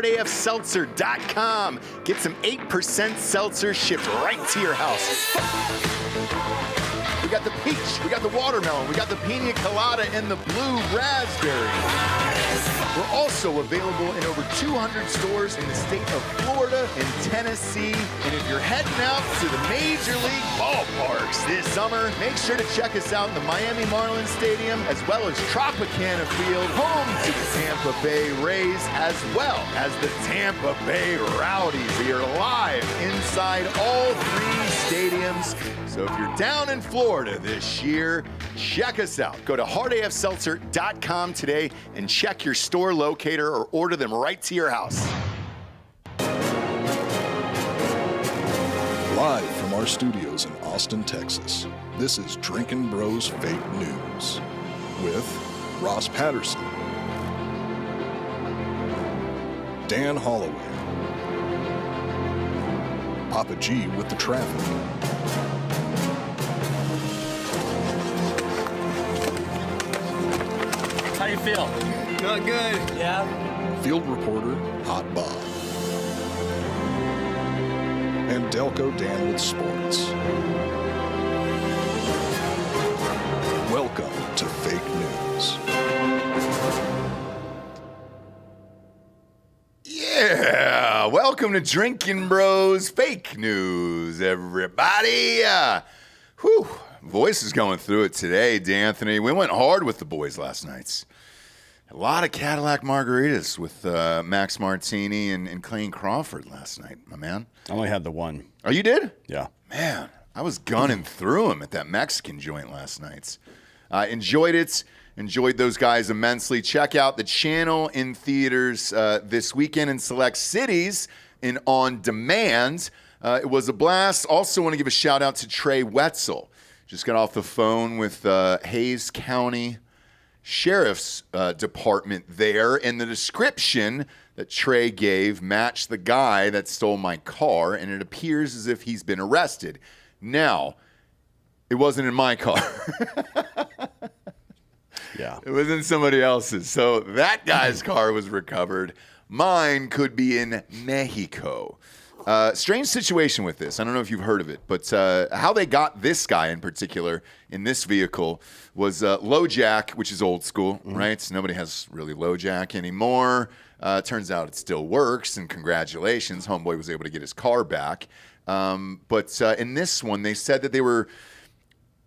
AFseltzer.com. Get some 8% seltzer shipped right to your house. We got the peach, we got the watermelon, we got the pina colada, and the blue raspberry. We're also available in over 200 stores in the state of Florida and Tennessee. And if you're heading out to the Major League ballparks this summer, make sure to check us out in the Miami Marlins Stadium, as well as Tropicana Field, home to the Tampa Bay Rays, as well as the Tampa Bay Rowdies. We are live inside all three stadiums. So if you're down in Florida this year, check us out. Go to hardafseltzer.com today and check your store locator or order them right to your house. Live from our studios in Austin, Texas, this is Drinkin' Bros Fake News with Ross Patterson, Dan Holloway, Papa G with the traffic, How you feel? Not good. Yeah? field reporter Hot Bob, and Delco Dan with sports. Welcome to Fake News. Yeah, welcome to Drinkin' Bros Fake News, everybody. Voice is going through it today, D'Anthony. We went hard with the boys last night. A lot of Cadillac margaritas with Max Martini and Clayton Crawford last night, my man. I only had the one. Oh, you did? Yeah. Man, I was gunning through him at that Mexican joint last night. Enjoyed it. Enjoyed those guys immensely. Check out the channel in theaters this weekend in select cities and on demand. It was a blast. Also want to give a shout out to Trey Wetzel. Just got off the phone with Hayes County Sheriff's Department there, and the description that Trey gave matched the guy that stole my car, and it appears as if he's been arrested. Now, it wasn't in my car. Yeah. It was in somebody else's. So that guy's car was recovered. Mine could be in Mexico. Strange situation with this. I don't know if you've heard of it, but how they got this guy in particular in this vehicle was low jack, which is old school, right? Nobody has really low jack anymore. Turns out it still works, and congratulations. Homeboy was able to get his car back. But in this one, they said that they were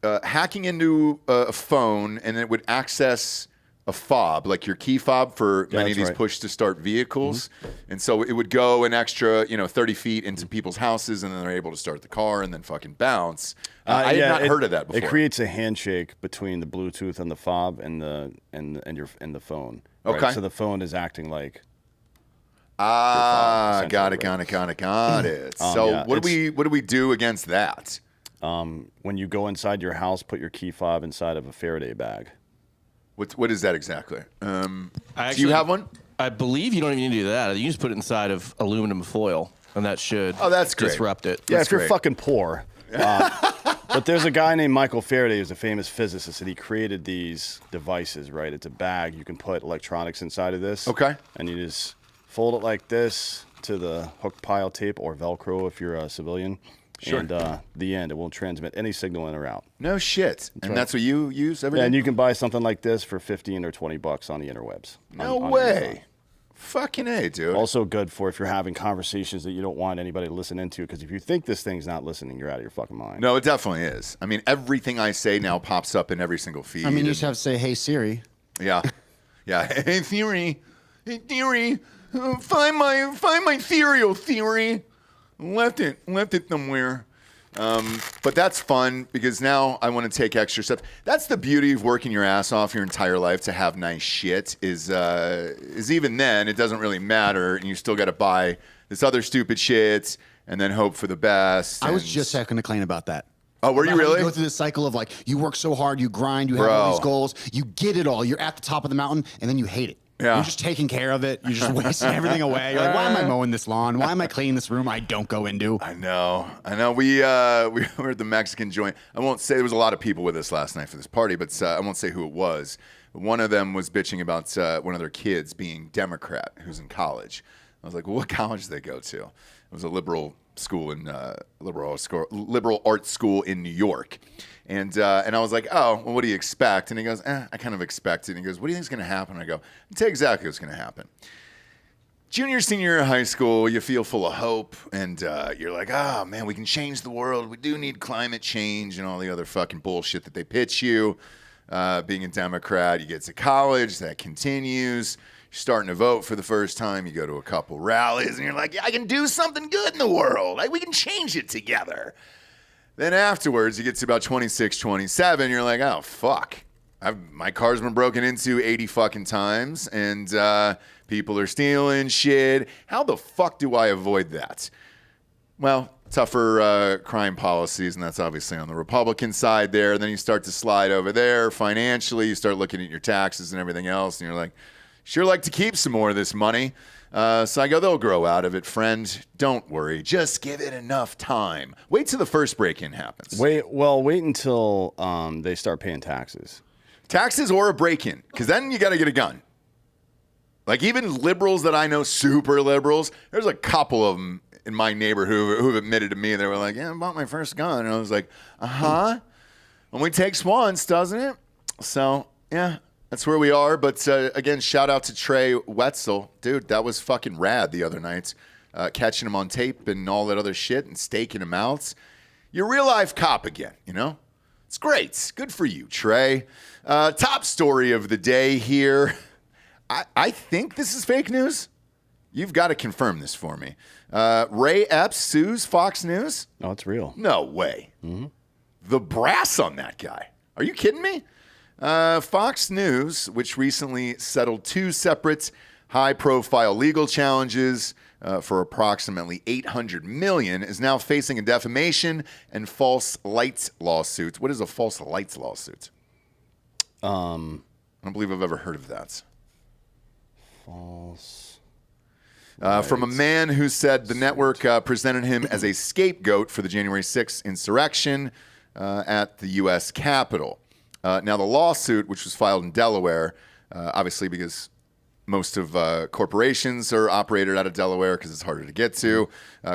hacking into a phone, and it would access a fob, like your key fob for many of these push-to-start vehicles. And so it would go an extra, 30 feet into people's houses, and then they're able to start the car and then fucking bounce. I had not heard of that before. It creates a handshake between the Bluetooth and the fob and the phone. Okay. Right? So the phone is acting like. Got it. So what do we do against that? When you go inside your house, put your key fob inside of a Faraday bag. What is that exactly? Do you have one? I believe you don't even need to do that. You just put it inside of aluminum foil, and that should that's great. disrupt it. Yeah, That's if you're great. fucking poor. But there's a guy named Michael Faraday who's a famous physicist, and he created these devices, right? It's a bag. You can put electronics inside of this. Okay. And you just fold it like this to the hook pile tape or Velcro if you're a civilian. Sure. And the end, it won't transmit any signal in or out. No shit. That's what you use every day? Yeah, and you can buy something like this for $15 or $20 on the interwebs. No on way. Amazon. Fucking A, dude. Also good for if you're having conversations that you don't want anybody to listen into, because if you think this thing's not listening, you're out of your fucking mind. No, it definitely is. I mean, everything I say now pops up in every single feed. I mean, you just have to say, "Hey Siri." Yeah. Yeah. Hey, Theory. Hey, Theory. Find my theory. Left it somewhere. But that's fun because now I want to take extra stuff. That's the beauty of working your ass off your entire life to have nice shit is even then it doesn't really matter, and you still got to buy this other stupid shit and then hope for the best. I was just going to complain about that. Oh, were you really? You go through this cycle of like, you work so hard, you grind, you have all these goals, you get it all, you're at the top of the mountain, and then you hate it. Yeah. You're just taking care of it. You're just wasting everything away. You're like, why am I mowing this lawn? Why am I cleaning this room I don't go into? I know. We were at the Mexican joint. I won't say there was a lot of people with us last night for this party, but I won't say who it was. One of them was bitching about one of their kids being Democrat who's in college. I was like, well, what college did they go to? It was a liberal school in liberal arts school in New York. And I was like, oh, well, what do you expect? And he goes, I kind of expect it. And he goes, what do you think is going to happen? And I go, I'll tell you exactly what's going to happen. Junior, senior year of high school, you feel full of hope. And you're like, oh, man, we can change the world. We do need climate change and all the other fucking bullshit that they pitch you. Being a Democrat, you get to college, that continues. You're starting to vote for the first time. You go to a couple rallies, and you're like, yeah, I can do something good in the world. Like, we can change it together. Then afterwards, you get to about 26, 27, you're like, oh, fuck. My car's been broken into 80 fucking times, and people are stealing shit. How the fuck do I avoid that? Well, tougher crime policies, and that's obviously on the Republican side there. Then you start to slide over there financially. You start looking at your taxes and everything else, and you're like, sure like to keep some more of this money. So I go, they'll grow out of it, friend. Don't worry. Just give it enough time. Wait till the first break-in happens. Wait until they start paying taxes. Taxes or a break-in, because then you got to get a gun. Like, even liberals that I know, super liberals, there's a couple of them in my neighborhood who've admitted to me, they were like, yeah, I bought my first gun. And I was like, only takes once, doesn't it? So, yeah. That's where we are, but again, shout out to Trey Wetzel. Dude, that was fucking rad the other night. Catching him on tape and all that other shit and staking him out. You're a real-life cop again, you know? It's great. Good for you, Trey. Top story of the day here. I think this is fake news. You've got to confirm this for me. Ray Epps sues Fox News? No, it's real. No way. Mm-hmm. The brass on that guy. Are you kidding me? Fox News, which recently settled 2 separate high-profile legal challenges for approximately $800 million, is now facing a defamation and false lights lawsuit. What is a false lights lawsuit? I don't believe I've ever heard of that. False. From a man who said the network presented him as a scapegoat for the January 6th insurrection at the U.S. Capitol. Now, the lawsuit, which was filed in Delaware, obviously because most of corporations are operated out of Delaware because it's harder to get to,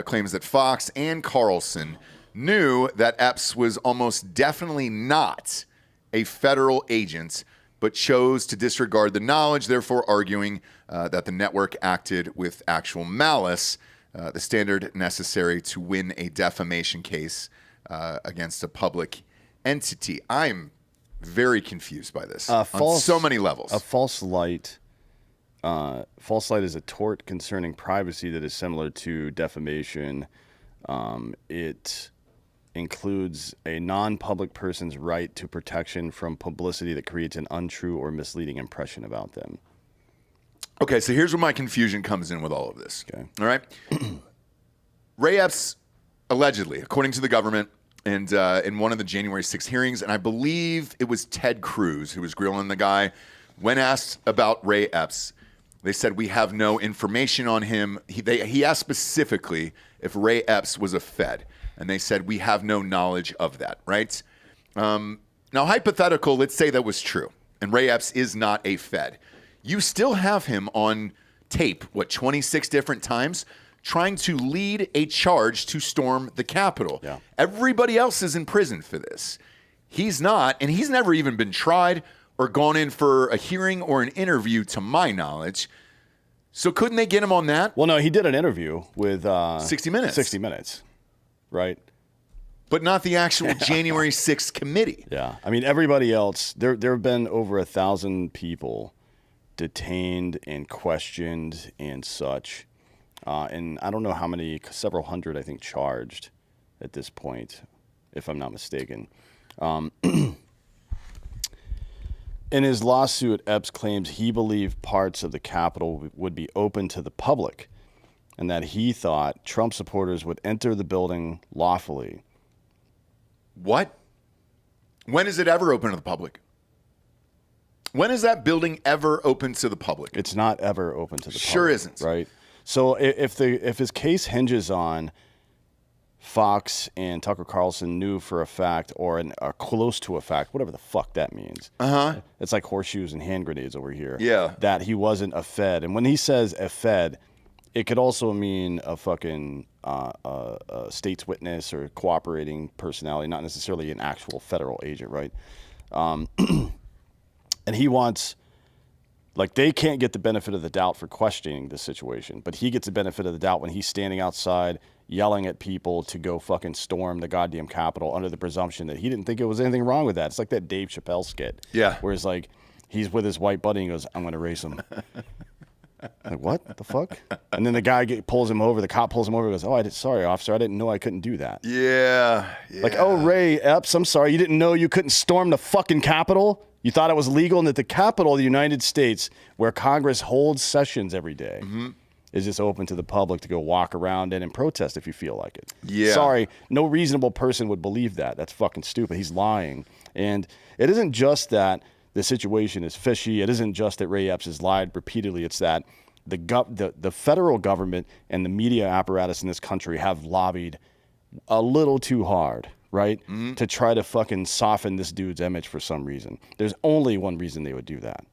claims that Fox and Carlson knew that Epps was almost definitely not a federal agent, but chose to disregard the knowledge, therefore arguing that the network acted with actual malice, the standard necessary to win a defamation case against a public entity. I'm very confused by this on so many levels. A false light is a tort concerning privacy that is similar to defamation. It includes a non-public person's right to protection from publicity that creates an untrue or misleading impression about them. Okay, so here's where my confusion comes in with all of this. Okay. All right. Ray Epps, allegedly, according to the government, and in one of the January 6th hearings, and I believe it was Ted Cruz who was grilling the guy, when asked about Ray Epps, they said, we have no information on him. He asked specifically if Ray Epps was a Fed, and they said, we have no knowledge of that, right? Now, hypothetical, let's say that was true, and Ray Epps is not a Fed. You still have him on tape, 26 different times, trying to lead a charge to storm the Capitol. Yeah. Everybody else is in prison for this. He's not, and he's never even been tried or gone in for a hearing or an interview, to my knowledge. So couldn't they get him on that? Well, no, he did an interview with 60 Minutes. 60 Minutes, right? But not the actual January 6th committee. Yeah. I mean, everybody else, there have been over 1,000 people detained and questioned and such. And I don't know how many, several hundred, I think, charged at this point, if I'm not mistaken. In his lawsuit, Epps claims he believed parts of the Capitol would be open to the public and that he thought Trump supporters would enter the building lawfully. What? When is it ever open to the public? When is that building ever open to the public? It's not ever open to the public. Sure isn't. Right? So if his case hinges on Fox and Tucker Carlson knew for a fact or close to a fact, whatever the fuck that means. It's like horseshoes and hand grenades over here. Yeah. That he wasn't a Fed. And when he says a Fed, It could also mean a fucking a state's witness or cooperating personality, not necessarily an actual federal agent, right? And he wants, like, they can't get the benefit of the doubt for questioning the situation, but he gets the benefit of the doubt when he's standing outside yelling at people to go fucking storm the goddamn Capitol under the presumption that he didn't think it was anything wrong with that. It's like that Dave Chappelle skit. Yeah. Where it's like, he's with his white buddy and goes, I'm going to race him. Like, what the fuck? And then the guy pulls him over. The cop pulls him over and goes, sorry, officer. I didn't know I couldn't do that. Yeah. Like, oh, Ray Epps, I'm sorry. You didn't know you couldn't storm the fucking Capitol? You thought it was legal, and that the Capitol of the United States, where Congress holds sessions every day, is just open to the public to go walk around in and protest if you feel like it. Yeah. Sorry, no reasonable person would believe that. That's fucking stupid. He's lying. And it isn't just that the situation is fishy. It isn't just that Ray Epps has lied repeatedly. It's that the federal government and the media apparatus in this country have lobbied a little too hard, right? To try to fucking soften this dude's image for some reason. There's only one reason they would do that.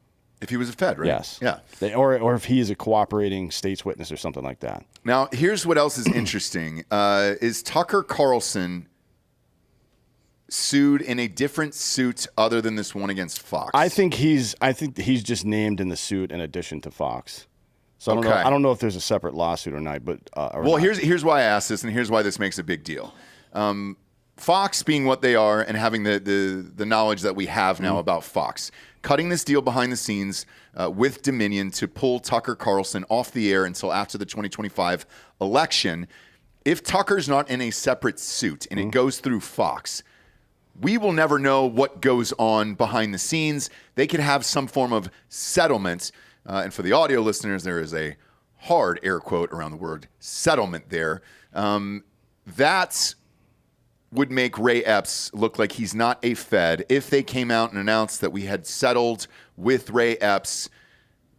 If he was a Fed, right? Yes. Yeah. Or if he is a cooperating state's witness or something like that. Now, here's what else is interesting. Is Tucker Carlson sued in a different suit other than this one against Fox? I think he's just named in the suit in addition to Fox. So I don't know if there's a separate lawsuit or not. But well, here's why I asked this, and here's why this makes a big deal. Fox being what they are, and having the knowledge that we have now about Fox, cutting this deal behind the scenes with Dominion to pull Tucker Carlson off the air until after the 2025 election. If Tucker's not in a separate suit and it goes through Fox, we will never know what goes on behind the scenes. They could have some form of settlement. And for the audio listeners, there is a hard air quote around the word settlement there. That would make Ray Epps look like he's not a Fed. If they came out and announced that we had settled with Ray Epps,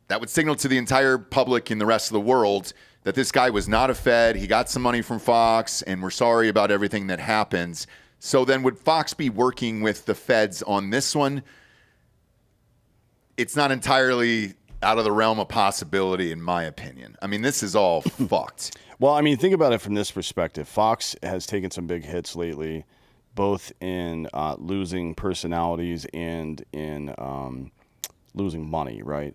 that would signal to the entire public and the rest of the world that this guy was not a Fed. He got some money from Fox, and we're sorry about everything that happens. So then would Fox be working with the Feds on this one? It's not entirely out of the realm of possibility, in my opinion. I mean, this is all fucked. Well, I mean, think about it from this perspective. Fox has taken some big hits lately, both in losing personalities and in losing money, right?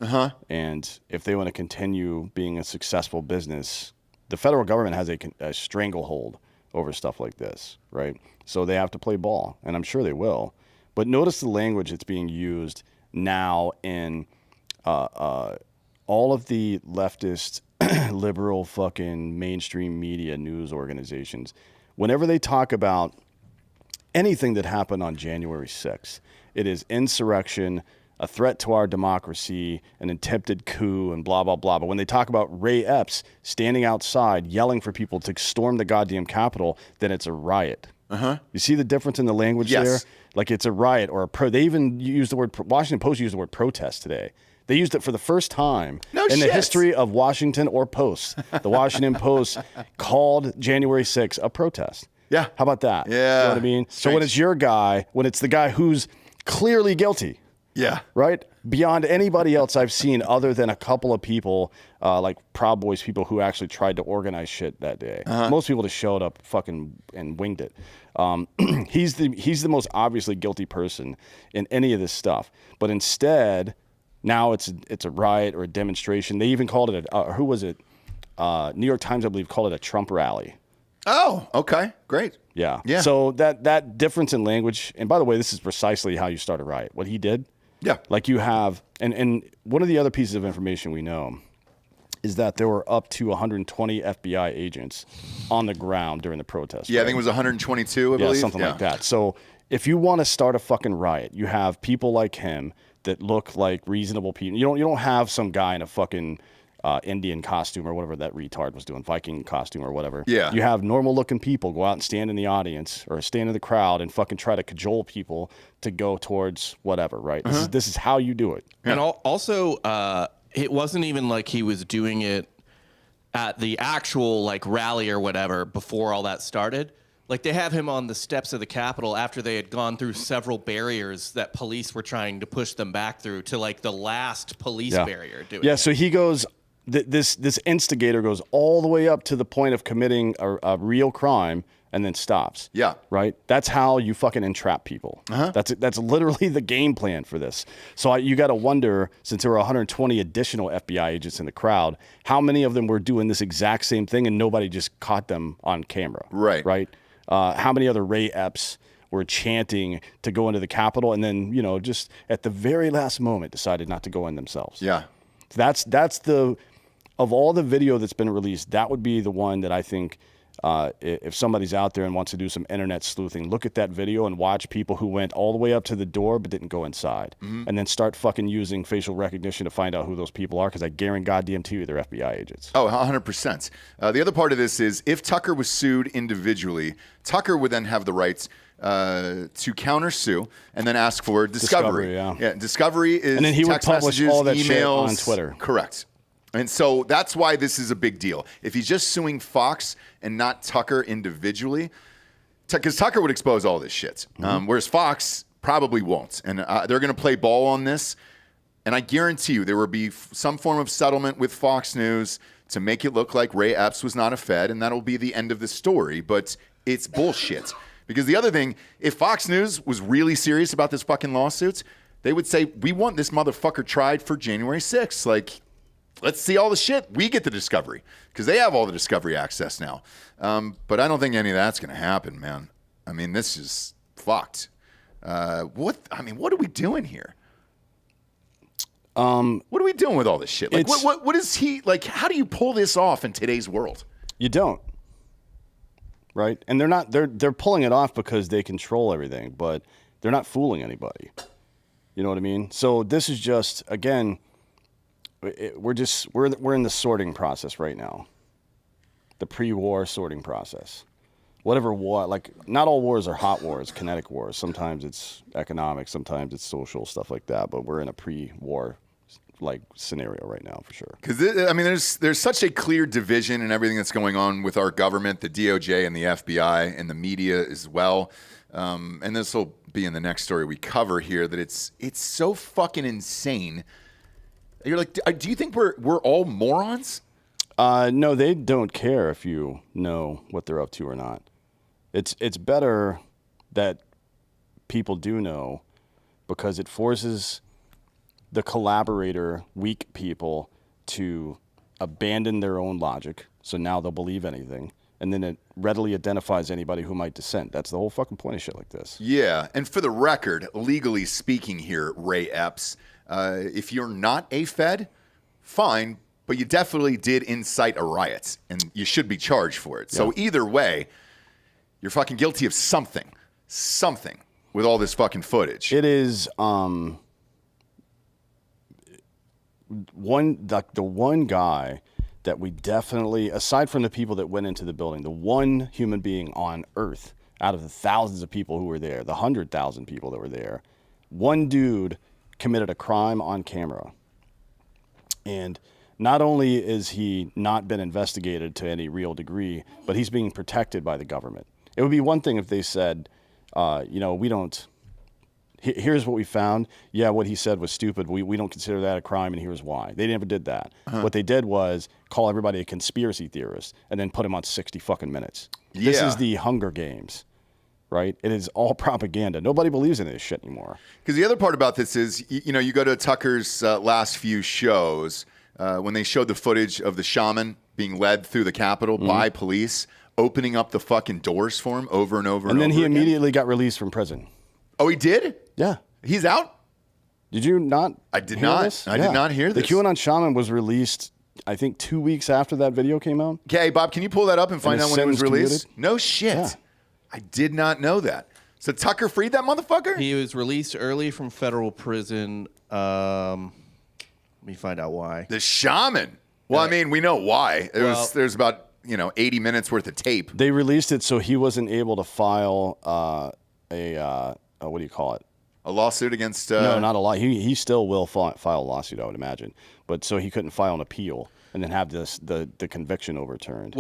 And if they want to continue being a successful business, the federal government has a stranglehold over stuff like this, right? So they have to play ball, and I'm sure they will. But notice the language that's being used now in all of the leftist, liberal fucking mainstream media news organizations. Whenever they talk about anything that happened on January 6th, it is insurrection, a threat to our democracy, an attempted coup, and blah, blah, blah. But when they talk about Ray Epps standing outside yelling for people to storm the goddamn Capitol, then it's a riot. You see the difference in the language there? Like it's a riot or they even use the word, Washington Post used the word protest today. They used it for the first time in the history of Washington or Post. The Washington Post called January 6th a protest. Yeah. How about that? Yeah. You know what I mean? Strange. So when it's your guy, when it's the guy who's clearly guilty. Yeah. Right? Beyond anybody else I've seen other than a couple of people, like Proud Boys people who actually tried to organize shit that day. Most people just showed up fucking and winged it. He's the most obviously guilty person in any of this stuff. But instead, now it's a riot or a demonstration. They even called it who was it? New York Times, I believe, called it a Trump rally. Oh, okay. Great. Yeah. Yeah. So that difference in language, and by the way, this is precisely how you start a riot. What he did. Yeah. Like you have, and one of the other pieces of information we know is that there were up to 120 FBI agents on the ground during the protest. Yeah, right? I think it was 122, I believe. Yeah, something like that. So if you want to start a fucking riot, you have people like him that look like reasonable people. You don't have some guy in a fucking Indian costume or whatever that retard was doing, Viking costume or whatever. Yeah. You have normal looking people go out and stand in the audience or stand in the crowd and fucking try to cajole people to go towards whatever, right? This is how you do it. And also, it wasn't even like he was doing it at the actual like rally or whatever before all that started. Like they have him on the steps of the Capitol after they had gone through several barriers that police were trying to push them back through to like the last police barrier. So he goes this instigator goes all the way up to the point of committing a real crime and then stops. Yeah. Right? That's how you fucking entrap people. That's literally the game plan for this. So you got to wonder, since there were 120 additional FBI agents in the crowd, how many of them were doing this exact same thing and nobody just caught them on camera? Right. Right? How many other Ray Epps were chanting to go into the Capitol and then, just at the very last moment decided not to go in themselves? Yeah. That's of all the video that's been released, that would be the one that I think if somebody's out there and wants to do some internet sleuthing, look at that video and watch people who went all the way up to the door but didn't go inside. And then start fucking using facial recognition to find out who those people are, because I guarantee you they're FBI agents. Oh, 100%. The other part of this is if Tucker was sued individually, Tucker would then have the rights to countersue and then ask for discovery. Yeah, discovery is and then he would text publish messages, all that emails, shit on Twitter. Correct. And so that's why this is a big deal. If he's just suing Fox and not Tucker individually, because Tucker would expose all this shit, whereas Fox probably won't. And they're going to play ball on this. And I guarantee you there will be some form of settlement with Fox News to make it look like Ray Epps was not a Fed, and that'll be the end of the story. But it's bullshit. Because the other thing, if Fox News was really serious about this fucking lawsuits, they would say, we want this motherfucker tried for January 6th. Like, let's see all the shit. We get the discovery because they have all the discovery access now. But I don't think any of that's going to happen, man. I mean, this is fucked. What are we doing here? What are we doing with all this shit? Like, what is he like? How do you pull this off in today's world? You don't. Right? And they're pulling it off because they control everything, but they're not fooling anybody. You know what I mean? So this is just, again, we're in the sorting process right now. The pre-war sorting process. Whatever war, like, not all wars are hot wars, kinetic wars. Sometimes it's economic, sometimes it's social, stuff like that, but we're in a pre-war like scenario right now for sure. Because there's such a clear division in everything that's going on with our government, the DOJ and the FBI and the media as well. And this will be in the next story we cover here. That it's so fucking insane. You're like, do you think we're all morons? No, they don't care if you know what they're up to or not. It's better that people do know, because it forces the collaborator, weak people, to abandon their own logic. So now they'll believe anything. And then it readily identifies anybody who might dissent. That's the whole fucking point of shit like this. Yeah. And for the record, legally speaking here, Ray Epps, if you're not a Fed, fine, but you definitely did incite a riot, and you should be charged for it. Yeah. So either way, you're fucking guilty of something with all this fucking footage. It is the one guy that we definitely, aside from the people that went into the building, the one human being on Earth out of the thousands of people who were there, the 100,000 people that were there, one dude committed a crime on camera. And not only is he not been investigated to any real degree, but he's being protected by the government. It would be one thing if they said, we don't, here's what we found. Yeah, what he said was stupid. We don't consider that a crime, and here's why. They never did that. What they did was call everybody a conspiracy theorist and then put him on 60 fucking minutes. Yeah. This is the Hunger Games, right? It is all propaganda. Nobody believes in this shit anymore. Because the other part about this is, you go to Tucker's last few shows, when they showed the footage of the shaman being led through the Capitol by police, opening up the fucking doors for him over and over and over. And then he again. immediately got released from prison. Oh, he did? Yeah. He's out? Did you not? I did not. This? I did not hear this. The QAnon shaman was released, I think, 2 weeks after that video came out. Okay, Bob, can you pull that up and find out when it was released? Commuted? No shit. Yeah. I did not know that. So Tucker freed that motherfucker? He was released early from federal prison. Let me find out why. The shaman. Well, I mean, we know why. There's about 80 minutes worth of tape. They released it so he wasn't able to file what do you call it? A lawsuit against... No, not a law. He still will file a lawsuit, I would imagine. But so he couldn't file an appeal and then have the conviction overturned.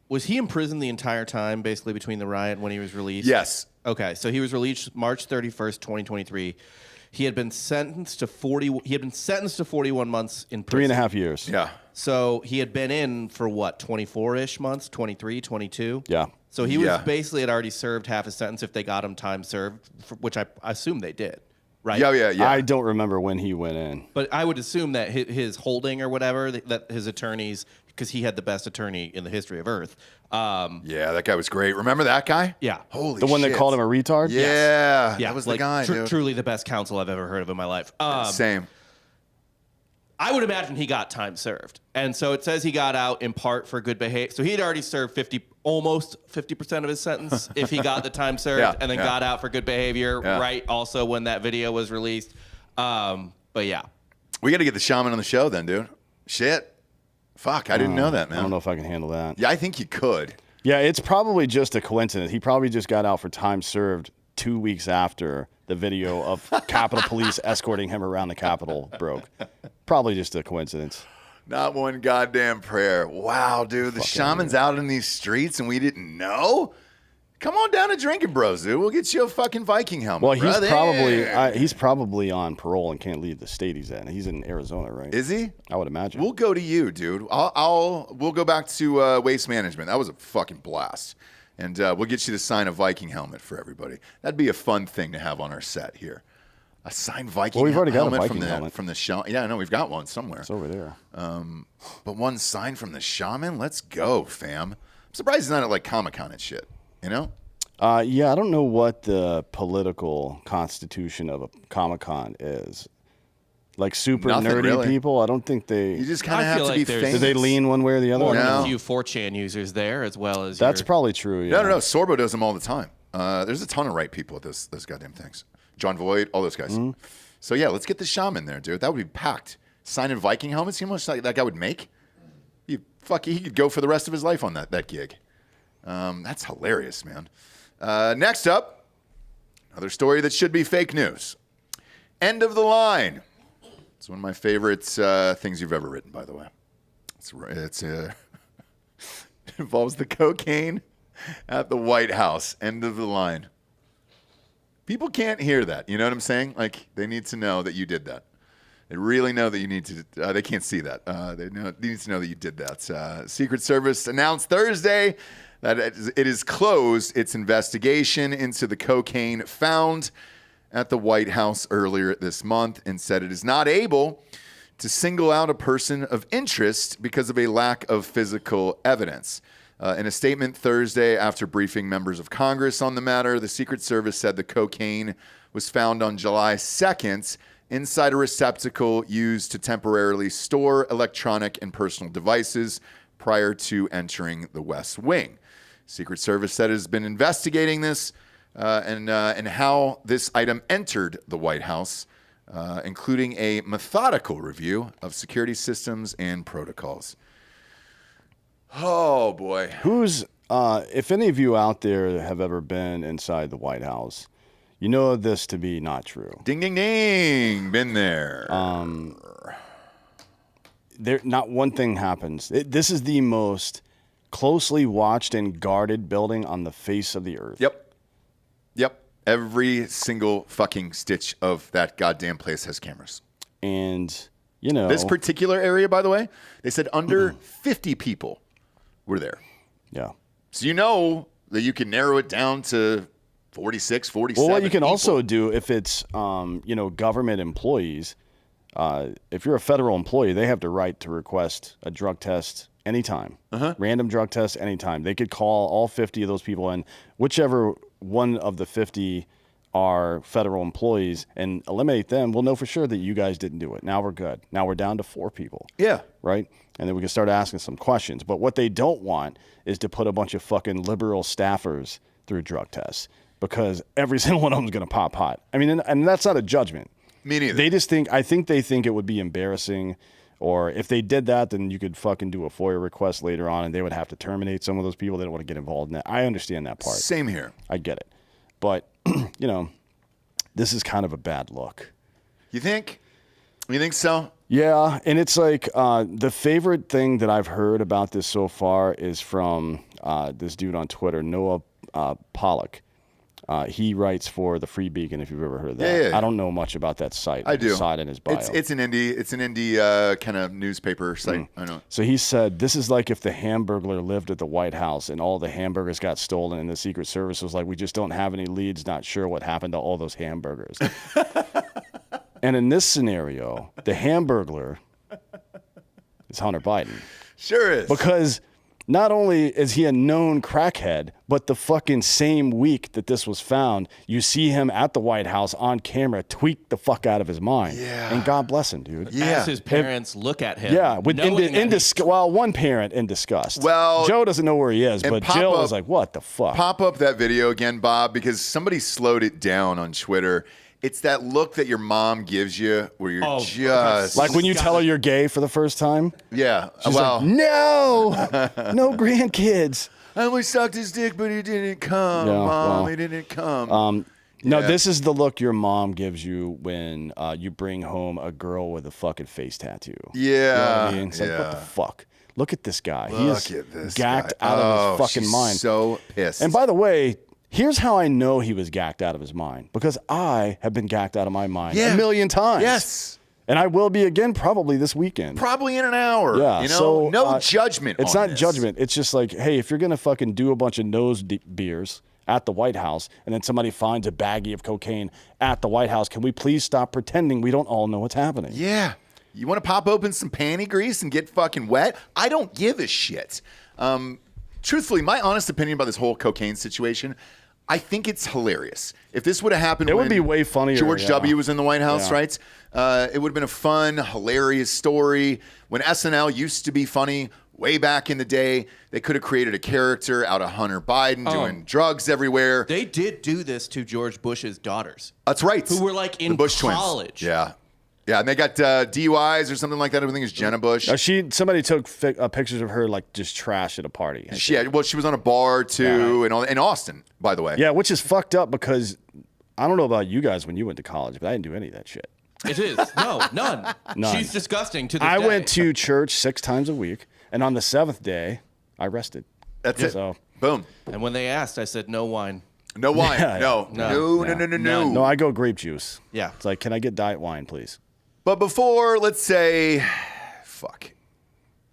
Was he in prison the entire time, basically, between the riot and when he was released? Yes. Okay, so he was released March 31st, 2023. He had been sentenced to 41 months in prison. 3.5 years. Yeah. So he had been in for what, 24-ish months, 23, 22? Yeah. So he was basically had already served half his sentence if they got him time served, which I assume they did, right? Yeah. I don't remember when he went in. But I would assume that his holding or whatever, that his attorneys, because he had the best attorney in the history of Earth. Yeah, that guy was great. Remember that guy? Yeah. Holy The one shit. that called him a retard? Yeah. Yeah, That was like, the guy, dude. truly the best counsel I've ever heard of in my life. Same. I would imagine he got time served. And so it says he got out in part for good behavior. So he had already served almost 50% of his sentence if he got the time served and then got out for good behavior, right? Also when that video was released. But yeah. We got to get the shaman on the show then, dude. Shit. Fuck, I didn't know that, man. I don't know if I can handle that. Yeah, I think you could. Yeah, it's probably just a coincidence. He probably just got out for time served 2 weeks after the video of Capitol Police escorting him around the Capitol broke. Probably just a coincidence. Not one goddamn prayer. Wow, dude. The shaman's out in these streets and we didn't know? Come on down to Drinkin' Bros, dude. We'll get you a fucking Viking helmet. Well, brother. he's probably on parole and can't leave the state he's in. He's in Arizona, right? Is he? I would imagine. We'll go to you, dude. We'll go back to waste management. That was a fucking blast. And we'll get you to sign a Viking helmet for everybody. That'd be a fun thing to have on our set here. A signed Viking Well, we've already got a helmet Viking helmet. from the shaman. Yeah, I know we've got one somewhere. It's over there. But one signed from the shaman. Let's go, fam. I'm surprised he's not at like Comic-Con and shit. You know? Yeah, I don't know what the political constitution of a Comic-Con is. Like super Nothing, nerdy really. people, I don't think You they... just kind I of have feel to like be there's- famous. Do they lean one way or the other? More than No. a few 4chan users there, as well as That's your- probably true, yeah. No. Sorbo does them all the time. There's a ton of right people at those goddamn things. John Voight, all those guys. Mm-hmm. So yeah, let's get the shaman there, dude. That would be packed. Signing Viking helmets. You know how much that guy would make? He could go for the rest of his life on that gig. That's hilarious, man. Next up, another story that should be fake news. End of the line. It's one of my favorite things you've ever written, by the way. It involves the cocaine at the White House. End of the line. People can't hear that. You know what I'm saying? Like, they need to know that you did that. They really know that you need to. They can't see that. They need to know that you did that. Secret Service announced Thursday that it has closed its investigation into the cocaine found at the White House earlier this month and said it is not able to single out a person of interest because of a lack of physical evidence. In a statement Thursday, after briefing members of Congress on the matter, the Secret Service said the cocaine was found on July 2nd inside a receptacle used to temporarily store electronic and personal devices prior to entering the West Wing. Secret Service said it has been investigating this and how this item entered the White House, including a methodical review of security systems and protocols. Oh, boy. If any of you out there have ever been inside the White House, you know this to be not true. Ding, ding, ding. Been there. Not one thing happens. This is the most closely watched and guarded building on the face of the earth. Yep. Every single fucking stitch of that goddamn place has cameras. And, you know... This particular area, by the way, they said under 50 people were there. Yeah. So you know that you can narrow it down to 46, 47 Well, what you can people. also do if it's, government employees, if you're a federal employee, they have the right to request a drug test anytime. Random drug test anytime. They could call all 50 of those people in, whichever one of the 50 are federal employees, and eliminate them. We'll know for sure that you guys didn't do it. Now we're good. Now we're down to 4 people. Yeah. Right? And then we can start asking some questions. But what they don't want is to put a bunch of fucking liberal staffers through drug tests, because every single one of them is going to pop hot. I mean, and that's not a judgment. Me neither. They just think it would be embarrassing, or if they did that, then you could fucking do a FOIA request later on and they would have to terminate some of those people. They don't want to get involved in that. I understand that part. Same here. I get it. But, this is kind of a bad look. You think? You think so? Yeah, and it's like the favorite thing that I've heard about this so far is from this dude on Twitter, Noah Pollock. He writes for the Free Beacon, if you've ever heard of that. Yeah. I don't know much about that site. I do. Saw it in his bio. It's an indie kind of newspaper site. I know. So he said, this is like if the Hamburglar lived at the White House and all the hamburgers got stolen and the Secret Service was like, we just don't have any leads, not sure what happened to all those hamburgers. And in this scenario, the Hamburglar is Hunter Biden. Sure is. Because not only is he a known crackhead, but the fucking same week that this was found, you see him at the White House on camera tweak the fuck out of his mind. Yeah. And God bless him, dude. Yeah. As his parents look at him. Yeah, with knowing that well, one parent in disgust. Well, Joe doesn't know where he is, and but pop Jill up- is like, "What the fuck?" Pop up that video again, Bob, because somebody slowed it down on Twitter. It's that look that your mom gives you where you're just Like when you tell her you're gay for the first time. yeah. She's Well, like, no, no grandkids. I only sucked his dick, but he didn't come, Yeah, Mom. well, He didn't come. No, Yeah. this is the look your mom gives you when you bring home a girl with a fucking face tattoo. Yeah, You know what I mean? It's like, what yeah. the fuck? Look at this guy. He Look is at this gacked guy. out of Oh, his fucking she's mind. so pissed. And by the way, here's how I know he was gacked out of his mind. Because I have been gacked out of my mind Yeah. a million times. Yes. And I will be again probably this weekend. Probably in an hour. Yeah, You know, so, no judgment. It's on not this. judgment. It's just like, hey, if you're gonna fucking do a bunch of nose beers at the White House, and then somebody finds a baggie of cocaine at the White House, can we please stop pretending we don't all know what's happening? Yeah. You want to pop open some panty grease and get fucking wet? I don't give a shit. Truthfully, my honest opinion about this whole cocaine situation, I think it's hilarious. If this would have happened, It would when be way funnier, George yeah. W. was in the White House, Yeah. right? It would have been a fun, hilarious story. When SNL used to be funny, way back in the day, they could have created a character out of Hunter Biden doing drugs everywhere. They did do this to George Bush's daughters. That's right. Who were, like, in the Bush college. Twins. Yeah. Yeah, and they got DUIs or something like that. Everything is Jenna Bush. Somebody took pictures of her like just trash at a party. She was on a bar too, and all in Austin, by the way. Yeah, which is fucked up because I don't know about you guys when you went to college, but I didn't do any of that shit. It is. No, none. She's disgusting to this I day. went to church 6 times a week, and on the 7th day, I rested. That's it. So Boom. And when they asked, I said, no wine. No wine. Yeah, No. yeah. No. Yeah. No. no, I go grape juice. Yeah. It's like, can I get diet wine, please? But before, let's say, fuck.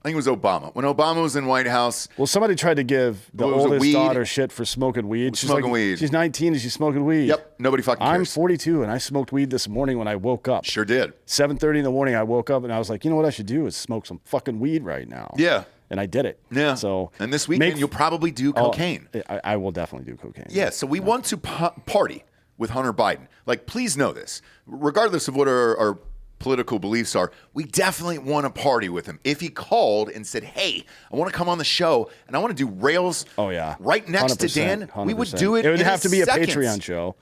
I think it was Obama. When Obama was in White House, Well, somebody tried to give the What was it, oldest weed? daughter shit for smoking weed. She's Smoking like, weed. She's 19 and she's smoking weed. yep, nobody fucking I'm cares. 42 and I smoked weed this morning when I woke up. Sure did. 7:30 in the morning, I woke up and I was like, you know what I should do is smoke some fucking weed right now. Yeah. And I did it. Yeah. So and this weekend, you'll probably do cocaine. I will definitely do cocaine. Yeah, so we want to party with Hunter Biden. Like, please know this. Regardless of what our political beliefs are, we definitely want to party with him. If he called and said, hey, I want to come on the show and I want to do rails Oh yeah. right next to 100%, Dan, we would 100%. do it It would in have to be a second. Patreon show.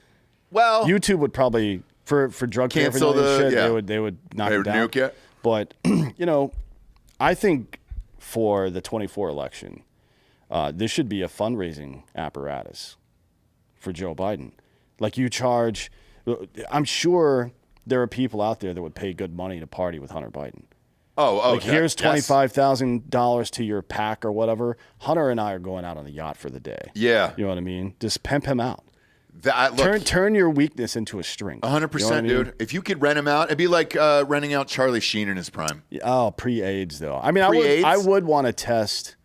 Well, YouTube would probably for drug Cancel paraphernalia the- shit. yeah. They would knock They it would down. nuke it. But I think for the 24 election, this should be a fundraising apparatus for Joe Biden. Like you charge, I'm sure there are people out there that would pay good money to party with Hunter Biden. Like here's $25,000 to your PAC or whatever. Hunter and I are going out on the yacht for the day. Yeah. You know what I mean? Just pimp him out. Look, Turn your weakness into a strength. 100%, You know what I mean? dude. If you could rent him out, it'd be like renting out Charlie Sheen in his prime. Oh, pre-AIDS though. I mean, Pre-AIDS? I would want to test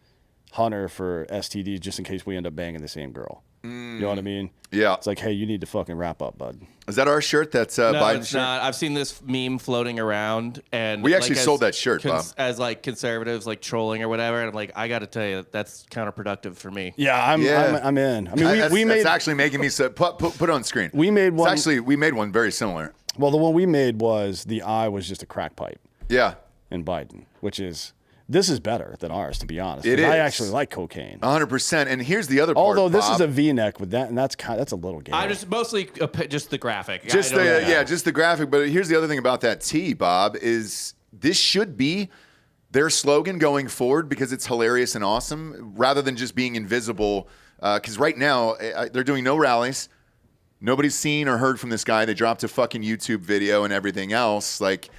Hunter for STDs just in case we end up banging the same girl. You know what I mean? Yeah. It's like, hey, you need to fucking wrap up, bud. Is that our shirt? That's No, Biden's it's shirt? not. I've seen this meme floating around, and We actually sold that shirt, Bob. as like conservatives like trolling or whatever. And I'm like, I got to tell you, that's counterproductive for me. Yeah, I'm in. I mean, we made that's actually making me so put it on screen. We made one- We made one very similar. well, the one we made was the eye was just a crack pipe Yeah. in Biden, which is this is better than ours, to be honest. It 'cause I is. actually like cocaine. 100%. And here's the other part. Although this Bob. is a V-neck with that, and that's a little gay. I just mostly just the graphic. just I don't know. just the graphic. But here's the other thing about that tee, Bob, is this should be their slogan going forward because it's hilarious and awesome, rather than just being invisible. Because right now they're doing no rallies. Nobody's seen or heard from this guy. They dropped a fucking YouTube video and everything else. Like,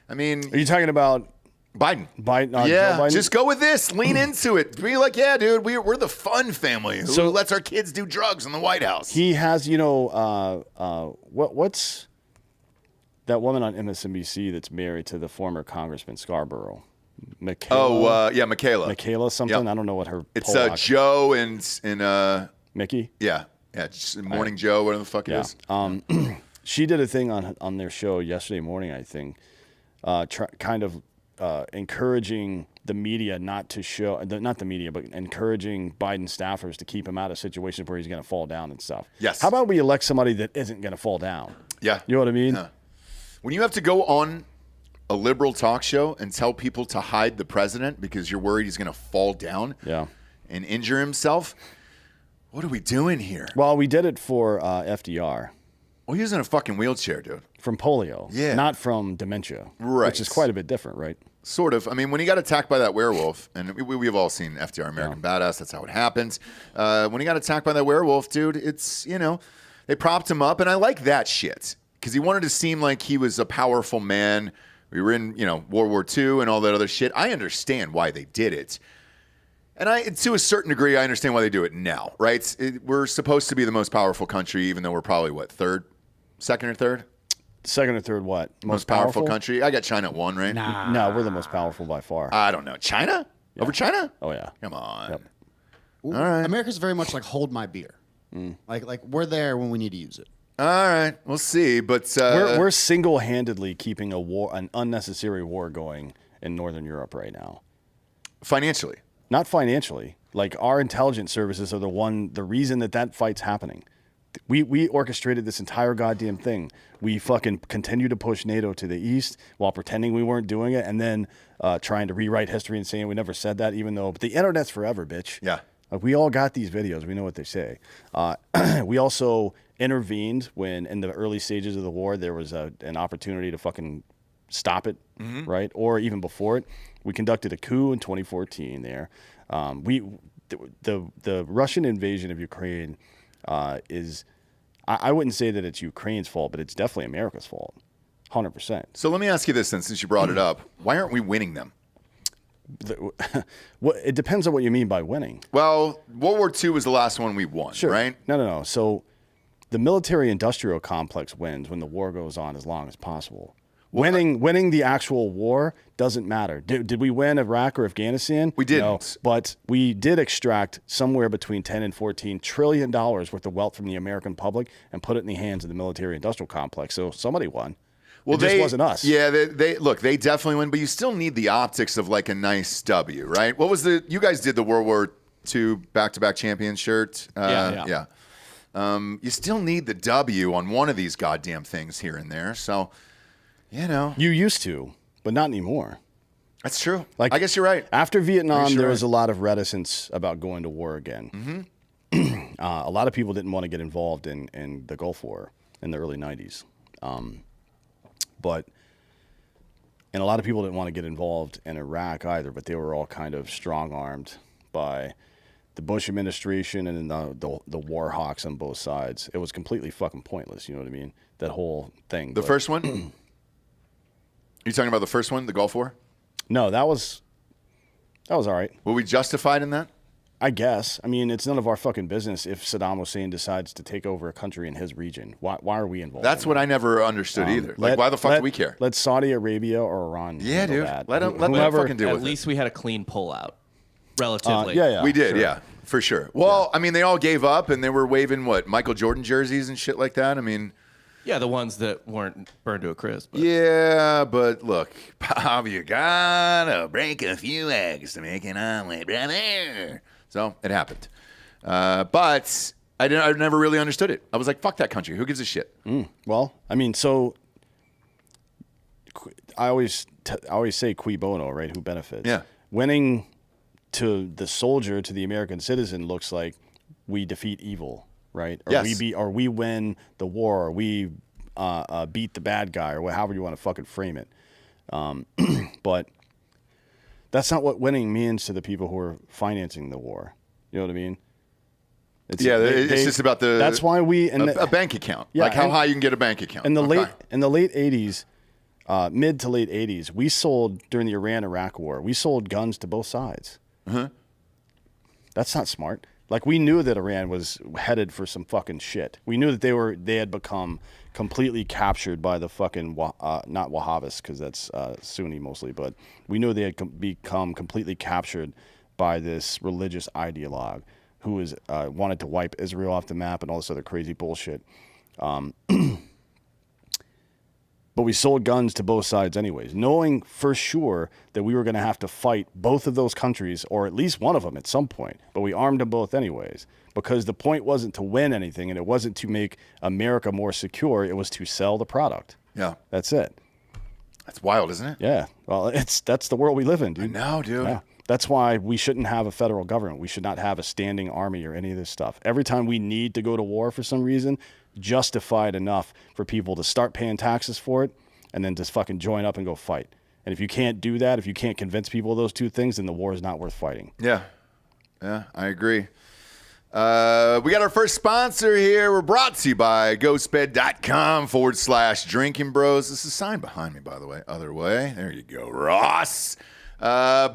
I mean, Are you talking about Biden, yeah, Joe Biden. just go with this. Lean into it. Be like, yeah, dude, we're the fun family who lets our kids do drugs in the White House. He has, what's that woman on MSNBC that's married to the former Congressman Scarborough? Michaela. Michaela something. Yep. I don't know what her. It's Joe and Mickey. Yeah, just Morning Joe, whatever the fuck it is. She did a thing on their show yesterday morning, I think, encouraging the media not to show, not the media, but encouraging Biden staffers to keep him out of situations where he's going to fall down and stuff. Yes. How about we elect somebody that isn't going to fall down? Yeah. You know what I mean? Yeah. When you have to go on a liberal talk show and tell people to hide the president because you're worried he's going to fall down and injure himself, what are we doing here? Well, we did it for FDR. Well, he was in a fucking wheelchair, dude. From polio. Yeah. Not from dementia. Right. Which is quite a bit different, right? Sort of. I mean, when he got attacked by that werewolf, and we've all seen FDR, American Badass, that's how it happens. When he got attacked by that werewolf, dude, it's, they propped him up, and I like that shit. Because he wanted to seem like he was a powerful man. We were in, World War II and all that other shit. I understand why they did it. And to a certain degree, I understand why they do it now, right? We're supposed to be the most powerful country, even though we're probably, second or third? Second or third what? Most powerful country? I got China at 1, right? Nah. No, we're the most powerful by far. I don't know. China? Yeah. Over China? Oh, yeah. Come on. Yep. All right. America's very much like hold my beer. Like we're there when we need to use it. All right. We'll see. But we're single-handedly keeping an unnecessary war going in Northern Europe right now. Financially? Not financially. Like our intelligence services are the reason that fight's happening. We orchestrated this entire goddamn thing. We fucking continue to push NATO to the east while pretending we weren't doing it, and then trying to rewrite history and saying we never said that, even though the internet's forever, bitch. Yeah. We all got these videos. We know what they say. We also intervened when, in the early stages of the war, there was an opportunity to fucking stop it, right? Or even before it. We conducted a coup in 2014 there. The Russian invasion of Ukraine is, I wouldn't say that it's Ukraine's fault, but it's definitely America's fault, 100%. So let me ask you this, then, since you brought it up. Why aren't we winning them? It depends on what you mean by winning. Well, World War II was the last one we won, right? No. So the military-industrial complex wins when the war goes on as long as possible. Winning the actual war doesn't matter. Did we win Iraq or Afghanistan? We didn't. No, but we did extract somewhere between $10 and $14 trillion worth of wealth from the American public and put it in the hands of the military-industrial complex. So somebody won. Well, it just wasn't us. Yeah, they definitely win, but you still need the optics of like a nice W, right? What was you guys did the World War II back-to-back champion shirt. Yeah. You still need the W on one of these goddamn things here and there. So, You used to, but not anymore. That's true. I guess you're right. After Vietnam, there was a lot of reticence about going to war again. Mm-hmm. A lot of people didn't want to get involved in the Gulf War in the early 90s. And a lot of people didn't want to get involved in Iraq either, but they were all kind of strong-armed by the Bush administration and the war hawks on both sides. It was completely fucking pointless, you know what I mean? That whole thing. The first one? You talking about the first one, the Gulf War? No, that was all right. Were we justified in that? I guess. I mean, it's none of our fucking business if Saddam Hussein decides to take over a country in his region. Why are we involved? That's what I never understood either. Why the fuck do we care? Let Saudi Arabia or Iran handle that. Let them fucking deal with it. At least we had a clean pullout, relatively. Yeah. We did, sure. for sure. Well, I mean, they all gave up and they were waving, Michael Jordan jerseys and shit like that? I mean... Yeah, the ones that weren't burned to a crisp. But. Yeah, but look, Bob, you gotta break a few eggs to make an omelet, brother. So it happened. But I never really understood it. I was like, fuck that country. Who gives a shit? Well, I mean, so I always say cui bono, right? Who benefits? Yeah. Winning to the soldier, to the American citizen, looks like we defeat evil, right? Or yes. we win the war, or we beat the bad guy, or however you want to fucking frame it. But that's not what winning means to the people who are financing the war. You know what I mean? It's just about the. That's why we a bank account. Yeah, like how high you can get a bank account. In the late 80s, mid to late 80s, we sold, during the Iran-Iraq war, we sold guns to both sides. That's not smart. Like, we knew that Iran was headed for some fucking shit. We knew that they had become completely captured by the fucking, not Wahhabists, because that's Sunni mostly, but we knew they had become completely captured by this religious ideologue who was wanted to wipe Israel off the map and all this other crazy bullshit. But we sold guns to both sides anyways, knowing for sure that we were going to have to fight both of those countries, or at least one of them at some point. But we armed them both anyways, because the point wasn't to win anything, and it wasn't to make America more secure. It was to sell the product. Yeah. That's it. That's wild, isn't it? Yeah. Well, that's the world we live in, dude. I know, dude. Yeah. That's why we shouldn't have a federal government. We should not have a standing army or any of this stuff. Every time we need to go to war for some reason, justify it enough for people to start paying taxes for it and then just fucking join up and go fight. And if you can't do that, if you can't convince people of those two things, then the war is not worth fighting. Yeah. Yeah, I agree. We got our first sponsor here. We're brought to you by ghostbed.com/drinking bros. This is signed behind me, by the way. Other way. There you go, Ross.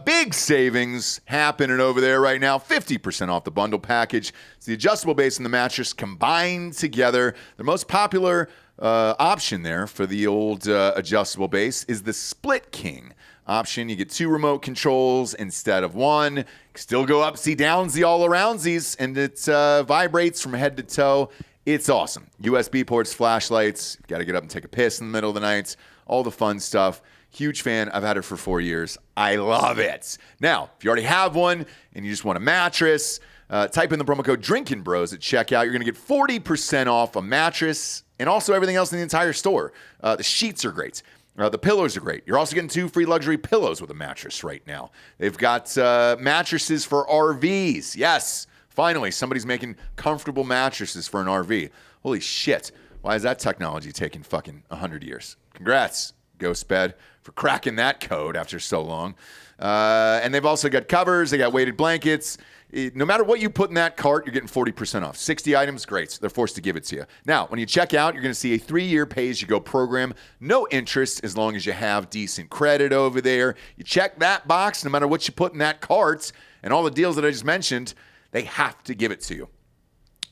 Big savings happening over there right now. 50% off the bundle package. It's the adjustable base and the mattress combined together. The most popular option there for the old adjustable base is the Split King option. You get 2 remote controls instead of 1. Still go upsy downsy all aroundsies, and it vibrates from head to toe. It's awesome. USB ports, flashlights. Got to get up and take a piss in the middle of the night. All the fun stuff. Huge fan. I've had it for 4 years. I love it. Now, if you already have one and you just want a mattress, type in the promo code Drinkin Bros at checkout. You're going to get 40% off a mattress and also everything else in the entire store. The sheets are great. The pillows are great. You're also getting 2 free luxury pillows with a mattress right now. They've got mattresses for RVs. Yes, finally, somebody's making comfortable mattresses for an RV. Holy shit. Why is that technology taking fucking 100 years? Congrats, Ghostbed, for cracking that code after so long. And they've also got covers. They got weighted blankets. No matter what you put in that cart, you're getting 40% off. 60 items, great. They're forced to give it to you. Now, when you check out, you're going to see a 3-year pay-as-you-go program. No interest as long as you have decent credit over there. You check that box, no matter what you put in that cart, and all the deals that I just mentioned, they have to give it to you.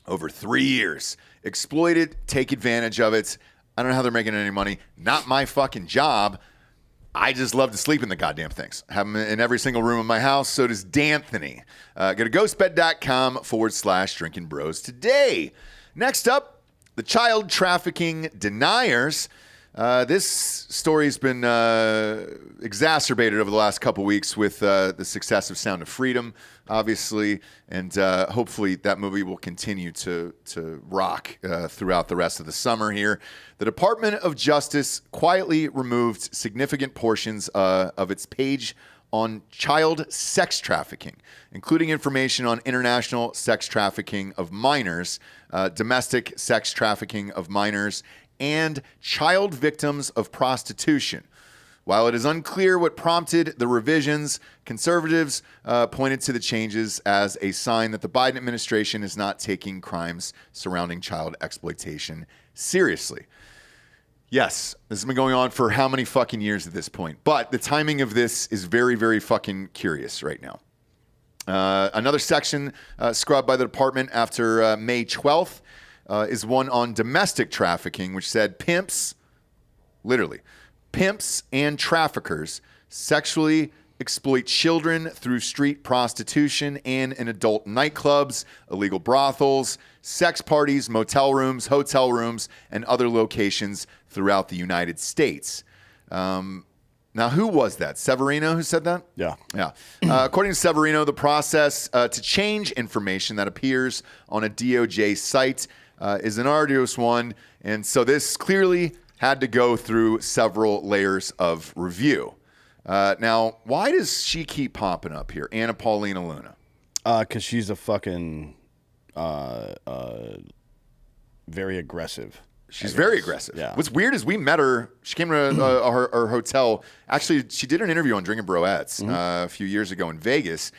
Over 3 years. Exploit it. Take advantage of it. I don't know how they're making any money. Not my fucking job. I just love to sleep in the goddamn things. Have them in every single room of my house. So does D'Anthony. Go to ghostbed.com/drinking bros today. Next up, the child trafficking deniers. This story's been exacerbated over the last couple weeks with the success of Sound of Freedom, obviously, and hopefully that movie will continue to rock throughout the rest of the summer here. The Department of Justice quietly removed significant portions of its page on child sex trafficking, including information on international sex trafficking of minors, domestic sex trafficking of minors, and child victims of prostitution. While it is unclear what prompted the revisions, conservatives pointed to the changes as a sign that the Biden administration is not taking crimes surrounding child exploitation seriously. Yes, this has been going on for how many fucking years at this point? But the timing of this is very, very fucking curious right now. Another section scrubbed by the department after May 12th is one on domestic trafficking, which said pimps, literally, pimps and traffickers sexually exploit children through street prostitution and in adult nightclubs, illegal brothels, sex parties, motel rooms, hotel rooms, and other locations throughout the United States. Now, who was that? Severino who said that? Yeah. Yeah. According to Severino, the process to change information that appears on a DOJ site is an arduous one. And so this clearly had to go through several layers of review. Now, why does she keep popping up here? Anna Paulina Luna. Because she's a fucking very aggressive. She's very aggressive. Yeah. What's weird is we met her. She came to our hotel. Actually, she did an interview on Drinkin Broettes a few years ago in Vegas.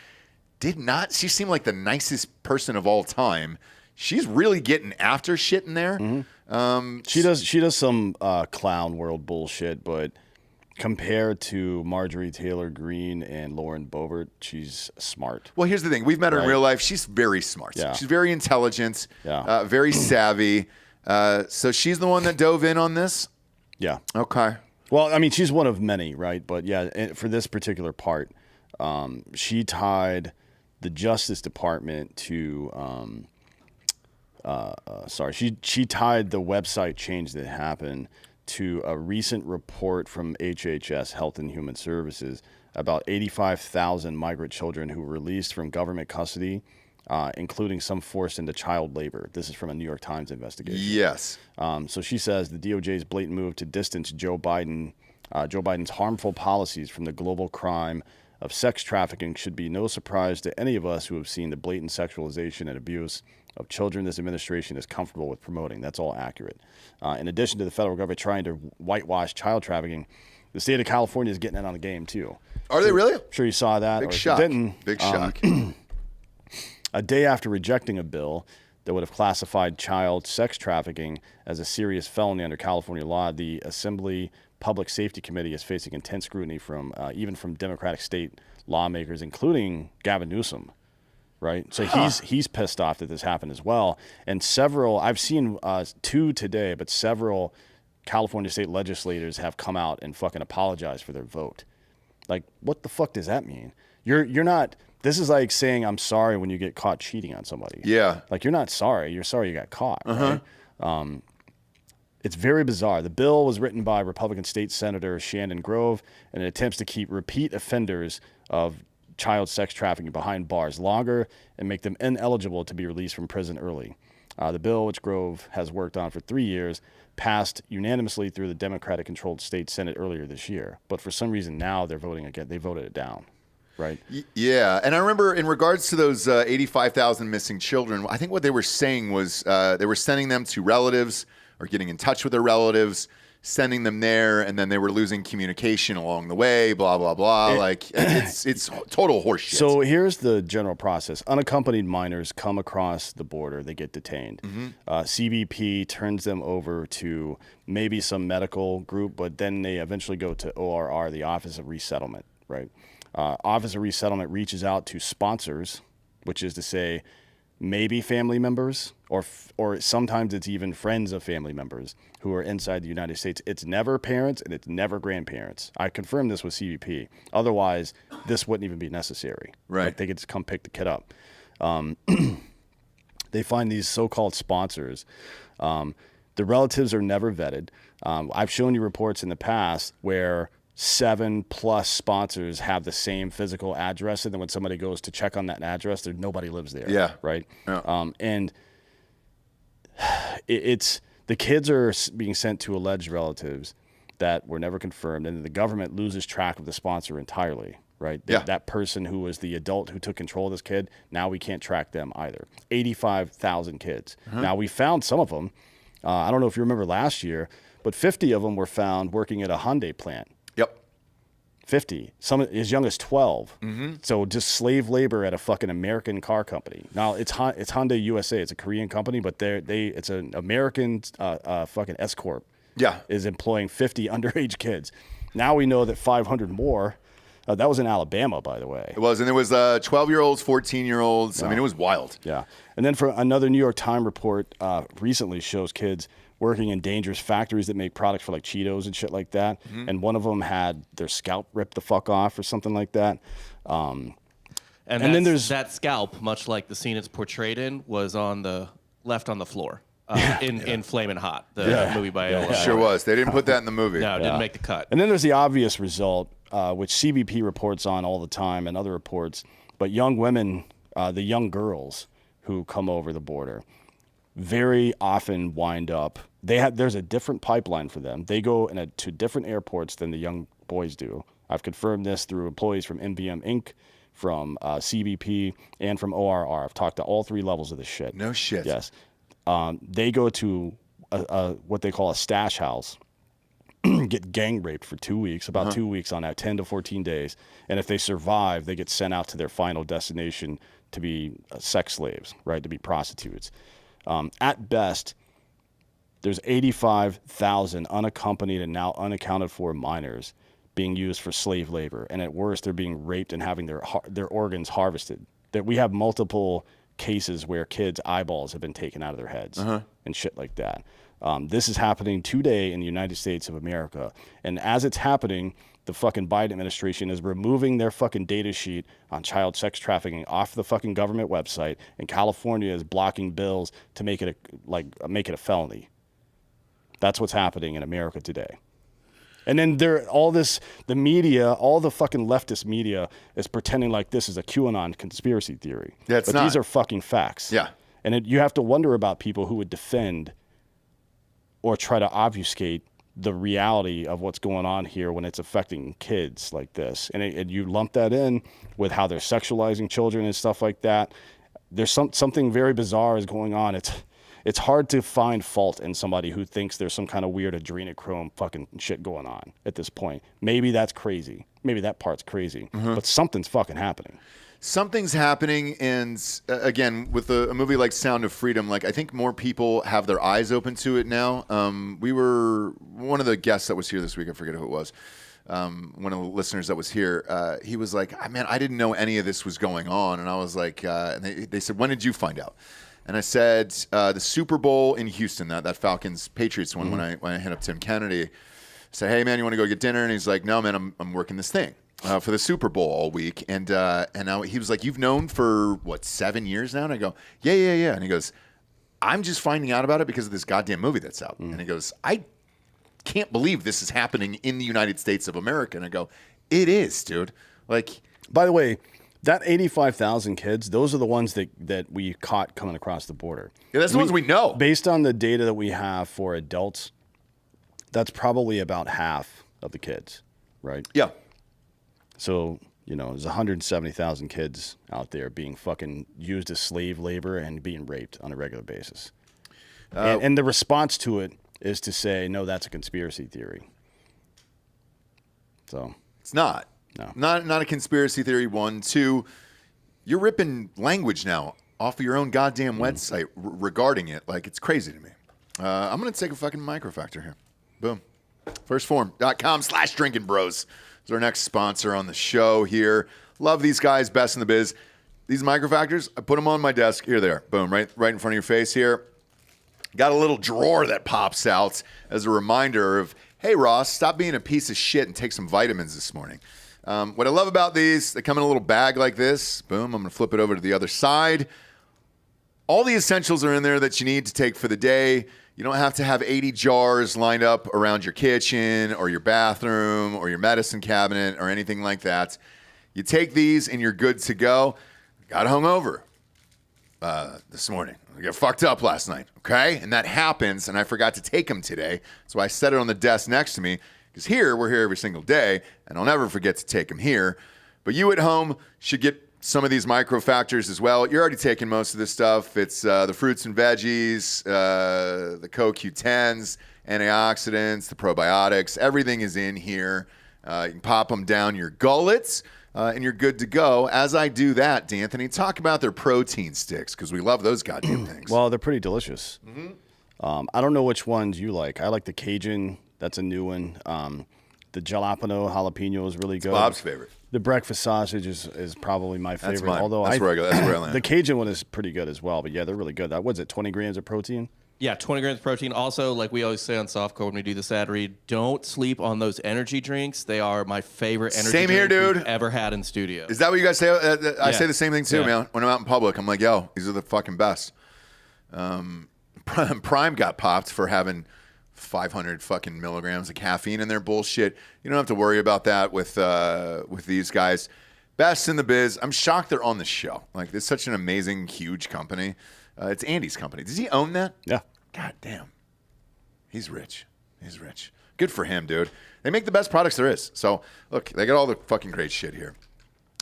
She seemed like the nicest person of all time. She's really getting after shit in there. She does some clown world bullshit, but compared to Marjorie Taylor Greene and Lauren Boebert, she's smart. Well, here's the thing. We've met her in Right. real life. She's very smart. Yeah. She's very intelligent, Yeah. very savvy. So she's the one that dove in on this? Yeah. Okay. Well, I mean, she's one of many, right? But yeah, for this particular part, she tied the Justice Department to, she tied the website change that happened to a recent report from HHS, Health and Human Services, about 85,000 migrant children who were released from government custody, including some forced into child labor. This is from a New York Times investigation. Yes. So she says the DOJ's blatant move to distance Joe Biden's harmful policies from the global crime of sex trafficking should be no surprise to any of us who have seen the blatant sexualization and abuse of children this administration is comfortable with promoting. That's all accurate. In addition to the federal government trying to whitewash child trafficking, the state of California is getting in on the game too. Are they really? I'm sure you saw that. Big or if you shock. didn't, Big shock. a day after rejecting a bill that would have classified child sex trafficking as a serious felony under California law, the Assembly Public Safety Committee is facing intense scrutiny from even from Democratic state lawmakers, including Gavin Newsom. Right, so he's pissed off that this happened as well, and several I've seen 2 today, but several California state legislators have come out and fucking apologized for their vote. Like, what the fuck does that mean? You're not. This is like saying I'm sorry when you get caught cheating on somebody. Yeah. Like, you're not sorry. You're sorry you got caught. Right? It's very bizarre. The bill was written by Republican State Senator Shannon Grove, and it attempts to keep repeat offenders of child sex trafficking behind bars longer and make them ineligible to be released from prison early. The bill, which Grove has worked on for 3 years, passed unanimously through the Democratic-controlled state Senate earlier this year. But for some reason now they're voting again. They voted it down, right? Yeah, and I remember in regards to those 85,000 missing children, I think what they were saying was they were sending them to relatives or getting in touch with their relatives, sending them there, and then they were losing communication along the way, blah, blah, blah. It's total horseshit. So here's the general process. Unaccompanied minors come across the border. They get detained. CBP turns them over to maybe some medical group, but then they eventually go to ORR, the Office of Resettlement, right? Office of Resettlement reaches out to sponsors, which is to say maybe family members, or sometimes it's even friends of family members who are inside the United States. It's never parents and it's never grandparents. I confirmed this with CBP. Otherwise, this wouldn't even be necessary. Right. Like, they could just come pick the kid up. They find these so-called sponsors. The relatives are never vetted. I've shown you reports in the past where 7+ sponsors have the same physical address, and then when somebody goes to check on that address, nobody lives there. Yeah. Right. Yeah. And it's the kids are being sent to alleged relatives that were never confirmed, and the government loses track of the sponsor entirely. Right. Yeah. That person who was the adult who took control of this kid, now we can't track them either. 85,000 kids. Now, we found some of them. I don't know if you remember last year, but 50 of them were found working at a Hyundai plant. Yep. 50, some as young as 12. So just slave labor at a fucking American car company. Now it's Hyundai USA. It's a Korean company, but it's an American fucking S corp. Yeah. Is employing 50 underage kids. Now we know that 500 more. That was in Alabama, by the way. It was, and it was 12-year-olds, 14-year-olds. I mean, it was wild. Yeah. And then for another New York Times report recently shows kids working in dangerous factories that make products for like Cheetos and shit like that. And one of them had their scalp ripped the fuck off or something like that. And then there's that scalp, much like the scene it's portrayed in, was left on the floor in Flamin' Hot, the movie by Sure was. They didn't put that in the movie. No, it didn't make the cut. And then there's the obvious result, which CBP reports on all the time and other reports. But young women, the young girls who come over the border, very often wind up. There's a different pipeline for them. They go to different airports than the young boys do. I've confirmed this through employees from NBM Inc., from CBP, and from ORR. I've talked to all 3 levels of this shit. No shit. Yes. They go to what they call a stash house, get gang raped for 2 weeks, about 2 weeks on that, 10 to 14 days. And if they survive, they get sent out to their final destination to be sex slaves, right, to be prostitutes. At best, there's 85,000 unaccompanied and now unaccounted for minors being used for slave labor, and at worst, they're being raped and having their organs harvested. That we have multiple cases where kids' eyeballs have been taken out of their heads and shit like that. This is happening today in the United States of America, and as it's happening, the fucking Biden administration is removing their fucking data sheet on child sex trafficking off the fucking government website, and California is blocking bills to make it a felony. That's what's happening in America today. And then the media, all the fucking leftist media is pretending like this is a QAnon conspiracy theory. Yeah, it's not. These are fucking facts. Yeah. And you have to wonder about people who would defend or try to obfuscate the reality of what's going on here when it's affecting kids like this. And you lump that in with how they're sexualizing children and stuff like that. There's something very bizarre is going on. It's hard to find fault in somebody who thinks there's some kind of weird adrenochrome fucking shit going on at this point. Maybe that's crazy. Maybe that part's crazy. But something's fucking happening. Something's happening, and again, with a movie like Sound of Freedom, like I think more people have their eyes open to it now. We were one of the guests that was here this week. I forget who it was. One of the listeners that was here. He was like, "Man, I didn't know any of this was going on," and I was like, and they said, "When did you find out?" And I said, "The Super Bowl in Houston, that Falcons Patriots one." When I hit up Tim Kennedy, I said, "Hey man, you want to go get dinner?" And he's like, "No man, I'm working this thing." For the Super Bowl all week, and now he was like, "You've known for what 7 years now?" And I go, "Yeah." And he goes, "I'm just finding out about it because of this goddamn movie that's out." And he goes, "I can't believe this is happening in the United States of America." And I go, "It is, dude." Like, by the way, that 85,000 kids, those are the ones that we caught coming across the border. Yeah, that's the ones we know. Based on the data that we have for adults, that's probably about half of the kids, right? Yeah. So, there's 170,000 kids out there being fucking used as slave labor and being raped on a regular basis. And the response to it is to say, no, that's a conspiracy theory. So it's not. No. Not a conspiracy theory, 1. 2, you're ripping language now off of your own goddamn website regarding it. Like, it's crazy to me. I'm going to take a fucking microfactor here. Boom. Firstform.com/Drinkin Bros. Is our next sponsor on the show here. Love these guys, best in the biz. These microfactors, I put them on my desk. Here they are. Boom, right in front of your face here. Got a little drawer that pops out as a reminder of, hey, Ross, stop being a piece of shit and take some vitamins this morning. What I love about these, they come in a little bag like this. Boom, I'm going to flip it over to the other side. All the essentials are in there that you need to take for the day. You don't have to have 80 jars lined up around your kitchen or your bathroom or your medicine cabinet or anything like that. You take these and you're good to go. Got hungover this morning. I got fucked up last night, okay? And that happens, and I forgot to take them today. So I set it on the desk next to me because we're here every single day, and I'll never forget to take them here. But you at home should get some of these microfactors as well. You're already taking most of this stuff. It's the fruits and veggies, the CoQ10s, antioxidants, the probiotics. Everything is in here. You can pop them down your gullets, and you're good to go. As I do that, D'Anthony, talk about their protein sticks, because we love those goddamn things. Well, they're pretty delicious. I don't know which ones you like. I like the Cajun. That's a new one. The jalapeno jalapeno is really good. Bob's favorite. The breakfast sausage is probably my favorite. That's mine. Although that's where I land. The Cajun one is pretty good as well. But yeah, they're really good. What's it? 20 grams of protein. Yeah, 20 grams of protein. Also, like we always say on Softcore when we do this ad read, don't sleep on those energy drinks. They are my favorite energy Same here, drink dude. we've ever had in studio. Is that what you guys say? I say the same thing too, Yeah. man. When I'm out in public, I'm like, yo, these are the fucking best. Prime got popped for having 500 fucking milligrams of caffeine in their bullshit. You don't have to worry about that with these guys. Best in the biz. I'm shocked they're on the show. Like, it's such an amazing, huge company. It's Andy's company. Does he own that? Yeah. God damn. He's rich. He's rich. Good for him, dude. They make the best products there is. So, look, they got all the fucking great shit here.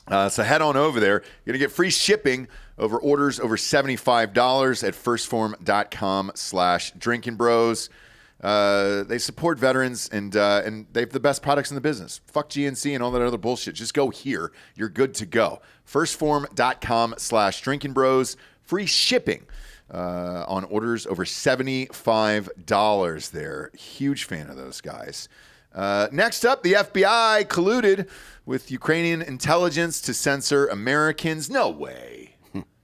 So head on over there. You're going to get free shipping over orders over $75 at firstform.com/Drinkin Bros. They support veterans and they have the best products in the business. Fuck GNC and all that other bullshit. Just go here. You're good to go. Firstform.com/Drinkin Bros. Free shipping on orders over $75 there. Huge fan of those guys. Next up, the FBI colluded with Ukrainian intelligence to censor Americans. No way.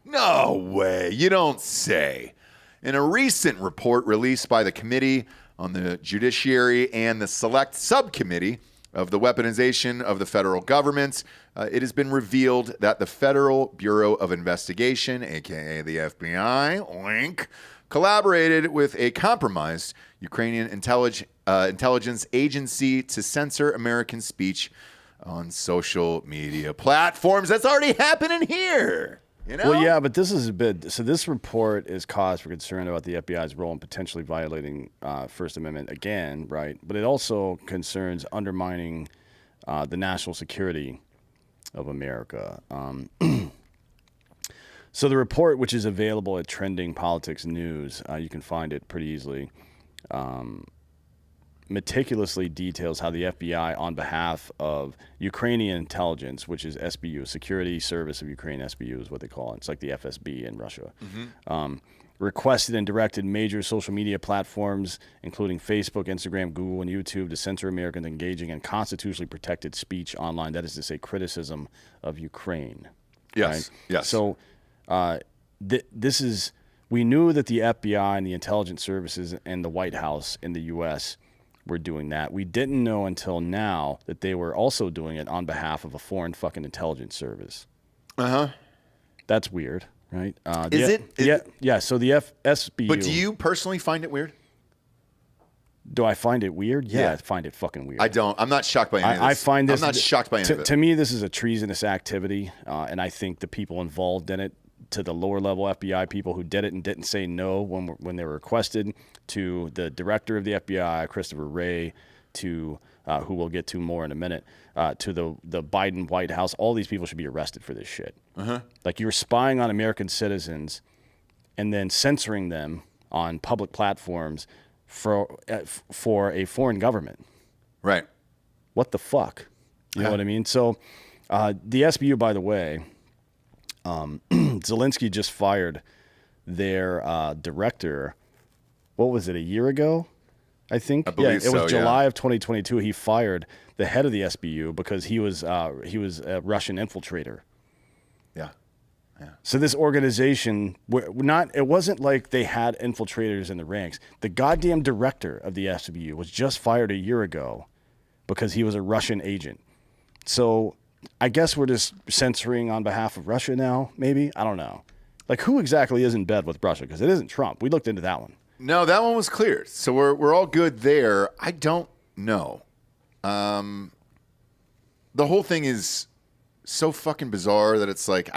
No way. You don't say. In a recent report released by the Committee on the Judiciary and the Select Subcommittee of the Weaponization of the Federal Government, it has been revealed that the Federal Bureau of Investigation, aka the FBI, wink, collaborated with a compromised Ukrainian intelligence agency to censor American speech on social media platforms. That's already happening here. You know? Well, yeah, but this is a bit. So this report is cause for concern about the FBI's role in potentially violating First Amendment again, right? But it also concerns undermining the national security of America. So the report, which is available at Trending Politics News, you can find it pretty easily, meticulously details how the FBI, on behalf of Ukrainian intelligence, which is SBU, Security Service of Ukraine, SBU is what they call it. It's like the FSB in Russia. Requested and directed major social media platforms, including Facebook, Instagram, Google, and YouTube, to censor Americans engaging in constitutionally protected speech online. That is to say, criticism of Ukraine. Yes, right? yes. So this is, we knew that the FBI and the intelligence services and the White House in the U.S. were doing that. We didn't know until now that they were also doing it on behalf of a foreign fucking intelligence service. That's weird, right? Is it? Yeah. So the SBU. But do you personally find it weird? Do I find it weird? Yeah, Yeah. I find it fucking weird. I don't. I'm not shocked by any of this. I find this. I'm not shocked by any of it. To me, this is a treasonous activity, and I think the people involved in it, to the lower level FBI people who did it and didn't say no when they were requested, to the director of the FBI, Christopher Wray, to who we'll get to more in a minute, to the Biden White House. All these people should be arrested for this shit. Like, you're spying on American citizens and then censoring them on public platforms for a foreign government. Right. What the fuck? You know what I mean? So the SBU, by the way, Zelenskyy just fired their director. What was it, a year ago? I think. I believe it was so, July of 2022. He fired the head of the SBU because he was a Russian infiltrator. Yeah. So this organization, it wasn't like they had infiltrators in the ranks. The goddamn director of the SBU was just fired a year ago because he was a Russian agent. So I guess we're just censoring on behalf of Russia now, maybe? I don't know. Like, who exactly is in bed with Russia? Because it isn't Trump. We looked into that one. No, that one was cleared. So we're all good there. I don't know. The whole thing is so fucking bizarre that it's like,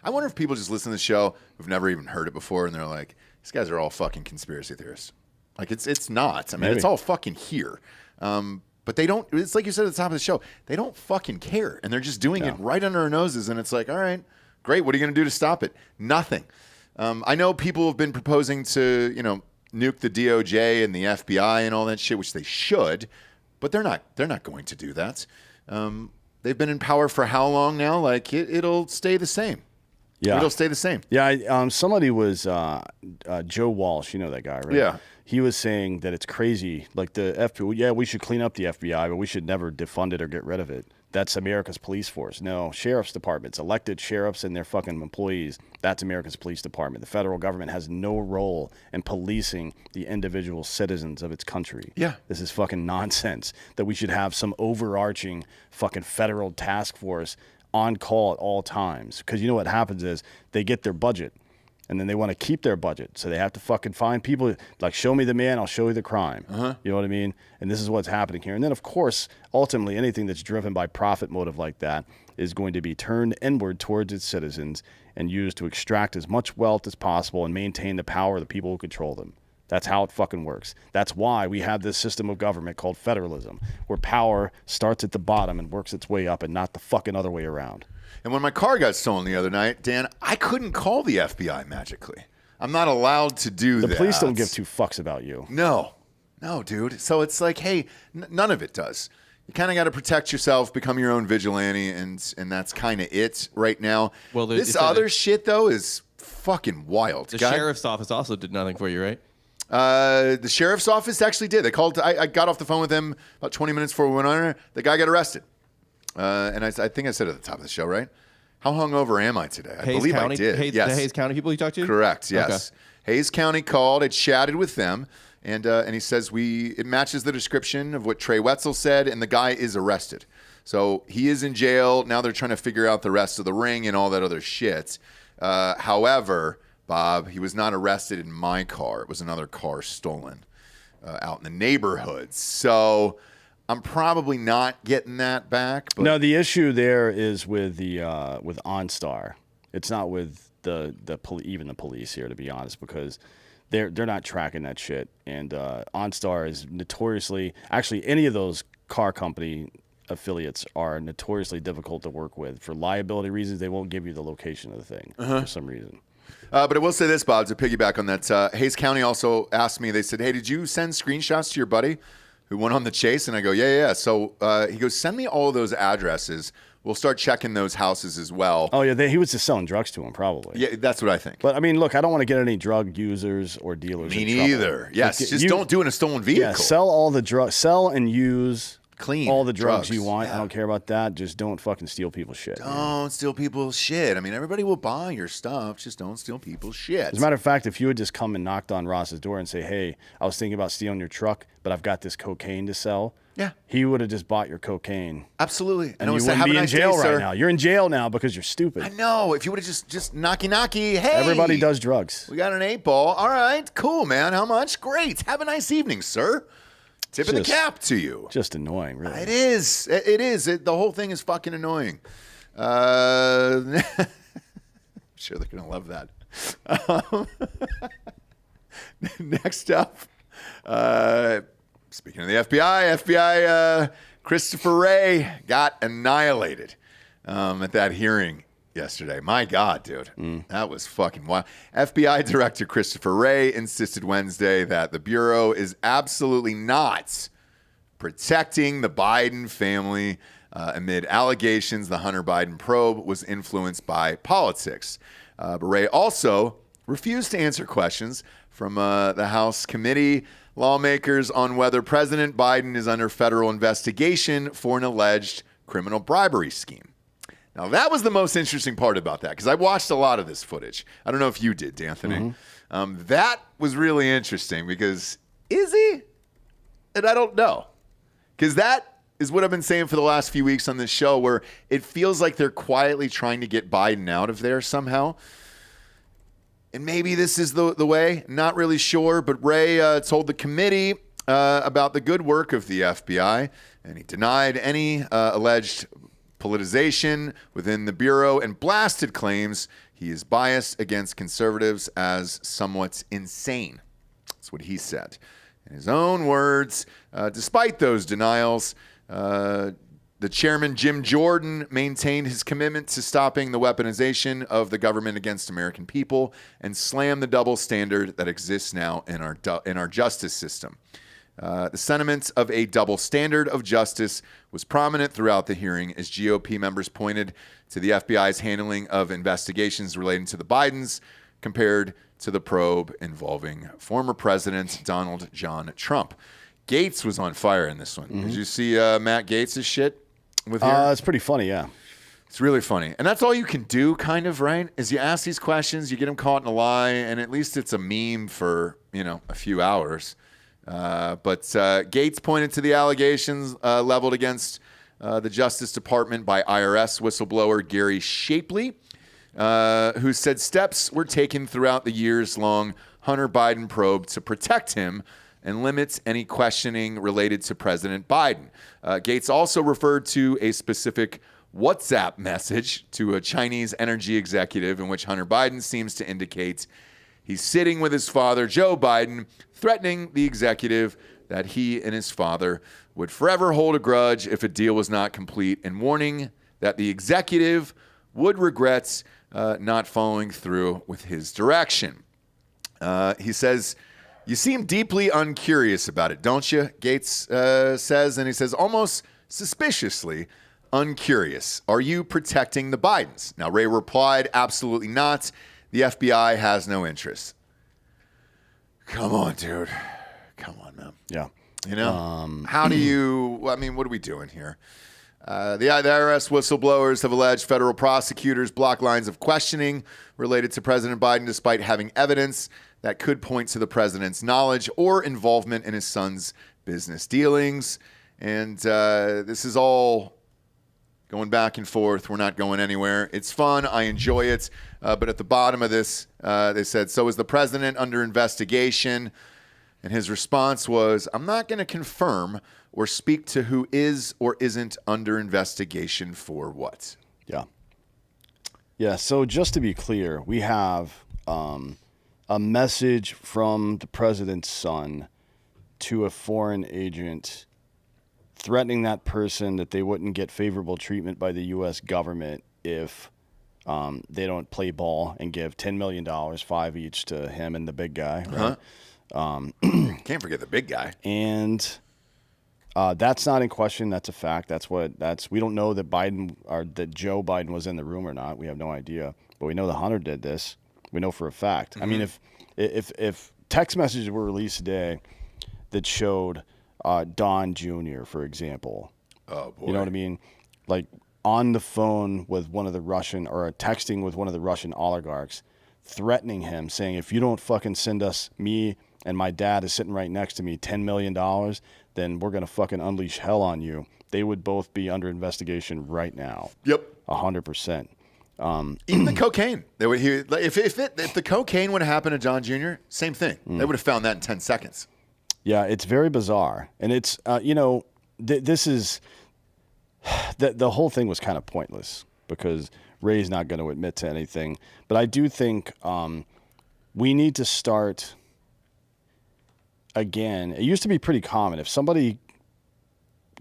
I wonder if people just listen to the show who've never even heard it before and they're like, these guys are all fucking conspiracy theorists. Like, it's not. I mean, Maybe. It's all fucking here. But they don't, it's like you said at the top of the show, they don't fucking care. And they're just doing it right under our noses. And it's like, all right, great. What are you going to do to stop it? Nothing. I know people have been proposing to, nuke the DOJ and the FBI and all that shit, which they should, but they're not going to do that. They've been in power for how long now? Like, it'll stay the same. Yeah. It'll stay the same. Yeah, somebody was, Joe Walsh, you know that guy, right? Yeah. He was saying that it's crazy, like the FBI, yeah, we should clean up the FBI, but we should never defund it or get rid of it. That's America's police force. No, sheriff's departments, elected sheriffs and their fucking employees, that's America's police department. The federal government has no role in policing the individual citizens of its country. Yeah. This is fucking nonsense that we should have some overarching fucking federal task force on call at all times. Because you know what happens is they get their budget. And then they want to keep their budget. So they have to fucking find people like, show me the man, I'll show you the crime. You know what I mean? And this is what's happening here. And then, of course, ultimately, anything that's driven by profit motive like that is going to be turned inward towards its citizens and used to extract as much wealth as possible and maintain the power of the people who control them. That's how it fucking works. That's why we have this system of government called federalism, where power starts at the bottom and works its way up and not the fucking other way around. And when my car got stolen the other night, Dan, I couldn't call the FBI magically. I'm not allowed to do that. The police don't give two fucks about you. No, dude. So it's like, hey, none of it does. You kind of got to protect yourself, become your own vigilante, and that's kind of it right now. Well, this other shit, though, is fucking wild. The sheriff's office also did nothing for you, right? The sheriff's office actually did. They called. I got off the phone with him about 20 minutes before we went on there. The guy got arrested. And I think I said at the top of the show, right? How hungover am I today? I believe County, I did. Yes. The Hayes County people you talked to? Correct, yes. Okay. Hayes County called. I chatted with them. And he says it matches the description of what Trey Wetzel said, and the guy is arrested. So he is in jail. Now they're trying to figure out the rest of the ring and all that other shit. However, Bob, he was not arrested in my car. It was another car stolen out in the neighborhood. So I'm probably not getting that back. But no, the issue there is with with OnStar. It's not with even the police here, to be honest, because they're not tracking that shit. And OnStar is notoriously, actually, any of those car company affiliates are notoriously difficult to work with. For liability reasons, they won't give you the location of the thing for some reason. But I will say this, Bob, to piggyback on that. Hayes County also asked me, they said, hey, did you send screenshots to your buddy who went on the chase? And I go, yeah. So he goes, send me all of those addresses. We'll start checking those houses as well. Oh, yeah, he was just selling drugs to him, probably. Yeah, that's what I think. But, I mean, look, I don't want to get any drug users or dealers Me in trouble. neither. Yes, just don't do it in a stolen vehicle. Yeah, sell all the drugs. Sell and use clean all the drugs you want. Yeah. I don't care about that. Just don't fucking steal people's shit. Don't steal people's shit. I mean, everybody will buy your stuff. Just don't steal people's shit. As a matter of fact, if you had just come and knocked on Ross's door and say, hey, I was thinking about stealing your truck, but I've got this cocaine to sell. Yeah. He would have just bought your cocaine. Absolutely. And you wouldn't be in jail right now. You're in jail now because you're stupid. I know. If you would have just knocky, hey. Everybody does drugs. We got an 8-ball. All right. Cool, man. How much? Great. Have a nice evening, sir. Tipping the cap to you. Just annoying, really. It is. It is. The whole thing is fucking annoying. I'm sure they're going to love that. Next up, speaking of the FBI Christopher Wray got annihilated at that hearing yesterday. My God, dude. That was fucking wild. FBI Director Christopher Wray insisted Wednesday that the Bureau is absolutely not protecting the Biden family amid allegations the Hunter Biden probe was influenced by politics. But Wray also refused to answer questions from the House committee lawmakers on whether President Biden is under federal investigation for an alleged criminal bribery scheme. Now, that was the most interesting part about that, because I watched a lot of this footage. I don't know if you did, D'Anthony. That was really interesting, because is he? And I don't know. Because that is what I've been saying for the last few weeks on this show, where it feels like they're quietly trying to get Biden out of there somehow. And maybe this is the way. Not really sure. But Ray told the committee about the good work of the FBI, and he denied any alleged politicization within the Bureau and blasted claims he is biased against conservatives as somewhat insane. That's what he said. In his own words, despite those denials, the chairman, Jim Jordan, maintained his commitment to stopping the weaponization of the government against American people and slammed the double standard that exists now in our justice system. The sentiment of a double standard of justice was prominent throughout the hearing as GOP members pointed to the FBI's handling of investigations relating to the Bidens compared to the probe involving former President Donald John Trump. Gates was on fire in this one. Did you see Matt Gates' shit with here? It's pretty funny, yeah. It's really funny. And that's all you can do, kind of, right? Is you ask these questions, you get them caught in a lie, and at least it's a meme for, a few hours. But Gates pointed to the allegations leveled against the Justice Department by IRS whistleblower Gary Shapley, who said steps were taken throughout the years-long Hunter Biden probe to protect him and limit any questioning related to President Biden. Gates also referred to a specific WhatsApp message to a Chinese energy executive in which Hunter Biden seems to indicate he's sitting with his father, Joe Biden, threatening the executive that he and his father would forever hold a grudge if a deal was not complete, and warning that the executive would regret not following through with his direction. He says, "You seem deeply uncurious about it, don't you?" Gates says, and he says, almost suspiciously uncurious. "Are you protecting the Bidens?" Now, Ray replied, "Absolutely not. The FBI has no interest." Come on, dude. Come on, man. Yeah. You know, how do you? I mean, what are we doing here? The IRS whistleblowers have alleged federal prosecutors block lines of questioning related to President Biden despite having evidence that could point to the president's knowledge or involvement in his son's business dealings. And this is all going back and forth. We're not going anywhere. It's fun. I enjoy it. But at the bottom of this, they said, so is the president under investigation? And his response was, I'm not going to confirm or speak to who is or isn't under investigation for what. Yeah. Yeah. So just to be clear, we have a message from the president's son to a foreign agent threatening that person that they wouldn't get favorable treatment by the U.S. government if they don't play ball and give $10 million, $5 each to him and the big guy. Right? Can't forget the big guy. And that's not in question. That's a fact. We don't know that Biden or that Joe Biden was in the room or not. We have no idea. But we know the hunter did this. We know for a fact. I mean, if text messages were released today that showed Don Jr., for example. Oh, boy. You know what I mean? Like on the phone with one of the Russian or texting with one of the Russian oligarchs, threatening him, saying, if you don't fucking send us, me and my dad is sitting right next to me, $10 million, then we're going to fucking unleash hell on you. They would both be under investigation right now. Yep. 100%. Even the cocaine. They would hear if the cocaine would have happened to John Jr., same thing. They would have found that in 10 seconds. Yeah, it's very bizarre. And it's, this is, the whole thing was kind of pointless because Ray's not going to admit to anything. But I do think we need to start, again, it used to be pretty common. If somebody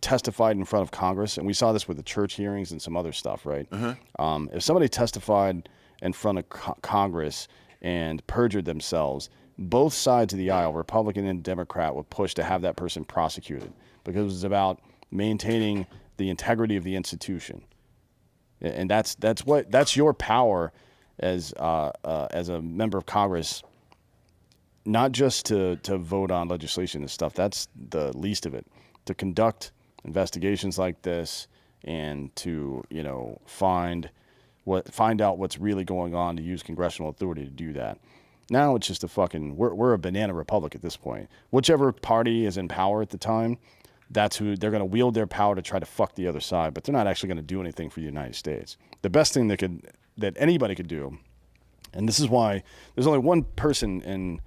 testified in front of Congress, and we saw this with the church hearings and some other stuff, right? If somebody testified in front of Congress and perjured themselves, both sides of the aisle, Republican and Democrat, would push to have that person prosecuted because it was about maintaining the integrity of the institution. And that's your power as a member of Congress, not just to vote on legislation and stuff. That's the least of it. To conduct investigations like this and to find out what's really going on, to use congressional authority to do that. Now it's just we're a banana republic at this point. Whichever party is in power at the time, that's who they're going to wield their power to try to fuck the other side, but they're not actually going to do anything for the United States. The best thing that anybody could do, and this is why there's only one person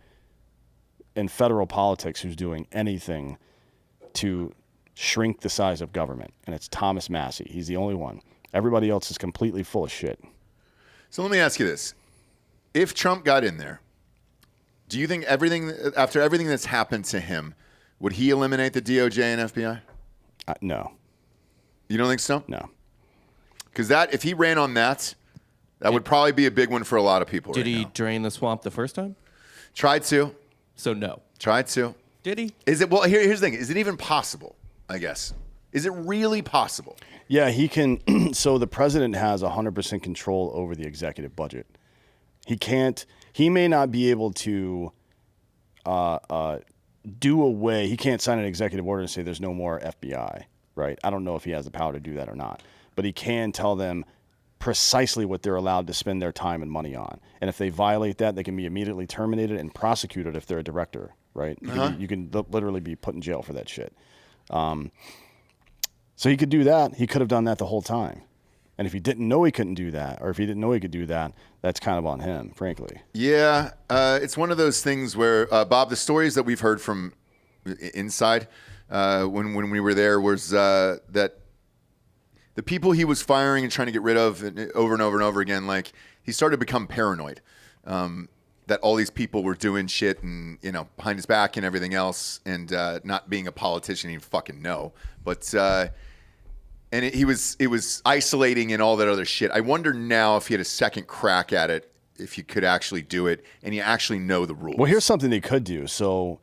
in federal politics who's doing anything to shrink the size of government, and it's Thomas Massey. He's the only one. Everybody else is completely full of shit. So let me ask you this. If Trump got in there, do you think after everything that's happened to him, would he eliminate the DOJ and FBI? No. You don't think so? No. Because if he ran on that would probably be a big one for a lot of people. Did he drain the swamp the first time? Tried to. So no. Tried to. Did he? Is it? Well, here's the thing. Is it even possible, I guess? Is it really possible? Yeah, he can. So the president has 100% control over the executive budget. He may not be able to do away. He can't sign an executive order and say there's no more FBI, right? I don't know if he has the power to do that or not. But he can tell them precisely what they're allowed to spend their time and money on. And if they violate that, they can be immediately terminated and prosecuted if they're a director, right? You can literally be put in jail for that shit. So he could do that. He could have done that the whole time. And if he didn't know he couldn't do that, or if he didn't know he could do that, that's kind of on him, frankly. Yeah, it's one of those things where, Bob, the stories that we've heard from inside when we were there was that the people he was firing and trying to get rid of over and over and over again, like he started to become paranoid that all these people were doing shit and behind his back and everything else, and not being a politician, he fucking know, but. And it was isolating and all that other shit. I wonder now if he had a second crack at it, if you could actually do it and you actually know the rules. Well, here's something they could do. So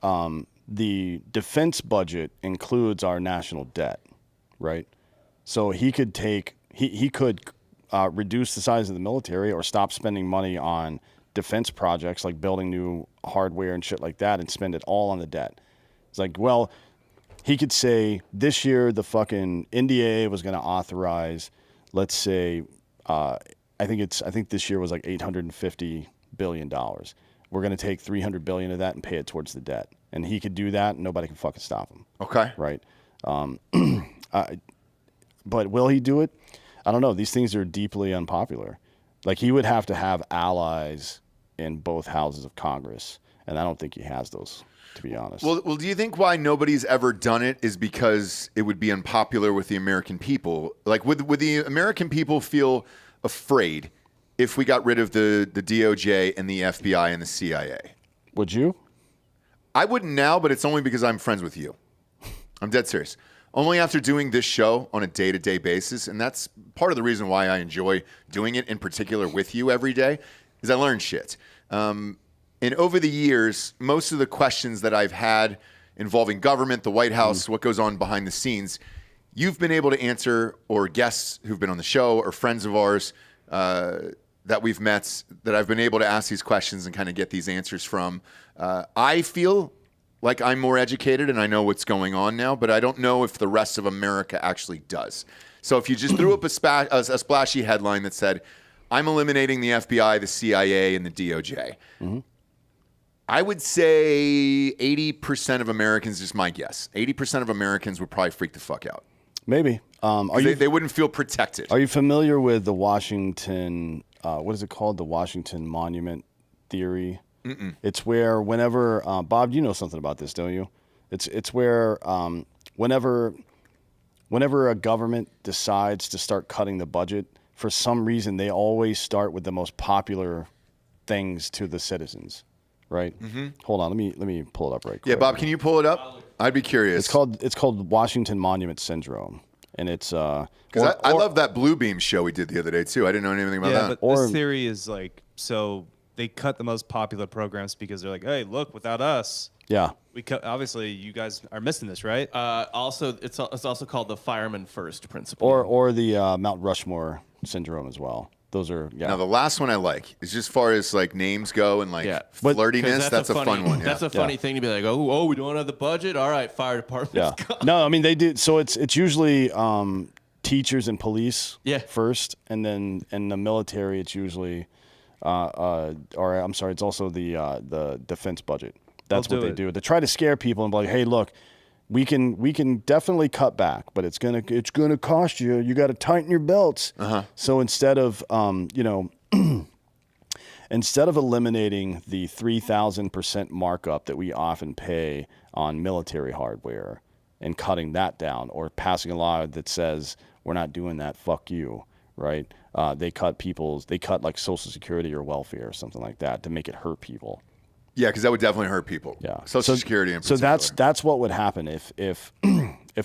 the defense budget includes our national debt, right? So he could reduce the size of the military or stop spending money on defense projects like building new hardware and shit like that and spend it all on the debt. It's like, well, he could say this year the fucking NDAA was going to authorize, let's say, I think this year was like $850 billion. We're going to take $300 billion of that and pay it towards the debt. And he could do that and nobody can fucking stop him. Okay. Right. But will he do it? I don't know. These things are deeply unpopular. Like, he would have to have allies in both houses of Congress, and I don't think he has those, to be honest. Well, do you think why nobody's ever done it is because it would be unpopular with the American people? Like, would the American people feel afraid if we got rid of the DOJ and the FBI and the CIA? Would you? I wouldn't now, but it's only because I'm friends with you. I'm dead serious. Only after doing this show on a day-to-day basis, and that's part of the reason why I enjoy doing it in particular with you every day, is I learn shit. And over the years, most of the questions that I've had involving government, the White House, what goes on behind the scenes, you've been able to answer, or guests who've been on the show, or friends of ours that we've met, that I've been able to ask these questions and kind of get these answers from. I feel like I'm more educated and I know what's going on now, but I don't know if the rest of America actually does. So if you just threw up a splashy headline that said, I'm eliminating the FBI, the CIA, and the DOJ, I would say 80% of Americans, just my guess, 80% of Americans would probably freak the fuck out. Maybe. They wouldn't feel protected. Are you familiar with the Washington, what is it called? The Washington Monument Theory? Mm-mm. It's where whenever, Bob, you know something about this, don't you? It's where whenever a government decides to start cutting the budget, for some reason they always start with the most popular things to the citizens, right? Mm-hmm. Hold on, let me pull it up right quick. Yeah, Bob, can you pull it up? I'd be curious. It's called Washington Monument Syndrome, and it's because I love that Blue Beam show we did the other day too. I didn't know anything about that. But this theory is like, so they cut the most popular programs because they're like, hey, look, without us, we cut. Obviously, you guys are missing this, right? Also, it's also called the fireman first principle, or the Mount Rushmore syndrome as well. Those are Now the last one I like is just as far as like names go and like flirtiness. That's a fun one. That's a funny thing to be like, oh, we don't have the budget. All right, fire department. Yeah. No, I mean they do. So it's usually teachers and police first, and then in the military it's usually, or I'm sorry, it's also the defense budget. That's what they do. They try to scare people and be like, hey, look, we can definitely cut back, but it's gonna cost you. You got to tighten your belts. So instead of instead of eliminating the 3,000% markup that we often pay on military hardware and cutting that down, or passing a law that says we're not doing that, fuck you, right? They cut like Social Security or welfare or something like that to make it hurt people. Yeah, because that would definitely hurt people. Yeah, Social Security in particular. So that's what would happen if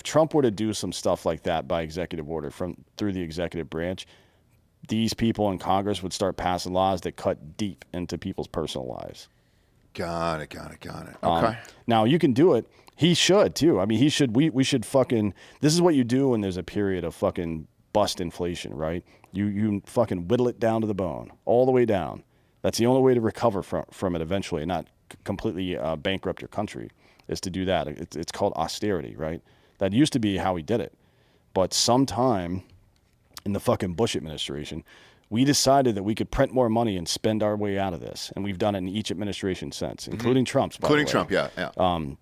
Trump were to do some stuff like that by executive order through the executive branch. These people in Congress would start passing laws that cut deep into people's personal lives. Got it. Okay. Now you can do it. He should too. I mean, he should. We should fucking. This is what you do when there's a period of fucking bust inflation, right? You fucking whittle it down to the bone, all the way down. That's the only way to recover from it eventually, and not completely bankrupt your country, is to do that. It's called austerity, right? That used to be how we did it. But sometime in the fucking Bush administration, we decided that we could print more money and spend our way out of this. And we've done it in each administration since, including Trump's, by the way. Including Trump, yeah.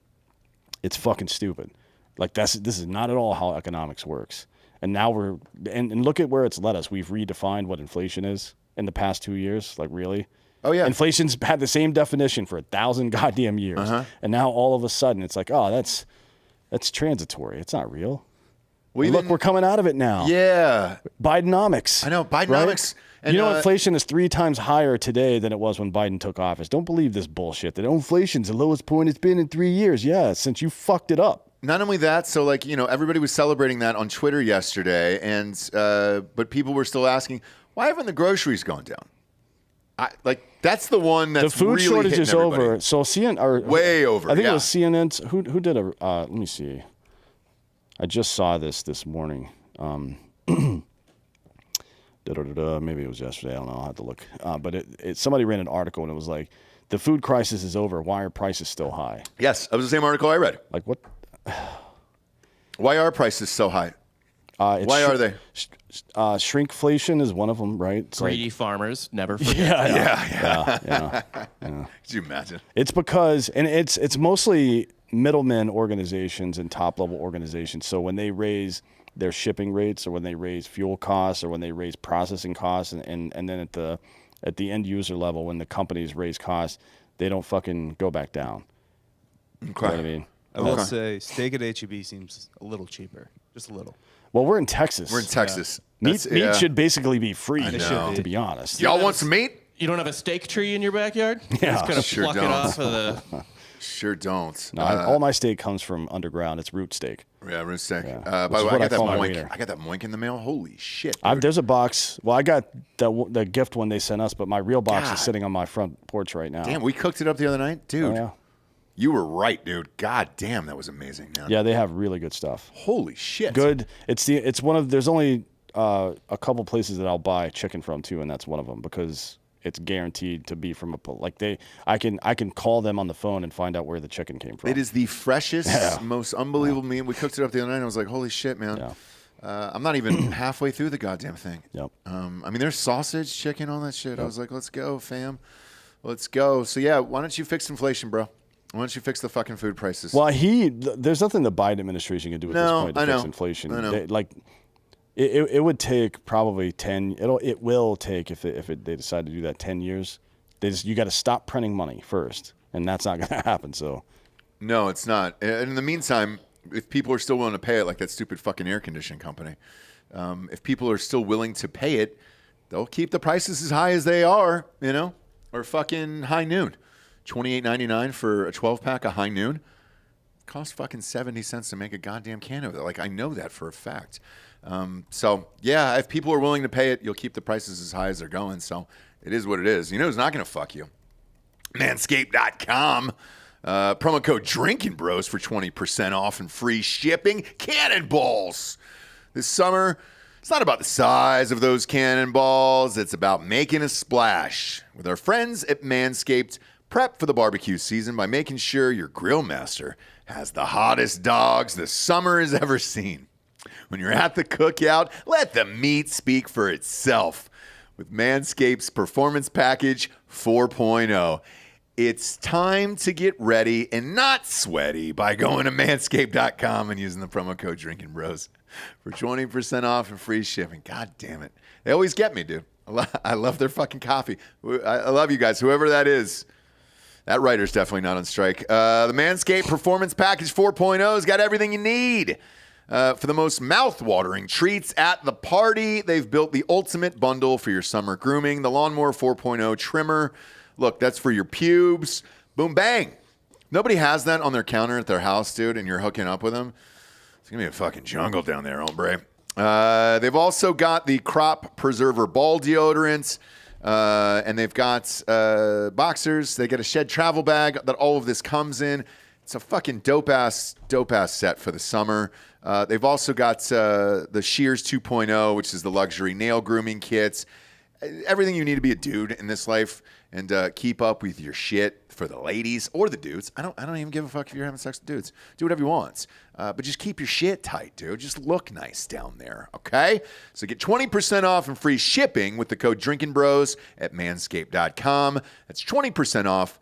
It's fucking stupid. Like, this is not at all how economics works. And now and look at where it's led us. We've redefined what inflation is in the past 2 years. Like, really? Oh, yeah. Inflation's had the same definition for 1,000 goddamn years. And now all of a sudden it's like, oh, that's transitory. It's not real. Well, look, we're coming out of it now. Yeah. Bidenomics. I know, Bidenomics. Right? And, inflation is 3 times higher today than it was when Biden took office. Don't believe this bullshit that inflation's the lowest point it's been in 3 years. Yeah, since you fucked it up. Not only that, so like, everybody was celebrating that on Twitter yesterday, and but people were still asking, why haven't the groceries gone down? That's the one that's the food really shortage is everybody. over. So CNN, way over. I think it was CNN. Who did a? Let me see. I just saw this morning. The maybe it was yesterday. I don't know. I'll have to look. But somebody ran an article and it was like, the food crisis is over. Why are prices still high? Yes, that was the same article I read. Like what? Why are prices so high? Why are they? Shrinkflation is one of them, right? It's Greedy farmers never forget. Yeah. Could you imagine? It's because, and it's mostly middlemen organizations and top-level organizations. So when they raise their shipping rates or when they raise fuel costs or when they raise processing costs and then at the end user level, when the companies raise costs, they don't fucking go back down. Okay. You know what I mean? I will say steak at H-E-B seems a little cheaper. Just a little. Well, we're in Texas. We're in Texas. Meat should basically be free, know. to be honest. Y'all want some meat? You don't have a steak tree in your backyard? Yeah. Just gonna Sure pluck don't. it off of the. Sure don't. No, all my steak comes from underground. It's root steak. Yeah, root steak. Yeah. By the way, I got that my moink. wiener. I got that moink in the mail. Holy shit! Dude. There's a box. Well, I got the gift one they sent us, but my real box is sitting on my front porch right now. Damn, we cooked it up the other night, dude. Oh, yeah. You were right, dude. God damn, that was amazing, man. Yeah, they have really good stuff. Holy shit. Good. It's one of. There's only a couple places that I'll buy chicken from too, and that's one of them because it's guaranteed to be from I can call them on the phone and find out where the chicken came from. It is the freshest, most unbelievable meat. We cooked it up the other night, and I was like, holy shit, man. Yeah. I'm not even halfway through the goddamn thing. Yep. I mean, there's sausage, chicken, all that shit. Yep. I was like, let's go, fam. Let's go. So, yeah, why don't you fix inflation, bro? Why don't you fix the fucking food prices? Well, there's nothing the Biden administration can do at this point to fix inflation. I know. It would take probably 10. It will take if they decide to do that 10 years. You got to stop printing money first, and that's not going to happen. So, no, it's not. And in the meantime, if people are still willing to pay it, like that stupid fucking air conditioning company, if people are still willing to pay it, they'll keep the prices as high as they are, or fucking High Noon, $28.99 for a 12-pack of High Noon. It costs fucking 70 cents to make a goddamn can of it. Like, I know that for a fact. So, yeah, if people are willing to pay it, you'll keep the prices as high as they're going. So it is what it is. You know who's not going to fuck you? Manscaped.com. Promo code Drinkin Bros for 20% off and free shipping. Cannonballs. This summer, it's not about the size of those cannonballs. It's about making a splash. With our friends at Manscaped, prep for the barbecue season by making sure your grill master has the hottest dogs the summer has ever seen. When you're at the cookout, let the meat speak for itself. With Manscaped's Performance Package 4.0. It's time to get ready and not sweaty by going to manscaped.com and using the promo code Drinkin Bros for 20% off and free shipping. God damn it. They always get me, dude. I love their fucking coffee. I love you guys, whoever that is. That writer's definitely not on strike. The Manscaped Performance Package 4.0 has got everything you need. For the most mouth-watering treats at the party, they've built the ultimate bundle for your summer grooming. The Lawnmower 4.0 trimmer. Look, that's for your pubes. Boom, bang. Nobody has that on their counter at their house, dude, and you're hooking up with them. It's going to be a fucking jungle down there, hombre. They've also got the Crop Preserver Ball Deodorant, and they've got boxers. They get a shed travel bag that all of this comes in. It's a fucking dope-ass set for the summer. They've also got the Shears 2.0, which is the luxury nail grooming kits. Everything you need to be a dude in this life and keep up with your shit for the ladies or the dudes. I don't even give a fuck if you're having sex with dudes. Do whatever you want. But just keep your shit tight, dude. Just look nice down there, okay? So get 20% off and free shipping with the code Drinkin Bros at manscaped.com. That's 20% off.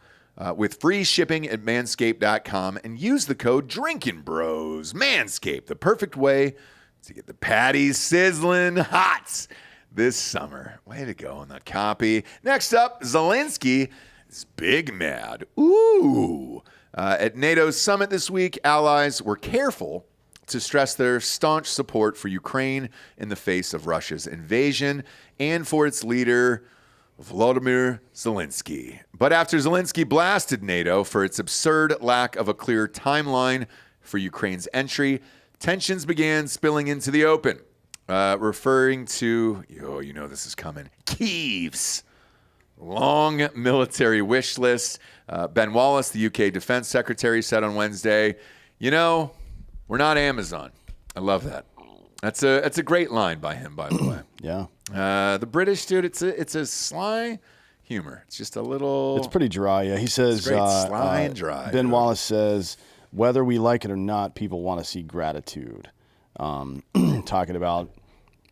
With free shipping at manscaped.com and use the code Drinkin Bros. Manscaped, the perfect way to get the patties sizzling hot this summer. Way to go on that copy. Next up, Zelenskyy is big mad. Ooh. At NATO's summit this week, allies were careful to stress their staunch support for Ukraine in the face of Russia's invasion and for its leader, Volodymyr Zelenskyy. But after Zelenskyy blasted NATO for its absurd lack of a clear timeline for Ukraine's entry, tensions began spilling into the open, referring to, you know this is coming, Kyiv's long military wish list. Ben Wallace, the UK Defense Secretary, said on Wednesday, we're not Amazon. I love that. That's a great line by him, by the way. Yeah. The British, dude, it's a sly humor. It's just a little. It's pretty dry. Yeah. He says, sly and dry. Ben Wallace says, whether we like it or not, people want to see gratitude. Talking about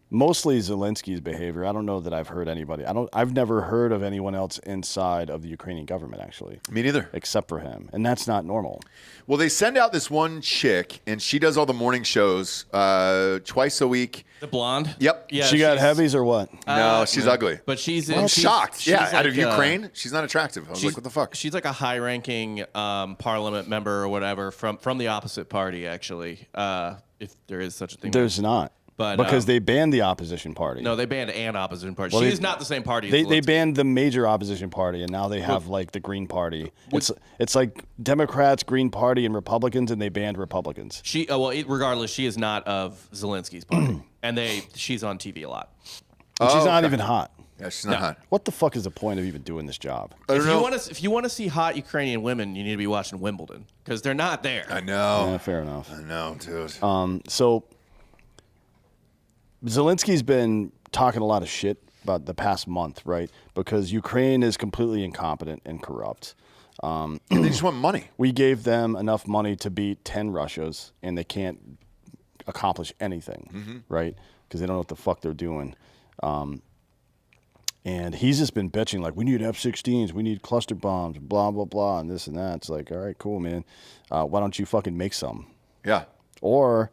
mostly Zelensky's behavior. I don't know that I've heard anybody. I've never heard of anyone else inside of the Ukrainian government, actually. Me neither. Except for him. And that's not normal. Well, they send out this one chick, and she does all the morning shows twice a week. The blonde? Yep. Yeah, she got heavies or what? No, she's ugly. But she's I'm shocked. she's out of like, Ukraine, she's not attractive. I was like, what the fuck? She's like a high-ranking parliament member or whatever from the opposite party, actually, if there is such a thing. There's not. But, because they banned the opposition party. No, they banned an opposition party. Well, she is not the same party. They banned the major opposition party, and now they have like the Green Party. It's like Democrats, Green Party, and Republicans, and they banned Republicans. Regardless, she is not of Zelensky's party, and she's on TV a lot. And she's not even hot. Yeah, she's not hot. What the fuck is the point of even doing this job? If you want to see hot Ukrainian women, you need to be watching Wimbledon because they're not there. I know. Yeah, fair enough. I know, dude. So Zelensky's been talking a lot of shit about the past month, right? Because Ukraine is completely incompetent and corrupt. And they just want money. We gave them enough money to beat 10 Russias, and they can't accomplish anything, right? Because they don't know what the fuck they're doing. And he's just been bitching, like, we need F-16s, we need cluster bombs, blah, blah, blah, and this and that. It's like, all right, cool, man. Why don't you fucking make some? Yeah. Or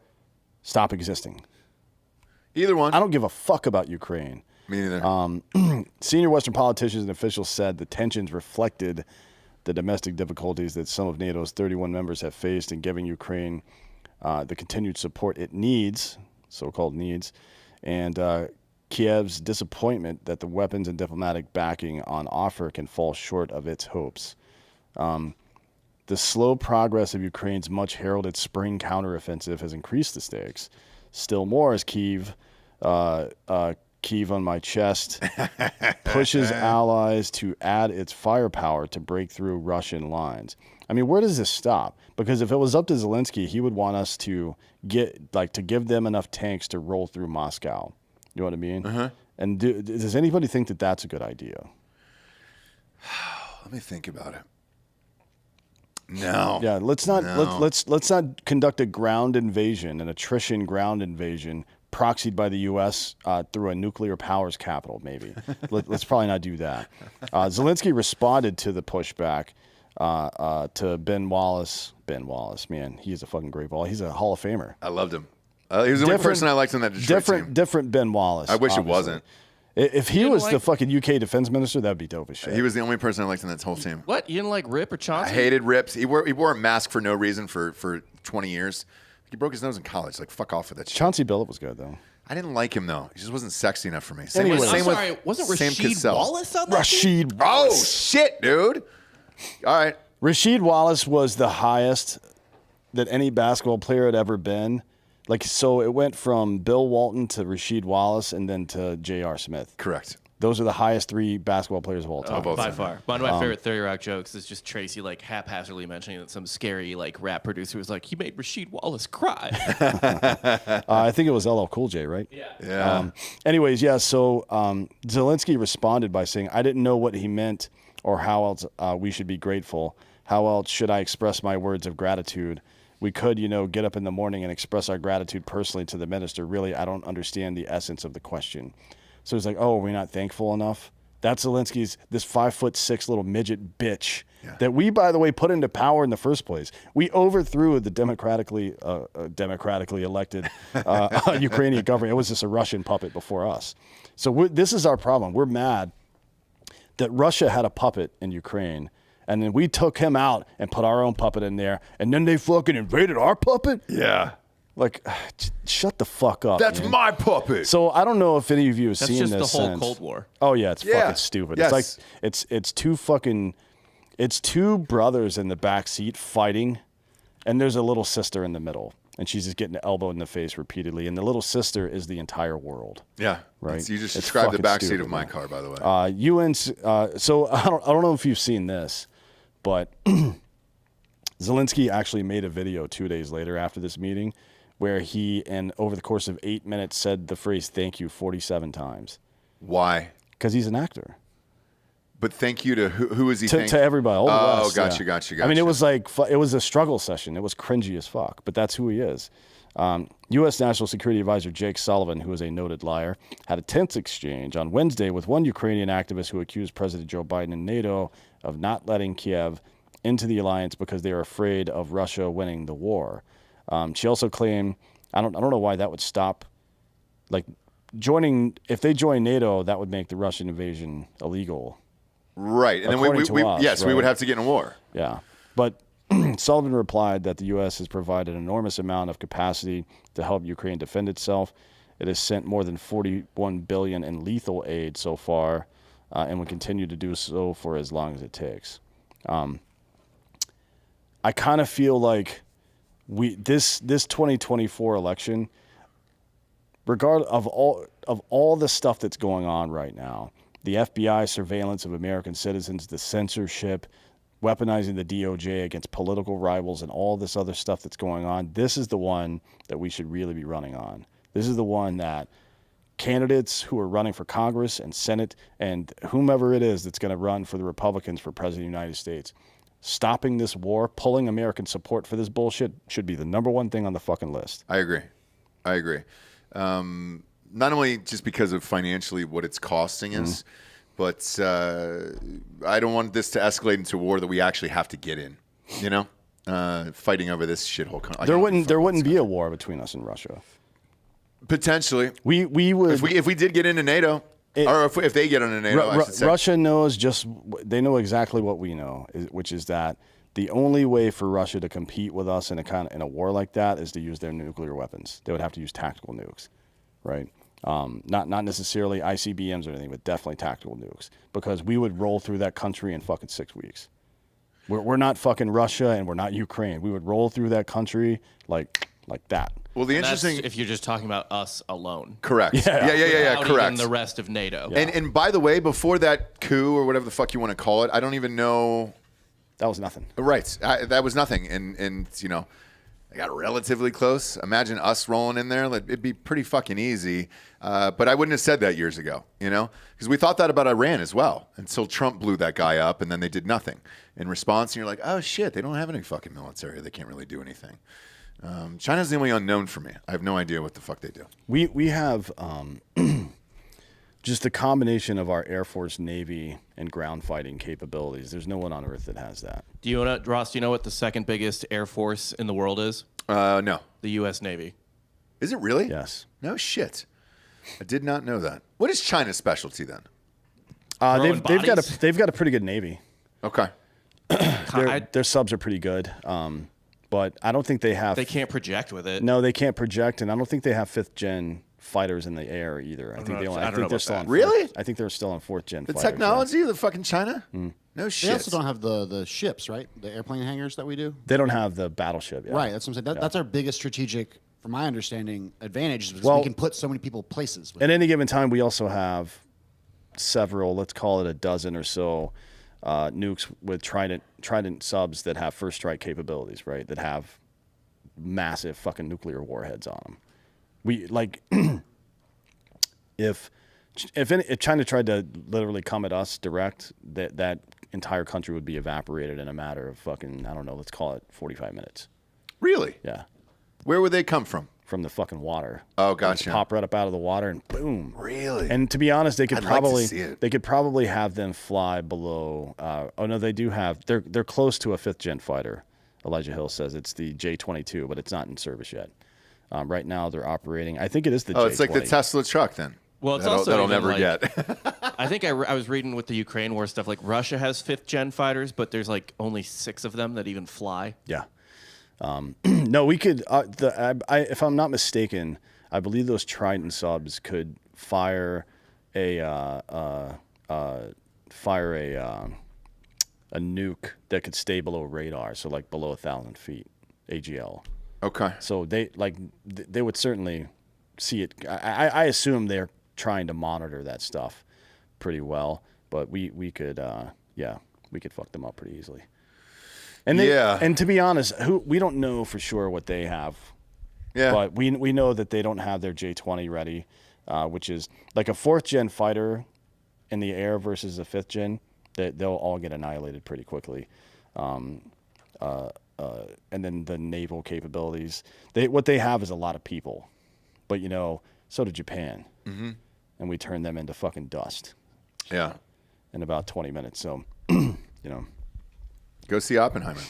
stop existing. Either one. I don't give a fuck about Ukraine. Me neither. Senior Western politicians and officials said the tensions reflected the domestic difficulties that some of NATO's 31 members have faced in giving Ukraine the continued support it needs, so-called needs, and Kiev's disappointment that the weapons and diplomatic backing on offer can fall short of its hopes. The slow progress of Ukraine's much heralded spring counteroffensive has increased the stakes. Still more as Kyiv on my chest pushes allies to add its firepower to break through Russian lines. I mean, where does this stop? Because if it was up to Zelensky, he would want us to give them enough tanks to roll through Moscow. You know what I mean? And does anybody think that that's a good idea? Let me think about it. No. Yeah, let's not conduct a ground invasion, an attrition ground invasion proxied by the U.S. Through a nuclear powers capital, maybe. Let's probably not do that. Zelensky responded to the pushback to Ben Wallace. Ben Wallace, man, he is a fucking great ball. He's a Hall of Famer. I loved him. He was the only person I liked on that Detroit team. Different Ben Wallace. I wish obviously. it wasn't. If he was the fucking UK defense minister, that'd be dope as shit. He was the only person I liked on that whole team. What? You didn't like Rip or Chauncey? I hated Rips. He wore a mask for no reason for 20 years. He broke his nose in college. Like, fuck off with that shit. Chauncey Billup was good, though. I didn't like him, though. He just wasn't sexy enough for me. Wasn't Rasheed Wallace on that team? Oh, shit, dude. All right. Rasheed Wallace was the highest that any basketball player had ever been. Like, so it went from Bill Walton to Rasheed Wallace and then to J.R. Smith. Correct. Those are the highest three basketball players of all time. By far. One of my favorite 30 Rock jokes is just Tracy like haphazardly mentioning that some scary like rap producer was like, he made Rasheed Wallace cry. I think it was LL Cool J, right? Yeah. Anyways, yeah, so Zelensky responded by saying, I didn't know what he meant or how else we should be grateful. How else should I express my words of gratitude? We could, get up in the morning and express our gratitude personally to the minister. Really, I don't understand the essence of the question. So he's like, oh, are we not thankful enough? That's Zelensky's, this 5'6" little midget bitch that we, by the way, put into power in the first place. We overthrew the democratically elected Ukrainian government. It was just a Russian puppet before us. So this is our problem. We're mad that Russia had a puppet in Ukraine. And then we took him out and put our own puppet in there. And then they fucking invaded our puppet? Yeah. Like, shut the fuck up. That's man. my puppet. So I don't know if any of you have seen this. That's just the whole Cold War. Oh, yeah. It's fucking stupid. Yes. It's like, it's two brothers in the back seat fighting. And there's a little sister in the middle. And she's just getting elbowed in the face repeatedly. And the little sister is the entire world. Yeah. Right. You just It's described the fucking backseat of stupid, my man. car, by the way. So I don't know if you've seen this, but Zelensky actually made a video 2 days later after this meeting where he, and over the course of 8 minutes, said the phrase "thank you" 47 times. Why? Because he's an actor. But thank you to who is he? To everybody. All the West, gotcha. I mean, it was like it was a struggle session. It was cringy as fuck, but that's who he is. U.S. National Security Advisor Jake Sullivan, who is a noted liar, had a tense exchange on Wednesday with one Ukrainian activist who accused President Joe Biden and NATO of not letting Kiev into the alliance because they are afraid of Russia winning the war. She also claimed, I don't know why that would stop, like joining. If they join NATO, that would make the Russian invasion illegal. Right, and then we would have to get in a war. Yeah, but Sullivan replied that the U.S. has provided an enormous amount of capacity to help Ukraine defend itself. It has sent more than $41 billion in lethal aid so far, and will continue to do so for as long as it takes. I kind of feel like this 2024 election, regardless of all the stuff that's going on right now, the FBI surveillance of American citizens, the censorship, weaponizing the DOJ against political rivals, and all this other stuff that's going on, this is the one that we should really be running on. This is the one that candidates who are running for Congress and Senate and whomever it is that's going to run for the Republicans for President of the United States, stopping this war, pulling American support for this bullshit should be the number one thing on the fucking list. I agree. Not only just because of financially what it's costing us, but I don't want this to escalate into a war that we actually have to get in. You know, fighting over this shithole. There wouldn't be a war between us and Russia. Potentially, we would if we did get into NATO, or if they get into NATO. I should say. Russia knows they know exactly what we know, which is that the only way for Russia to compete with us in a war like that is to use their nuclear weapons. They would have to use tactical nukes, right? Not necessarily ICBMs or anything, but definitely tactical nukes, because we would roll through that country in fucking 6 weeks. We're not fucking Russia and we're not Ukraine. We would roll through that country like that. Well, the interesting, if you're just talking about us alone, correct? Yeah, correct. Even the rest of NATO. Yeah. And by the way, before that coup or whatever the fuck you want to call it, I don't even know. That was nothing. Right, that was nothing, and you know. I got relatively close. Imagine us rolling in there. It'd be pretty fucking easy. But I wouldn't have said that years ago, you know? Because we thought that about Iran as well until Trump blew that guy up, and then they did nothing in response. And you're like, oh, shit, they don't have any fucking military. They can't really do anything. China's the only unknown for me. I have no idea what the fuck they do. We have just a combination of our Air Force, Navy, and ground fighting capabilities. There's no one on Earth that has that. Ross, do you know what the second biggest Air Force in the world is? No. The U.S. Navy. Is it really? Yes. No shit. I did not know that. What is China's specialty then? They've got a pretty good Navy. Okay. Their subs are pretty good. But I don't think they have. They can't project with it. No, they can't project, and I don't think they have 5th gen fighters in the air either. I think they're still on. Really? I think they're still on 4th gen. The fighters, technology of the fucking China? No shit. They also don't have the ships, right? The airplane hangars that we do. They don't have the battleship yet. Right. That's what I'm saying. That's our biggest strategic, from my understanding, advantage. Is we can put so many people places. At any given time, we also have several. Let's call it a dozen or so nukes with Trident subs that have first strike capabilities, right? That have massive fucking nuclear warheads on them. We like if China tried to literally come at us direct, that entire country would be evaporated in a matter of fucking, I don't know, let's call it 45 minutes. Really? Yeah. Where would they come from? From the fucking water. Oh, gotcha. Pop right up out of the water and boom. Really? And to be honest, they could I'd like to see it. they could probably have them fly below. They do have. They're close to a 5th gen fighter. Elijah Hill says it's the J-22, but it's not in service yet. Right now they're operating. I think it is the. Oh, it's like the Tesla truck then. Well, it's that'll never get. I think I was reading with the Ukraine war stuff. Like Russia has 5th gen fighters, but there's like only 6 of them that even fly. Yeah. No, we could. If I'm not mistaken, I believe those Trident subs could fire a nuke that could stay below radar, so like below 1,000 feet, AGL. Okay. So they would certainly see it. I assume they're trying to monitor that stuff pretty well, but we could fuck them up pretty easily. And and to be honest, we don't know for sure what they have Yeah. But we know that they don't have their J-20 ready, which is like a 4th-gen fighter in the air versus a 5th-gen. They'll all get annihilated pretty quickly. And then the naval capabilities. What they have is a lot of people. But, so did Japan. Mm-hmm. And we turned them into fucking dust. Yeah. In about 20 minutes. So, Go see Oppenheimer.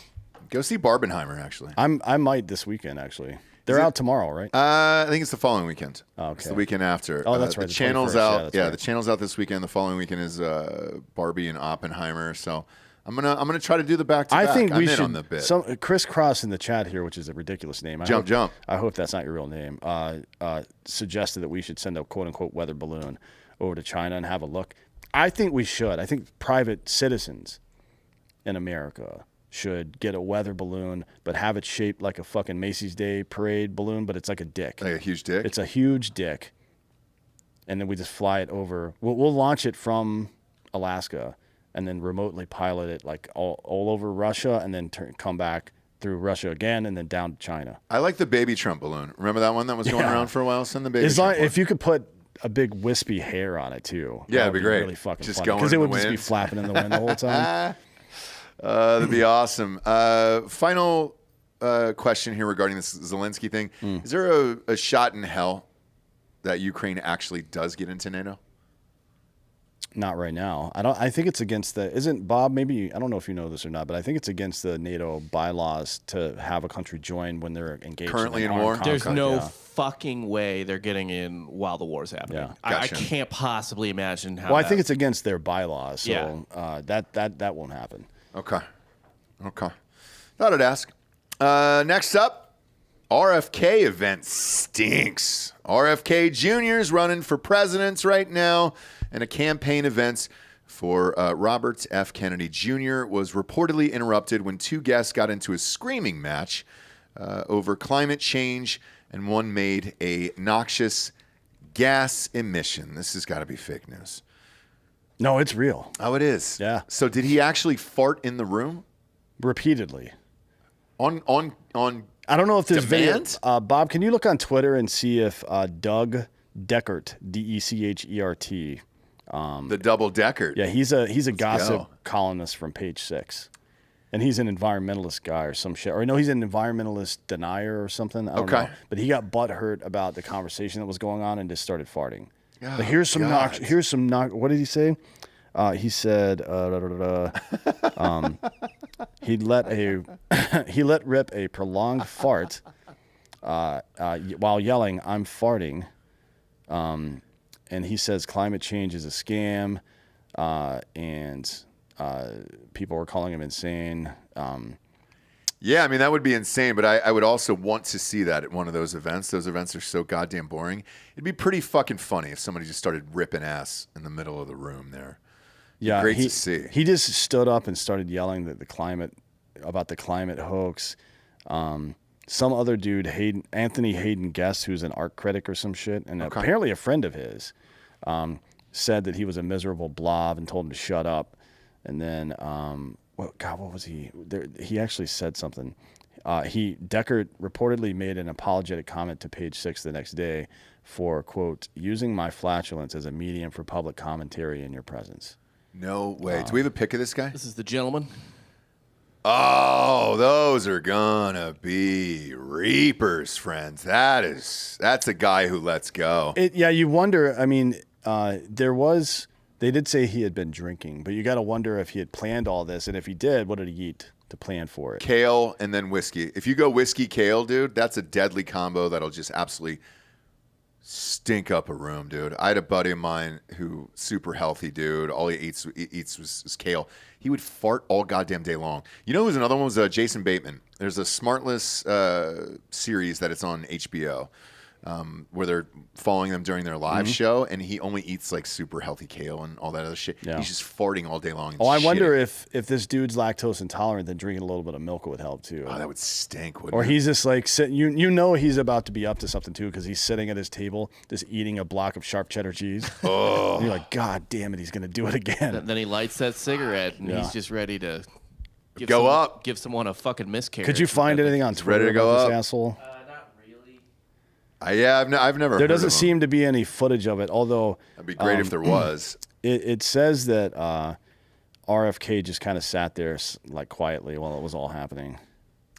Go see Barbenheimer, actually. I might this weekend, actually. They're out tomorrow, right? I think it's the following weekend. Oh, okay. It's the weekend after. Oh, that's right. The channel's 21st. out. Yeah, The channel's out this weekend. The following weekend is Barbie and Oppenheimer. So I'm gonna try to do the back to back. I think we I'm in should. on the bit. Chris Cross in the chat here, which is a ridiculous name. Jump. I hope that's not your real name. Suggested that we should send a quote unquote weather balloon over to China and have a look. I think we should. I think private citizens in America should get a weather balloon, but have it shaped like a fucking Macy's Day Parade balloon, but it's like a dick. Like a huge dick? It's a huge dick. And then we just fly it over. We'll launch it from Alaska and then remotely pilot it like all over Russia and then come back through Russia again and then down to China. I like the baby Trump balloon. Remember that one that was going around for a while? Send the baby Trump one. If you could put a big wispy hair on it too. Yeah, it'd be great. Really fucking just funny. going because it would wind. just be flapping in the wind the whole time. That'd be awesome. Final question here regarding this Zelenskyy thing. Is there a shot in hell that Ukraine actually does get into NATO? Not right now. I think it's against the. Isn't Bob? Maybe I don't know if you know this or not, but I think it's against the NATO bylaws to have a country join when they're engaged Currently in in war? There's no Yeah. fucking way they're getting in while the war's happening. Yeah. I Gotcha. can't possibly imagine how. Well, I think it's against their bylaws, so Yeah. that won't happen. Okay. Thought I'd ask. Next up, RFK event stinks. RFK Jr.'s running for president right now, and a campaign event for Robert F. Kennedy Jr. was reportedly interrupted when two guests got into a screaming match over climate change, and one made a noxious gas emission. This has got to be fake news. No, it's real. Oh, it is? Yeah. So did he actually fart in the room? Repeatedly. On I don't know if there's demand? video. Bob, can you look on Twitter and see if Doug Deckert, Dechert, the double decker. yeah, he's a gossip go. columnist from Page Six, and he's an environmentalist guy or some shit. Or no, he's an environmentalist denier or something. I don't know. But he got butthurt about the conversation that was going on and just started farting. Oh, But here's some God. What did he say? He said he let rip a prolonged fart while yelling, "I'm farting," and he says climate change is a scam, and people were calling him insane. Yeah, I mean, that would be insane, but I would also want to see that at one of those events. Those events are so goddamn boring. It'd be pretty fucking funny if somebody just started ripping ass in the middle of the room there. Yeah, Great to see. He just stood up and started yelling that the climate hoax. Some other dude, Anthony Hayden Guest, who's an art critic or some shit, and apparently a friend of his, said that he was a miserable blob and told him to shut up. And then, what was he? He actually said something. Deckert reportedly made an apologetic comment to Page Six the next day for, quote, using my flatulence as a medium for public commentary in your presence. No way. Do we have a pic of this guy? This is the gentleman. Oh, those are gonna be reapers, friends. That's a guy who lets go. Yeah, you wonder. I mean, they did say he had been drinking, but you got to wonder if he had planned all this, and if he did, what did he eat to plan for it? Kale and then whiskey. If you go whiskey kale, dude, that's a deadly combo that'll just absolutely stink up a room, dude. I had a buddy of mine who super healthy dude. All he eats was kale. He would fart all goddamn day long. You know who's another one was Jason Bateman. There's a Smartless series that it's on HBO where they're following them during their live show, and he only eats like super healthy kale and all that other shit. Yeah. He's just farting all day long. And I wonder shitting. if this dude's lactose intolerant, then drinking a little bit of milk would help too. Oh, that would stink, wouldn't Or it? he's just like you know he's about to be up to something too because he's sitting at his table just eating a block of sharp cheddar cheese. Oh, and you're like, God damn it, he's gonna do it again. Then he lights that cigarette and he's just ready to Go up. give someone a fucking miscarriage. Could you find anything on Twitter ready to go about up. this asshole? Not really. I've never. There heard doesn't of him. seem to be any footage of it, although That'd be great if there was. It says that RFK just kind of sat there like quietly while it was all happening.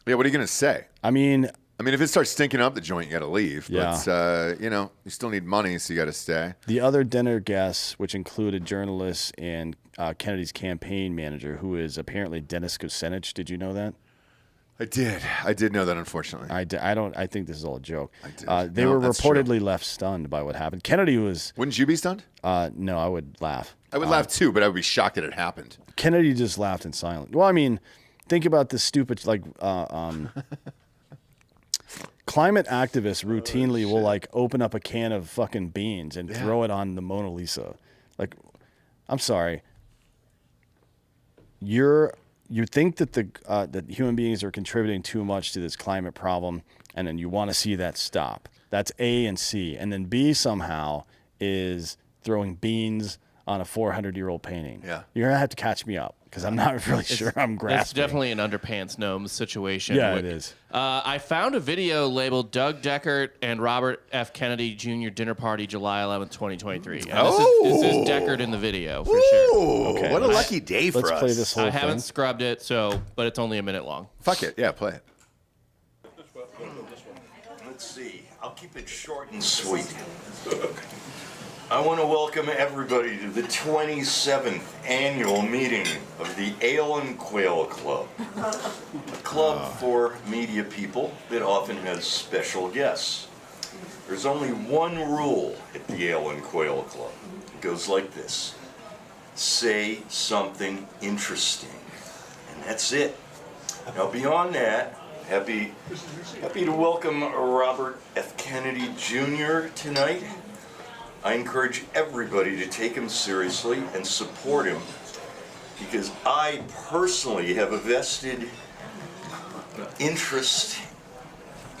Yeah, what are you gonna say? I mean, if it starts stinking up the joint, you got to leave. Yeah. But you still need money, so you got to stay. the other dinner guests, which included journalists and Kennedy's campaign manager, who is apparently Dennis Kucinich. Did you know that? I did know that, unfortunately. I think this is all a joke. They No, were that's reportedly left stunned by what happened. Kennedy was. Wouldn't you be stunned? No, I would laugh. I would laugh too, but I would be shocked that it happened. Kennedy just laughed in silence. Well, I mean, think about this stupid climate activists routinely will like open up a can of fucking beans and throw it on the Mona Lisa. Like, I'm sorry. You think that that human beings are contributing too much to this climate problem, and then you want to see that stop. That's A and C, and then B somehow is throwing beans on a 400-year-old painting. Yeah, you're gonna have to catch me up because I'm not really sure I'm grasping. It's definitely an underpants gnomes situation. Yeah, it is. I found a video labeled Doug Deckert and Robert F. Kennedy Jr. dinner party July 11th, 2023. And this is Deckert in the video for sure. Okay, what a lucky day for us. Let's play this whole I thing. haven't scrubbed it, but it's only a minute long. Fuck it. Yeah, play it. Let's see. I'll keep it short and sweet. I want to welcome everybody to the 27th annual meeting of the Ale and Quail Club, a club for media people that often has special guests. There's only one rule at the Ale and Quail Club. It goes like this: say something interesting, and that's it. Now, beyond that, happy to welcome Robert F. Kennedy Jr. tonight. I encourage everybody to take him seriously and support him, because I personally have a vested interest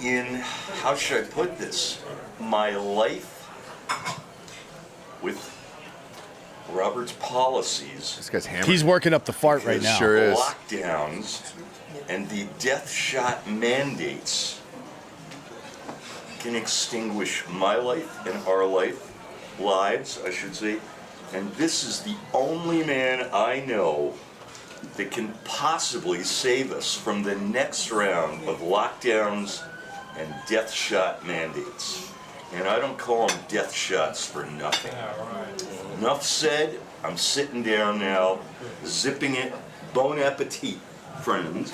in, how should I put this, my life with Robert's policies. This guy's hammered. He's working up the fart right now. Sure is. Lockdowns and the death shot mandates can extinguish my life and our lives, I should say. And this is the only man I know that can possibly save us from the next round of lockdowns and death shot mandates. And I don't call them death shots for nothing. Enough said. I'm sitting down now, zipping it. Bon appetit, friends.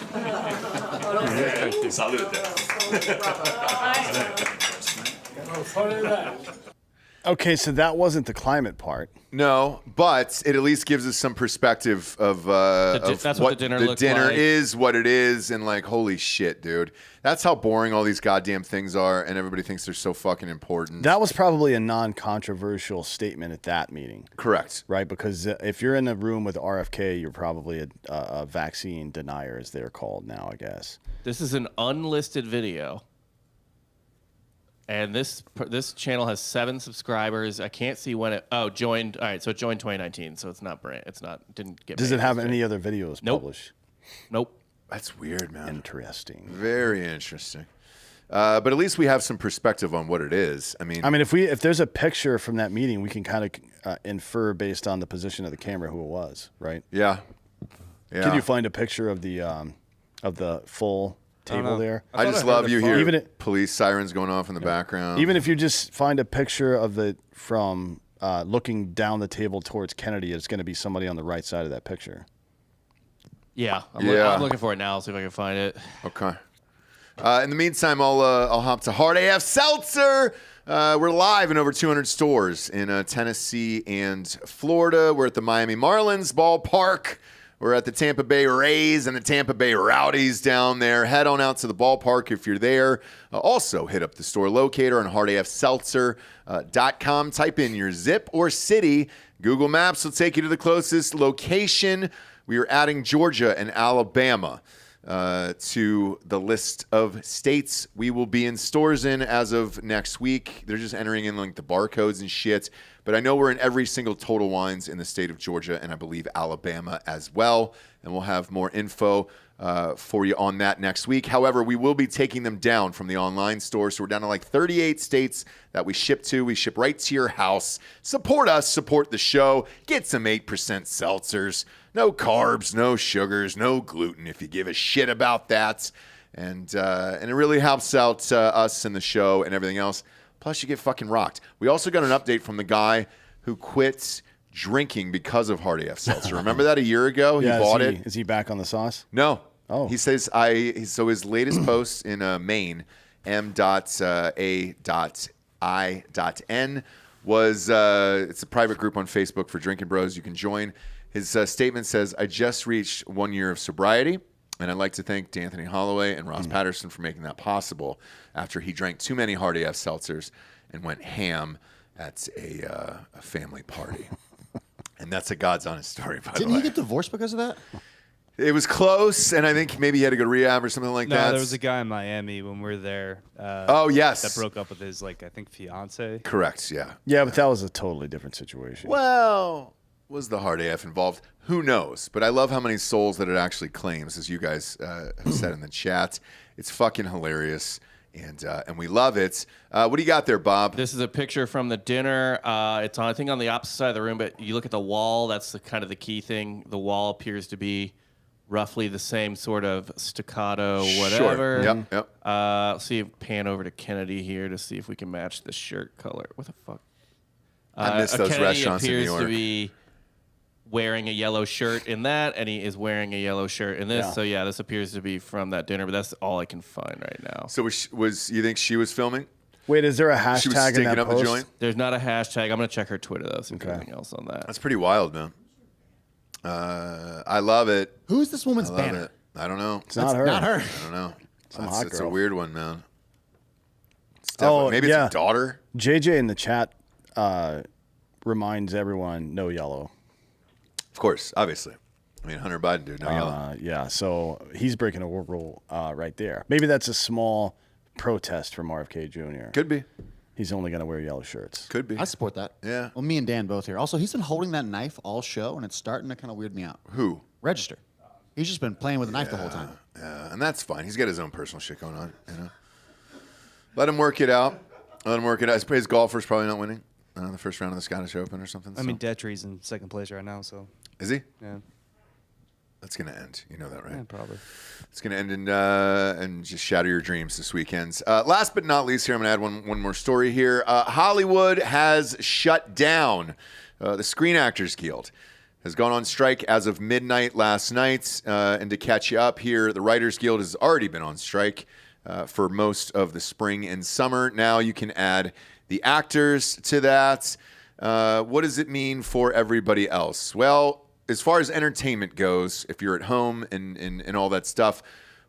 Okay, so that wasn't the climate part. No, but it at least gives us some perspective of That's what the dinner looked like. is, what it is, and like, holy shit, dude. That's how boring all these goddamn things are, and everybody thinks they're so fucking important. That was probably a non-controversial statement at that meeting. Correct. Right, because if you're in a room with RFK, you're probably a vaccine denier, as they're called now, I guess. This is an unlisted video. And this channel has 7 subscribers. I can't see when it joined. All right, so it joined 2019, so didn't get. Does it have any other videos Nope. published? Nope. That's weird, man. Interesting. Very interesting. But at least we have some perspective on what it is. I mean, if there's a picture from that meeting, we can kind of infer based on the position of the camera who it was, right? Yeah. Can you find a picture of the full table there? I just love you here. Even police sirens going off in the background. Even if you just find a picture of it from looking down the table towards Kennedy, it's going to be somebody on the right side of that picture. Yeah, I'm looking for it now. See if I can find it. Okay. In the meantime, I'll hop to Hard AF Seltzer. We're live in over 200 stores in Tennessee and Florida. We're at the Miami Marlins ballpark. We're at the Tampa Bay Rays and the Tampa Bay Rowdies down there. Head on out to the ballpark if you're there. Also, hit up the store locator on hardafseltzer.com. Type in your zip or city. Google Maps will take you to the closest location. We are adding Georgia and Alabama to the list of states we will be in stores in as of next week. They're just entering in like the barcodes and shit. But I know we're in every single Total Wines in the state of Georgia, and I believe Alabama as well. And we'll have more info for you on that next week. However, we will be taking them down from the online store. So we're down to like 38 states that we ship to. We ship right to your house. Support us, support the show. Get some 8% seltzers. No carbs, no sugars, no gluten if you give a shit about that. And it really helps out us and the show and everything else. Plus, you get fucking rocked. We also got an update from the guy who quit drinking because of Hard AF Seltzer. Remember that a year ago? He bought it. Is he back on the sauce? No. Oh. He says, so his latest post in Maine, M.A.I.N, was, it's a private group on Facebook for Drinkin' Bros. You can join. His statement says, I just reached 1 year of sobriety, and I'd like to thank D'Anthony Holloway and Ross Patterson for making that possible after he drank too many Hard AF Seltzers and went ham at a family party. And that's a God's honest story, by the way. Didn't he get divorced because of that? It was close, and I think maybe he had to go to rehab or something like that. No, there was a guy in Miami when we were there. Oh, yes. That broke up with his, I think, fiance. Correct, yeah. Yeah, but that was a totally different situation. Well, was the Hard AF involved? Who knows? But I love how many souls that it actually claims, as you guys have said in the chat. It's fucking hilarious, and we love it. What do you got there, Bob? This is a picture from the dinner. It's on, I think, on the opposite side of the room, but you look at the wall. That's kind of the key thing. The wall appears to be roughly the same sort of staccato, whatever. Sure. Yep. Let's see if pan over to Kennedy here to see if we can match the shirt color. What the fuck? I miss those Kennedy restaurants in New appears York. to be wearing a yellow shirt in that, and he is wearing a yellow shirt in this. Yeah. So yeah, this appears to be from that dinner, but that's all I can find right now. So was you think she was filming? Wait, is there a She was hashtag in stinking that up post? the joint? There's not a hashtag. I'm gonna check her Twitter though. See if there's anything else on that. That's pretty wild, man. I love it. Who is this woman's I love banner? it. I don't know. It's not her. Not her. I don't know. hot It's a girl. weird one, man. It's maybe it's a daughter. JJ in the chat reminds everyone no yellow. Of course, obviously. I mean, Hunter Biden, dude, no yellow. Yeah, so he's breaking a rule right there. Maybe that's a small protest from RFK Jr. Could be. He's only going to wear yellow shirts. Could be. I support that. Yeah. Well, me and Dan both here. Also, he's been holding that knife all show, and it's starting to kind of weird me out. Who? Register. He's just been playing with a knife the whole time. Yeah, and that's fine. He's got his own personal shit going on, you know. Let him work it out. His golfer's probably not winning the first round of the Scottish Open or something. I mean, Detry's in second place right now, so. Is he? Yeah. That's going to end. You know that, right? Yeah, probably. It's going to end and just shatter your dreams this weekend. Last but not least here, I'm going to add one more story here. Hollywood has shut down. The Screen Actors Guild has gone on strike as of midnight last night. And to catch you up here, the Writers Guild has already been on strike for most of the spring and summer. Now you can add the actors to that. What does it mean for everybody else? Well, as far as entertainment goes, if you're at home and all that stuff,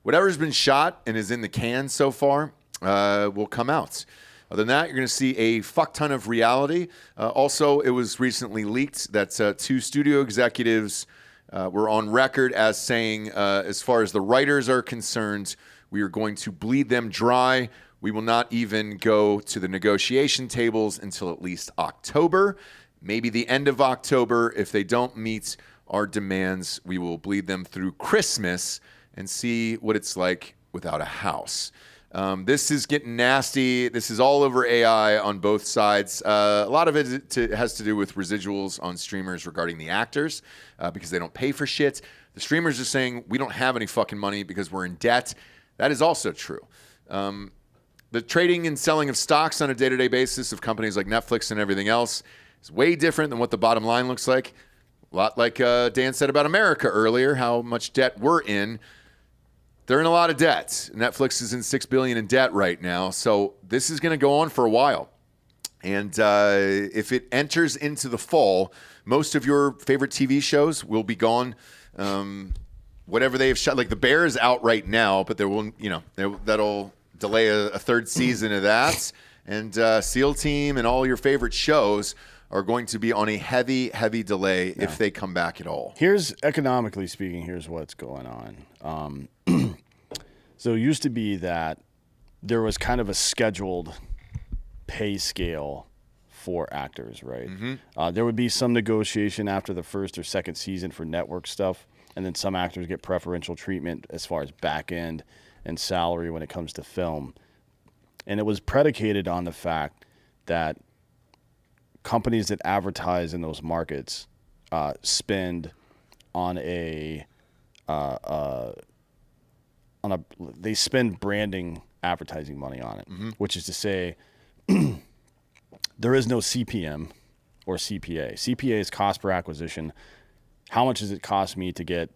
whatever's been shot and is in the can so far will come out. Other than that, you're going to see a fuck ton of reality. Also, it was recently leaked that 2 studio executives were on record as saying, as far as the writers are concerned, we are going to bleed them dry. We will not even go to the negotiation tables until at least October. Maybe the end of October. If they don't meet our demands, we will bleed them through Christmas and see what it's like without a house. This is getting nasty. This is all over AI on both sides. A lot of it has to do with residuals on streamers regarding the actors because they don't pay for shit. The streamers are saying we don't have any fucking money because we're in debt. That is also true. The trading and selling of stocks on a day-to-day basis of companies like Netflix and everything else is way different than what the bottom line looks like. A lot like Dan said about America earlier, how much debt we're in. They're in a lot of debt. Netflix is in $6 billion in debt right now. So this is going to go on for a while. And if it enters into the fall, most of your favorite TV shows will be gone. Whatever they have shot, like The Bear is out right now, but there will, that'll delay a third season of that. And SEAL Team and all your favorite shows are going to be on a heavy, heavy delay if they come back at all. Economically speaking, here's what's going on. So it used to be that there was kind of a scheduled pay scale for actors, right? There would be some negotiation after the first or second season for network stuff, and then some actors get preferential treatment as far as back end and salary when it comes to film. And it was predicated on the fact that companies that advertise in those markets spend on they spend branding advertising money on it, which is to say there is no CPM or CPA. CPA is cost per acquisition. How much does it cost me to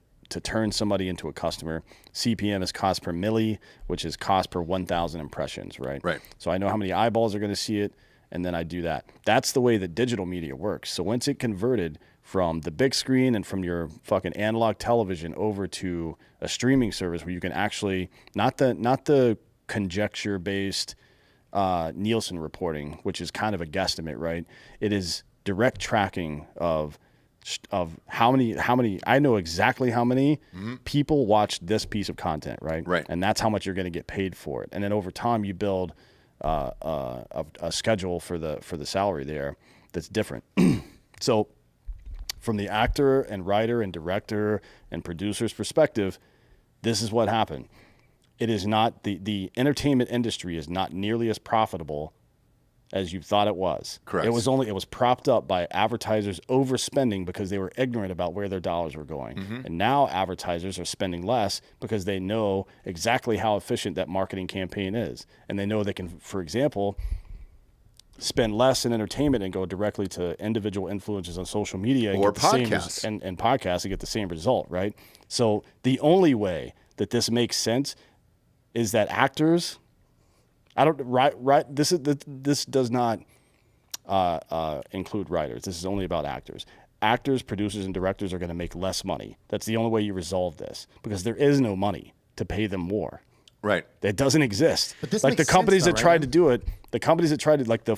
turn somebody into a customer? CPM is cost per milli, which is cost per 1,000 impressions, right? Right. So I know how many eyeballs are going to see it, and then I do that. That's the way that digital media works. So once it converted from the big screen and from your fucking analog television over to a streaming service where you can actually, not the conjecture-based Nielsen reporting, which is kind of a guesstimate, right? It is direct tracking of how many I know exactly how many people watched this piece of content, right? Right. And that's how much you're going to get paid for it. And then over time you build a schedule for the salary there that's different. So from the actor and writer and director and producer's perspective, this is what happened. It is not the entertainment industry is not nearly as profitable as you thought it was. Correct. It was propped up by advertisers overspending because they were ignorant about where their dollars were going. And now advertisers are spending less because they know exactly how efficient that marketing campaign is. And they know they can, for example, spend less in entertainment and go directly to individual influencers on social media or get the podcasts same and podcasts and get the same result, right? So the only way that this makes sense is that actors, this does not include writers. This is only about actors. Actors, producers, and directors are going to make less money. That's the only way you resolve this, because there is no money to pay them more. Right. That doesn't exist. But this like makes the companies sense, that though, tried right? to do it, the companies that tried to, like the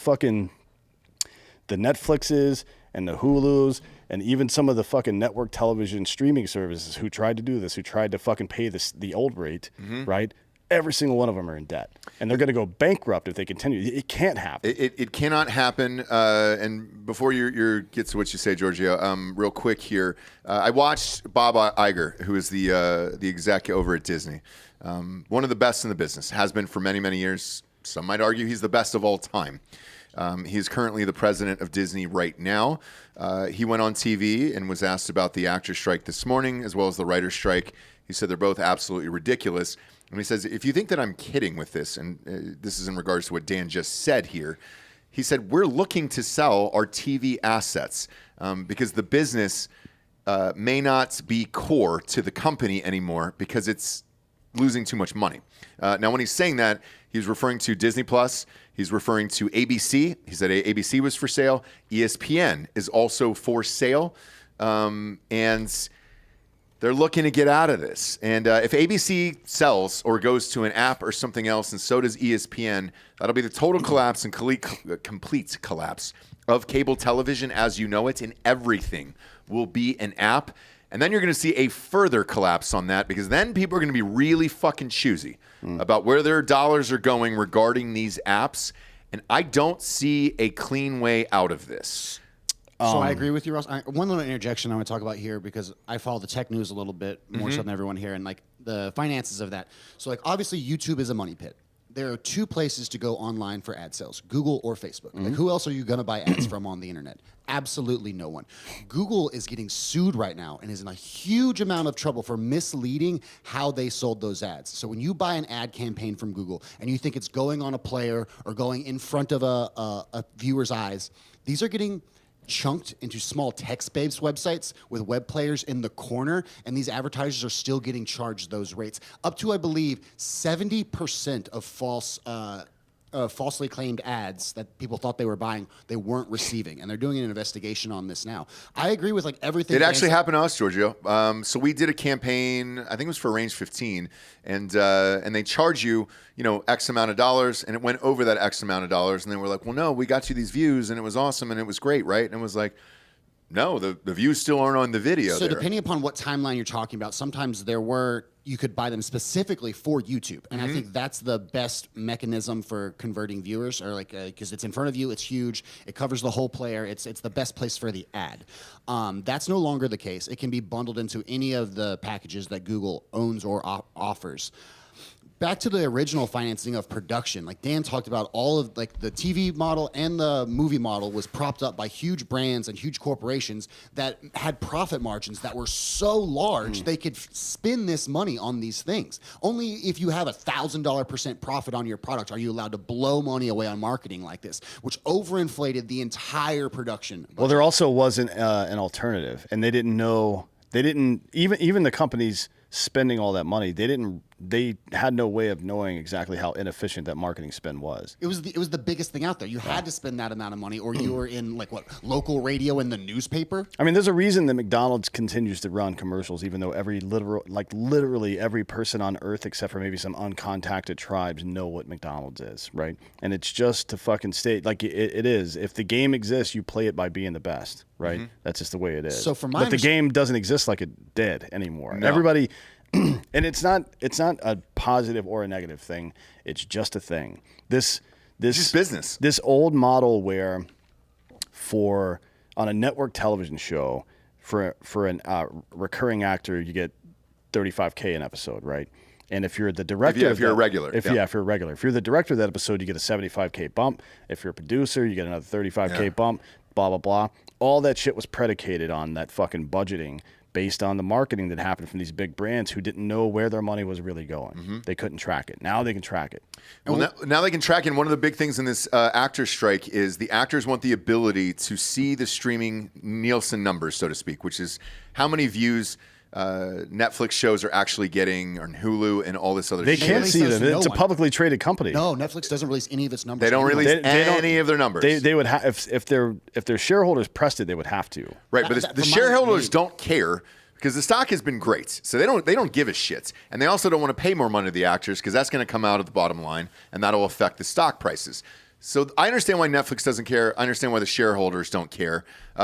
Netflixes and the Hulus and even some of the fucking network television streaming services who tried to do this, who tried to fucking pay the old rate, right? Every single one of them are in debt, and they're going to go bankrupt if they continue. It can't happen. It cannot happen. And before you get to what you say, Giorgio, real quick here, I watched Bob Iger, who is the exec over at Disney, one of the best in the business, has been for many, many years. Some might argue he's the best of all time. He's currently the president of Disney right now. He went on TV and was asked about the actors' strike this morning, as well as the writers' strike. He said they're both absolutely ridiculous. And he says, if you think that I'm kidding with this, and this is in regards to what Dan just said here, he said, we're looking to sell our TV assets because the business may not be core to the company anymore because it's losing too much money. Now, when he's saying that, he's referring to Disney Plus. He's referring to ABC. He said ABC was for sale. ESPN is also for sale. And they're looking to get out of this. And if ABC sells or goes to an app or something else, and so does ESPN, that'll be the total collapse and complete collapse of cable television as you know it, and everything will be an app. And then you're going to see a further collapse on that, because then people are going to be really fucking choosy about where their dollars are going regarding these apps. And I don't see a clean way out of this. So I agree with you, Ross. One little interjection I want to talk about here, because I follow the tech news a little bit more so than everyone here, and like the finances of that. So like obviously YouTube is a money pit. There are two places to go online for ad sales, Google or Facebook. Like who else are you going to buy ads from on the internet? Absolutely no one. Google is getting sued right now and is in a huge amount of trouble for misleading how they sold those ads. So when you buy an ad campaign from Google and you think it's going on a player or going in front of a viewer's eyes, these are getting chunked into small text-based websites with web players in the corner, and these advertisers are still getting charged those rates. Up to, I believe, 70% of falsely claimed ads that people thought they were buying, they weren't receiving, and they're doing an investigation on this now. I agree with like everything. It actually happened to us, Giorgio. So we did a campaign, I think it was for Range 15, and they charge you, X amount of dollars, and it went over that X amount of dollars, and they were like, well, no, we got you these views, and it was awesome, and it was great, right? And it was like, no, the views still aren't on the video. So depending upon what timeline you're talking about, sometimes you could buy them specifically for YouTube, and I think that's the best mechanism for converting viewers, or like because it's in front of you, it's huge, it covers the whole player, it's the best place for the ad. That's no longer the case. It can be bundled into any of the packages that Google owns or offers. Back to the original financing of production, like Dan talked about, all of like the TV model and the movie model was propped up by huge brands and huge corporations that had profit margins that were so large they could spend this money on these things. Only if you have $1,000% profit on your product are you allowed to blow money away on marketing like this, which overinflated the entire production budget. Well, there also wasn't an alternative, and they didn't know. They didn't even the companies spending all that money. They had no way of knowing exactly how inefficient that marketing spend was. It was the biggest thing out there. You had to spend that amount of money, or you were in local radio and the newspaper. I mean, there's a reason that McDonald's continues to run commercials, even though literally every person on Earth, except for maybe some uncontacted tribes, know what McDonald's is, right? And it's just to fucking state like it is. If the game exists, you play it by being the best, right? That's just the way it is. So for my but the game doesn't exist like it did anymore. No. Everybody. And it's not a positive or a negative thing. It's just a thing. This just business. This old model where on a network television show for a recurring actor you get $35K an episode, right? And if you're the director, if you're a regular, if you're a regular, if you're the director of that episode, you get a $75K bump. If you're a producer, you get another $35K bump. Blah blah blah. All that shit was predicated on that fucking budgeting, based on the marketing that happened from these big brands who didn't know where their money was really going. They couldn't track it. Now they can track it. Well, now they can track it. And one of the big things in this actor strike is the actors want the ability to see the streaming Nielsen numbers, so to speak, which is how many views Netflix shows are actually getting, or Hulu and all this other shit. They can't see them. It's a publicly traded company. No, Netflix doesn't release any of its numbers. They don't release any of their numbers. They would have if their shareholders pressed it, they would have to. Right, but the shareholders don't care because the stock has been great, so they don't give a shit, and they also don't want to pay more money to the actors because that's going to come out of the bottom line, and that'll affect the stock prices. So I understand why Netflix doesn't care. I understand why the shareholders don't care.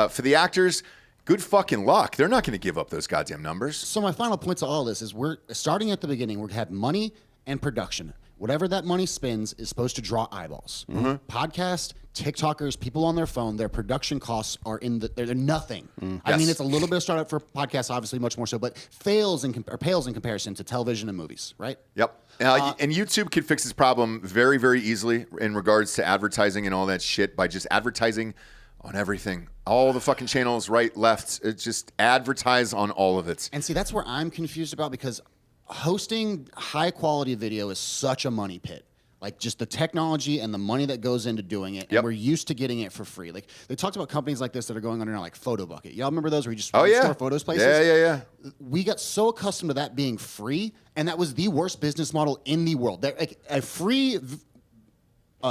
For the actors, good fucking luck. They're not going to give up those goddamn numbers. So my final point to all this is we're starting at the beginning. We have money and production. Whatever that money spends is supposed to draw eyeballs. Podcast, TikTokers, people on their phone, their production costs are they're nothing. I mean, it's a little bit of startup for podcasts, obviously much more so, but pales in comparison to television and movies, right? Yep. And YouTube could fix this problem very, very easily in regards to advertising and all that shit by just advertising on everything. All the fucking channels, right, left, it's just advertise on all of it. And see, that's where I'm confused about, because hosting high quality video is such a money pit. Like just the technology and the money that goes into doing it, and we're used to getting it for free. Like they talked about companies like this that are going under now, like Photo Bucket. Y'all remember those where you just store photos places? Yeah. We got so accustomed to that being free, and that was the worst business model in the world. Like a free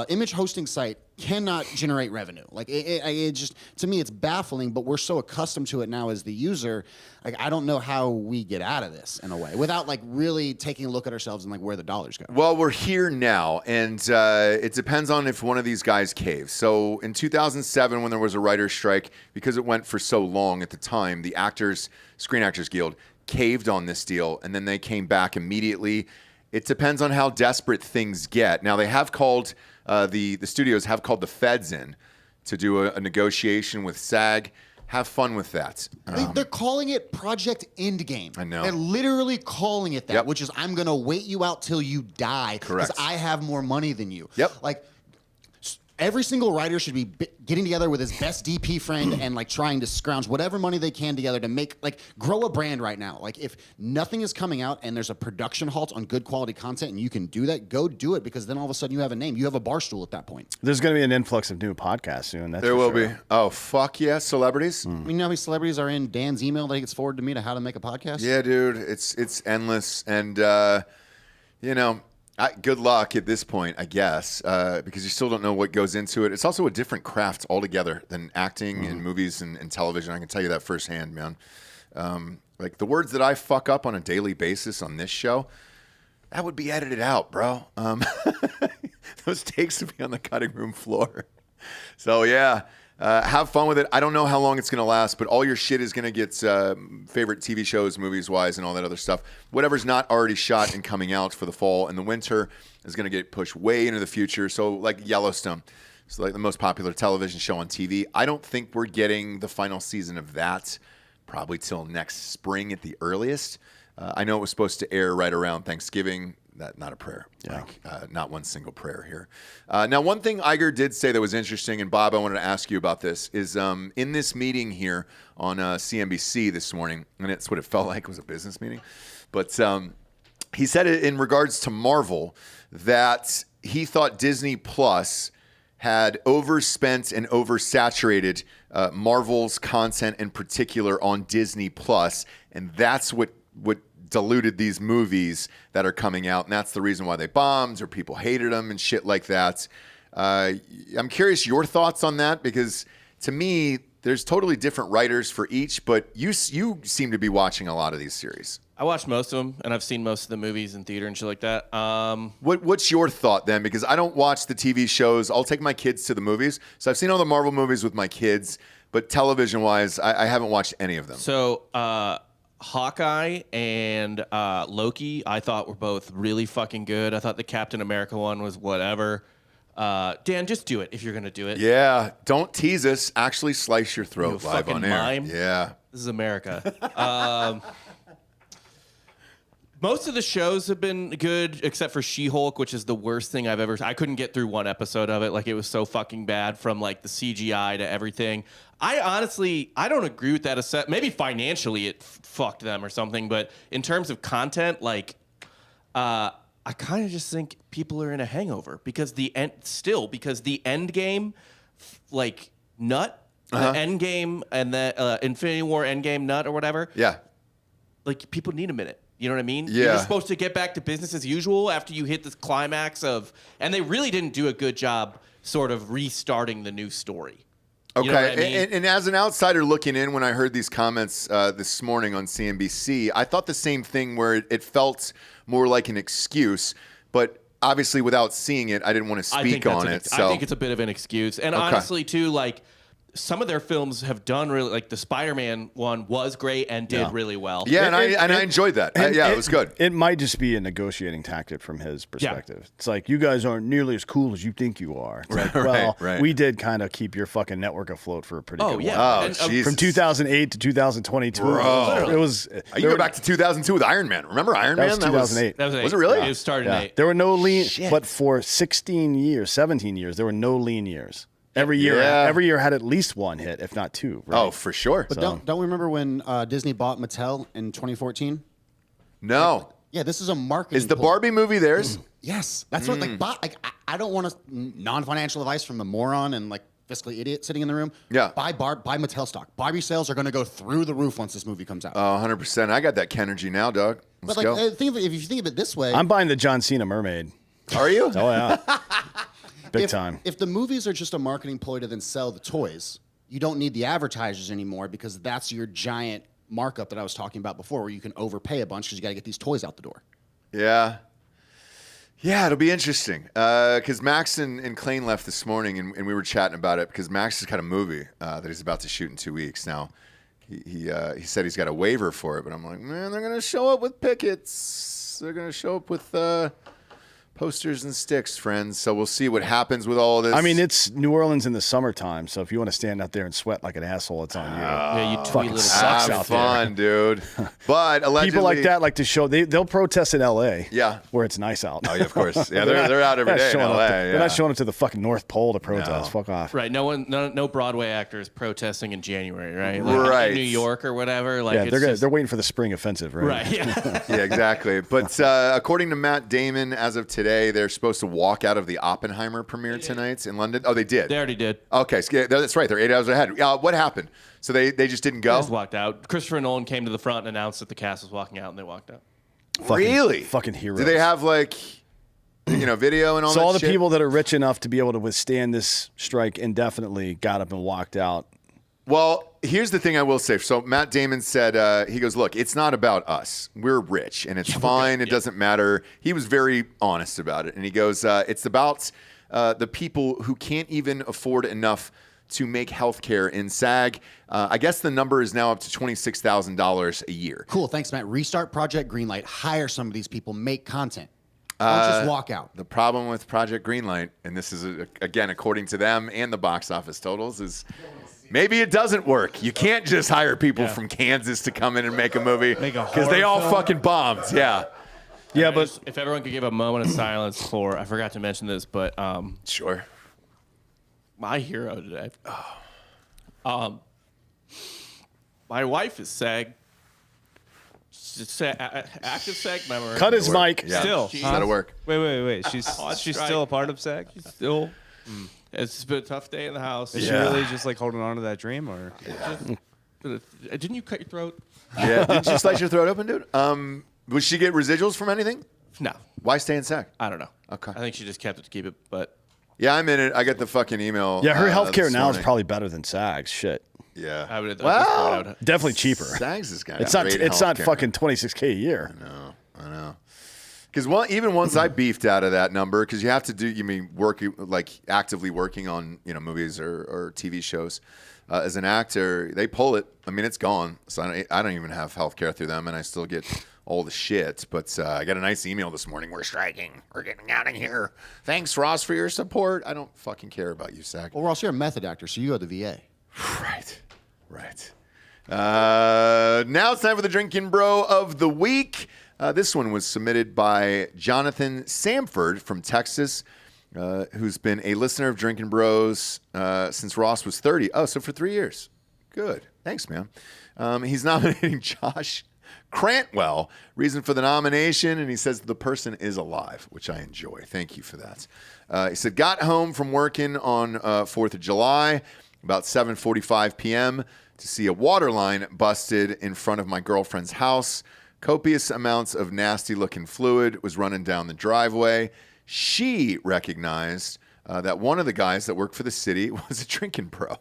image hosting site cannot generate revenue. Like it just, to me, it's baffling, but we're so accustomed to it now as the user. Like, I don't know how we get out of this in a way without like really taking a look at ourselves and like where the dollars go. Well, we're here now, and it depends on if one of these guys caves. So in 2007, when there was a writer's strike, because it went for so long at the time, the Screen Actors Guild caved on this deal, and then they came back immediately. It depends on how desperate things get. Now, they have called, the studios have called the feds in to do a negotiation with SAG. Have fun with that. They're calling it Project Endgame. I know. They're literally calling it that, which is I'm going to wait you out till you die because I have more money than you. Yep. Like, every single writer should be getting together with his best DP friend and like trying to scrounge whatever money they can together to make, like, grow a brand right now. Like, if nothing is coming out and there's a production halt on good quality content and you can do that, go do it, because then all of a sudden you have a name. You have a bar stool at that point. There's going to be an influx of new podcasts soon. There will be. Oh, fuck yeah. Celebrities. I mean, you know how many celebrities are in Dan's email that he gets forwarded to me to how to make a podcast? Yeah, dude. It's endless. And, you know, good luck at this point, I guess, because you still don't know what goes into it. It's also a different craft altogether than acting in movies and television. I can tell you that firsthand, man. Like the words that I fuck up on a daily basis on this show, that would be edited out, bro. Those takes would be on the cutting room floor. So, yeah, Have fun with it. I don't know how long it's going to last, but all your shit is going to get favorite TV shows, movies-wise, and all that other stuff. Whatever's not already shot and coming out for the fall and the winter is going to get pushed way into the future. So like Yellowstone, it's like the most popular television show on TV. I don't think we're getting the final season of that probably till next spring at the earliest. I know it was supposed to air right around Thanksgiving. Not a prayer. Yeah. Not one single prayer here. Now, one thing Iger did say that was interesting, and Bob, I wanted to ask you about this, is in this meeting here on CNBC this morning, and it's what it felt like was a business meeting, but he said it in regards to Marvel that he thought Disney Plus had overspent and oversaturated Marvel's content in particular on Disney Plus, and that's what diluted these movies that are coming out, and that's the reason why they bombed or people hated them and shit like that. I'm curious your thoughts on that, because to me, there's totally different writers for each, but you seem to be watching a lot of these series. I watched most of them, and I've seen most of the movies in theater and shit like that. What's your thought then? Because I don't watch the TV shows. I'll take my kids to the movies. So I've seen all the Marvel movies with my kids, but television-wise, I haven't watched any of them. So Hawkeye and Loki, I thought were both really fucking good. I thought the Captain America one was whatever. Dan, just do it if you're going to do it. Yeah, don't tease us. Actually slice your throat You live fucking on air. mime. Yeah. This is America. Most of the shows have been good, except for She-Hulk, which is the worst thing I've ever. I couldn't get through one episode of it. Like, it was so fucking bad, from like the CGI to everything. I don't agree with that. Maybe financially it fucked them or something, but in terms of content, like, I kind of just think people are in a hangover because the end game, like nut, the end game and the Infinity War end game nut or whatever. Yeah. Like, people need a minute. You know what I mean? Yeah. You're supposed to get back to business as usual after you hit this climax of, and they really didn't do a good job sort of restarting the new story. Okay, You know what I mean? and as an outsider looking in, when I heard these comments this morning on CNBC, I thought the same thing, where it felt more like an excuse, but obviously without seeing it, I didn't want to speak on it. I think it's a bit of an excuse. And honestly, too, like, some of their films have done really, like the Spider-Man one was great and did really well. Yeah, and I enjoyed that. It was good. It might just be a negotiating tactic from his perspective. Yeah. It's like, you guys aren't nearly as cool as you think you are. It's like, well, we did kind of keep your fucking network afloat for a pretty good while. Oh, Jesus. From 2008 to 2022. Bro. It was. You go back to 2002 with Iron Man. Remember Iron Man? That was 2008. That was 8. Was it really? It started in 8. There were no lean, but for 17 years, there were no lean years. Every year had at least one hit, if not two. Right? Oh, for sure. But don't we remember when Disney bought Mattel in 2014? No. Yeah, this is a marketing. Is the Barbie movie theirs? Yes, that's what I don't want non-financial advice from the moron and like fiscally idiot sitting in the room. Yeah. Buy Mattel stock. Barbie sales are going to go through the roof once this movie comes out. Oh, 100%. I got that Kenergy now, dog. Let's but go. if you think of it this way, I'm buying the John Cena mermaid. Are you? Oh yeah. Big time. If the movies are just a marketing ploy to then sell the toys, you don't need the advertisers anymore, because that's your giant markup that I was talking about before, where you can overpay a bunch because you got to get these toys out the door. Yeah. Yeah, it'll be interesting. Because Max and Clayne left this morning, and we were chatting about it, because Max has got a movie that he's about to shoot in 2 weeks. Now, he said he's got a waiver for it, but I'm like, man, they're going to show up with pickets. They're going to show up with posters and sticks, friends. So we'll see what happens with all of this. I mean, it's New Orleans in the summertime, so if you want to stand out there and sweat like an asshole, it's on you. Yeah, you fucking little sucks Have out fun, there. dude. But allegedly, People like that like to show. They'll protest in L.A. Yeah, where it's nice out. Oh yeah, of course. Yeah, they're out every day in L.A. They're not showing up to the fucking North Pole to protest. No. Fuck off. Right. No Broadway actors protesting in January, right? Like Right. in New York or whatever. Like, Yeah, they're waiting for the spring offensive, right? Right. Yeah. Yeah, exactly. But according to Matt Damon, as of today, they're supposed to walk out of the Oppenheimer premiere tonight in London. Oh, they did. They already did. Okay, so that's right. They're 8 hours ahead. What happened? So they just didn't They go? just walked out. Christopher Nolan came to the front and announced that the cast was walking out, and they walked out. Really? Fucking heroes. Do they have like, video and all that So all the shit? people that are rich enough to be able to withstand this strike indefinitely got up and walked out. Well, here's the thing I will say. So Matt Damon said, he goes, look, it's not about us. We're rich, and it's fine. It doesn't matter. He was very honest about it. And he goes, it's about the people who can't even afford enough to make healthcare in SAG. I guess the number is now up to $26,000 a year. Cool. Thanks, Matt. Restart Project Greenlight. Hire some of these people. Make content. Don't just walk out. The problem with Project Greenlight, and this is, again, according to them and the box office totals, is maybe it doesn't work. You can't just hire people from Kansas to come in and make a movie because they all fucking bombed. Yeah. Yeah, but if everyone could give a moment of silence for, I forgot to mention this, but sure. My hero today. My wife is SAG. She's active SAG member. Cut his mic. Yeah. Still. She's out of work. Wait. She's still a part of SAG? She's still. It's been a tough day in the house. Is she really just like holding on to that dream, or? Didn't you cut your throat? Yeah. Did you slice your throat open, dude? Would she get residuals from anything? No. Why stay in SAG? I don't know. Okay. I think she just kept it to keep it, but. Yeah, I'm in it. I got the fucking email. Yeah, her healthcare this now is morning. probably better than SAG's. Shit. Yeah. I would. Well, definitely cheaper. SAG's has got It's not. great It's not healthcare. fucking $26K a year. I know. Because even once I beefed out of that number, because you have to do, actively working on movies or TV shows as an actor, they pull it. I mean, it's gone. So I don't even have healthcare through them, and I still get all the shit. But I got a nice email this morning. We're striking. We're getting out of here. Thanks, Ross, for your support. I don't fucking care about you, SAG. Well, Ross, you're a method actor, so you go to the VA. Right. Now it's time for the Drinkin' Bro of the Week. This one was submitted by Jonathan Samford from Texas, who's been a listener of Drinkin' Bros since Ross was 30. Oh, so for 3 years. Good. Thanks, man. He's nominating Josh Crantwell. Reason for the nomination, and he says the person is alive, which I enjoy. Thank you for that. He said, got home from working on 4th of July, about 7:45 p.m., to see a water line busted in front of my girlfriend's house. Copious amounts of nasty-looking fluid was running down the driveway. She recognized that one of the guys that worked for the city was a drinking bro.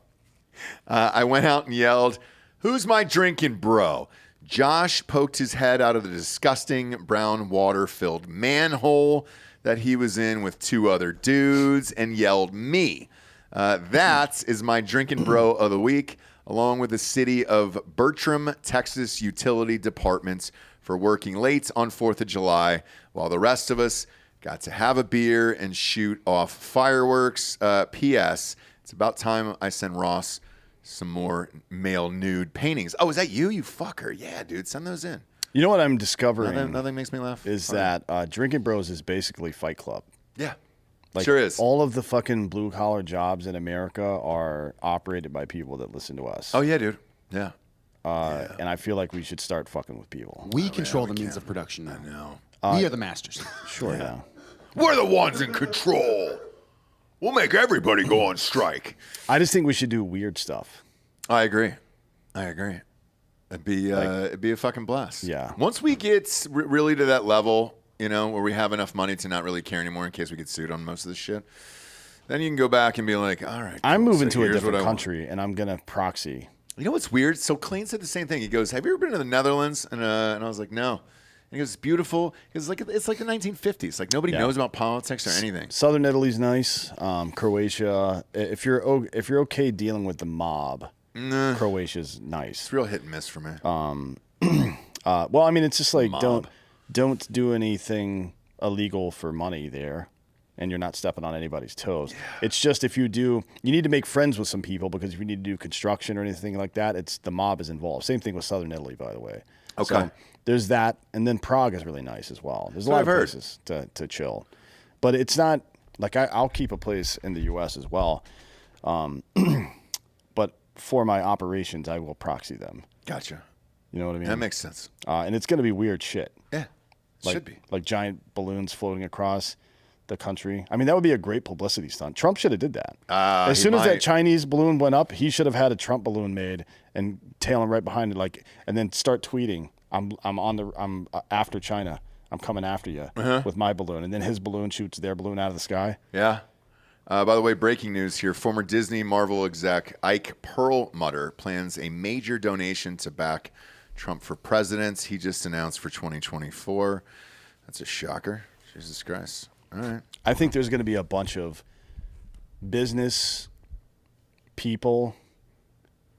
I went out and yelled, "Who's my drinking bro?" Josh poked his head out of the disgusting brown water-filled manhole that he was in with 2 other dudes and yelled, "Me." That is my drinking bro of the week, along with the city of Bertram, Texas Utility Department for working late on 4th of July, while the rest of us got to have a beer and shoot off fireworks. P.S. It's about time I send Ross some more male nude paintings. Oh, is that you fucker? Yeah, dude, send those in. You know what I'm discovering? Nothing makes me laugh. Is that Drinkin' Bros is basically Fight Club. Yeah. Like, sure is. All of the fucking blue-collar jobs in America are operated by people that listen to us. Oh, yeah, dude. Yeah. And I feel like we should start fucking with people. We control the means of production now. I know. We are the masters. Sure, yeah. We're the ones in control. We'll make everybody go on strike. I just think we should do weird stuff. I agree. It'd be a fucking blast. Yeah. Once we get really to that level, where we have enough money to not really care anymore in case we get sued on most of this shit, then you can go back and be like, all right. I'm moving so to a here's what different I want. country, and I'm going to proxy. You know what's weird? So Clayton said the same thing. He goes, "Have you ever been to the Netherlands?" And I was like, "No." And he goes, "It's beautiful." It's like the 1950s. Like nobody knows about politics or anything. Southern Italy's nice. Croatia. If you're okay dealing with the mob, Croatia's nice. It's real hit and miss for me. Well, I mean, it's just like Mob. don't do anything illegal for money there, and you're not stepping on anybody's toes. Yeah. It's just if you do, you need to make friends with some people, because if you need to do construction or anything like that, it's the mob is involved. Same thing with Southern Italy, by the way. Okay. So there's that, and then Prague is really nice as well. There's a lot of places to chill, but it's not like I'll keep a place in the U.S. as well, but for my operations, I will proxy them. Gotcha. You know what I mean? That makes sense. And it's going to be weird shit. Yeah. Should be. Like giant balloons floating across the country. I mean, that would be a great publicity stunt. Trump should have did that. As soon as that Chinese balloon went up, he should have had a Trump balloon made and tail him right behind it, and then start tweeting, I'm after China. I'm coming after you with my balloon. And then his balloon shoots their balloon out of the sky. Yeah. By the way, breaking news here. Former Disney Marvel exec Ike Perlmutter plans a major donation to back Trump for president. He just announced for 2024. That's a shocker. Jesus Christ. All right. I think there's going to be a bunch of business people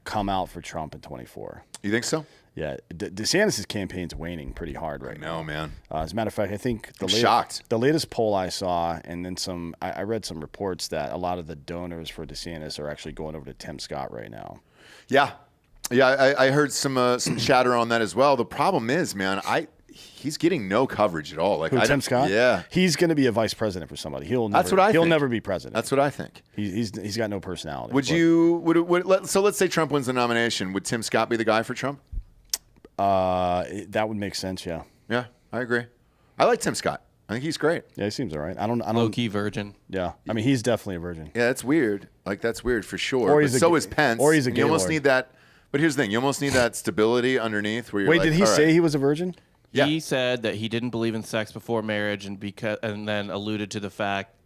come out for Trump in 24. You think so? Yeah, DeSantis' campaign's waning pretty hard right now. No, man. As a matter of fact, I think shocked. The latest poll I saw, and then some, I read some reports that a lot of the donors for DeSantis are actually going over to Tim Scott right now. Yeah. I heard some chatter on that as well. The problem is, man, he's getting no coverage at all. Like Tim Scott? Yeah. He's going to be a vice president for somebody. He'll never be president. That's what I think. He's got no personality. So let's say Trump wins the nomination. Would Tim Scott be the guy for Trump? That would make sense, yeah. Yeah, I agree. I like Tim Scott. I think he's great. Yeah, he seems all right. I don't Low-key virgin. Yeah. I mean, he's definitely a virgin. Yeah, that's weird. Like, that's weird for sure. Or but so is Pence. Or he's a You almost Gaylord. need that. But here's the thing. You almost need that stability underneath where you're Wait, like, did he all say right. he was a virgin? Yeah. He said that he didn't believe in sex before marriage, and then alluded to the fact,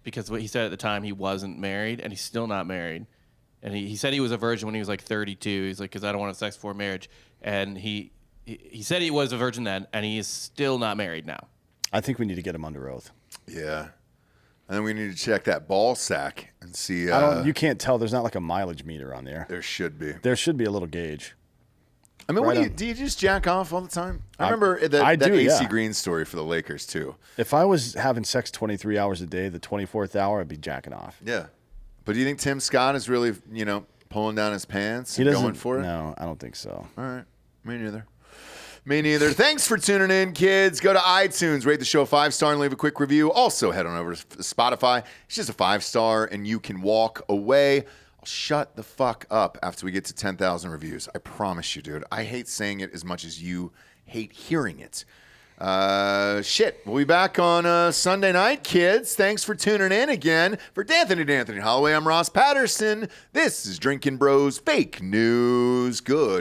because what he said at the time, he wasn't married, and he's still not married. And he said he was a virgin when he was like 32. He's like, because I don't want to have sex before marriage. And he said he was a virgin then, and he is still not married now. I think we need to get him under oath. Yeah. And then we need to check that ball sack and see. You can't tell. There's not like a mileage meter on there. There should be. There should be a little gauge. I mean, Right do you just jack off all the time? I remember that AC yeah. Green story for the Lakers, too. If I was having sex 23 hours a day, the 24th hour, I'd be jacking off. Yeah. But do you think Tim Scott is really, pulling down his pants and going for it? No, I don't think so. All right. Me neither. Me neither. Thanks for tuning in, kids. Go to iTunes, rate the show 5-star, and leave a quick review. Also, head on over to Spotify. It's just a 5-star, and you can walk away. I'll shut the fuck up after we get to 10,000 reviews. I promise you, dude. I hate saying it as much as you hate hearing it. We'll be back on Sunday night, kids. Thanks for tuning in again. For D'Anthony Holloway, I'm Ross Patterson. This is Drinkin' Bros Fake News. Good.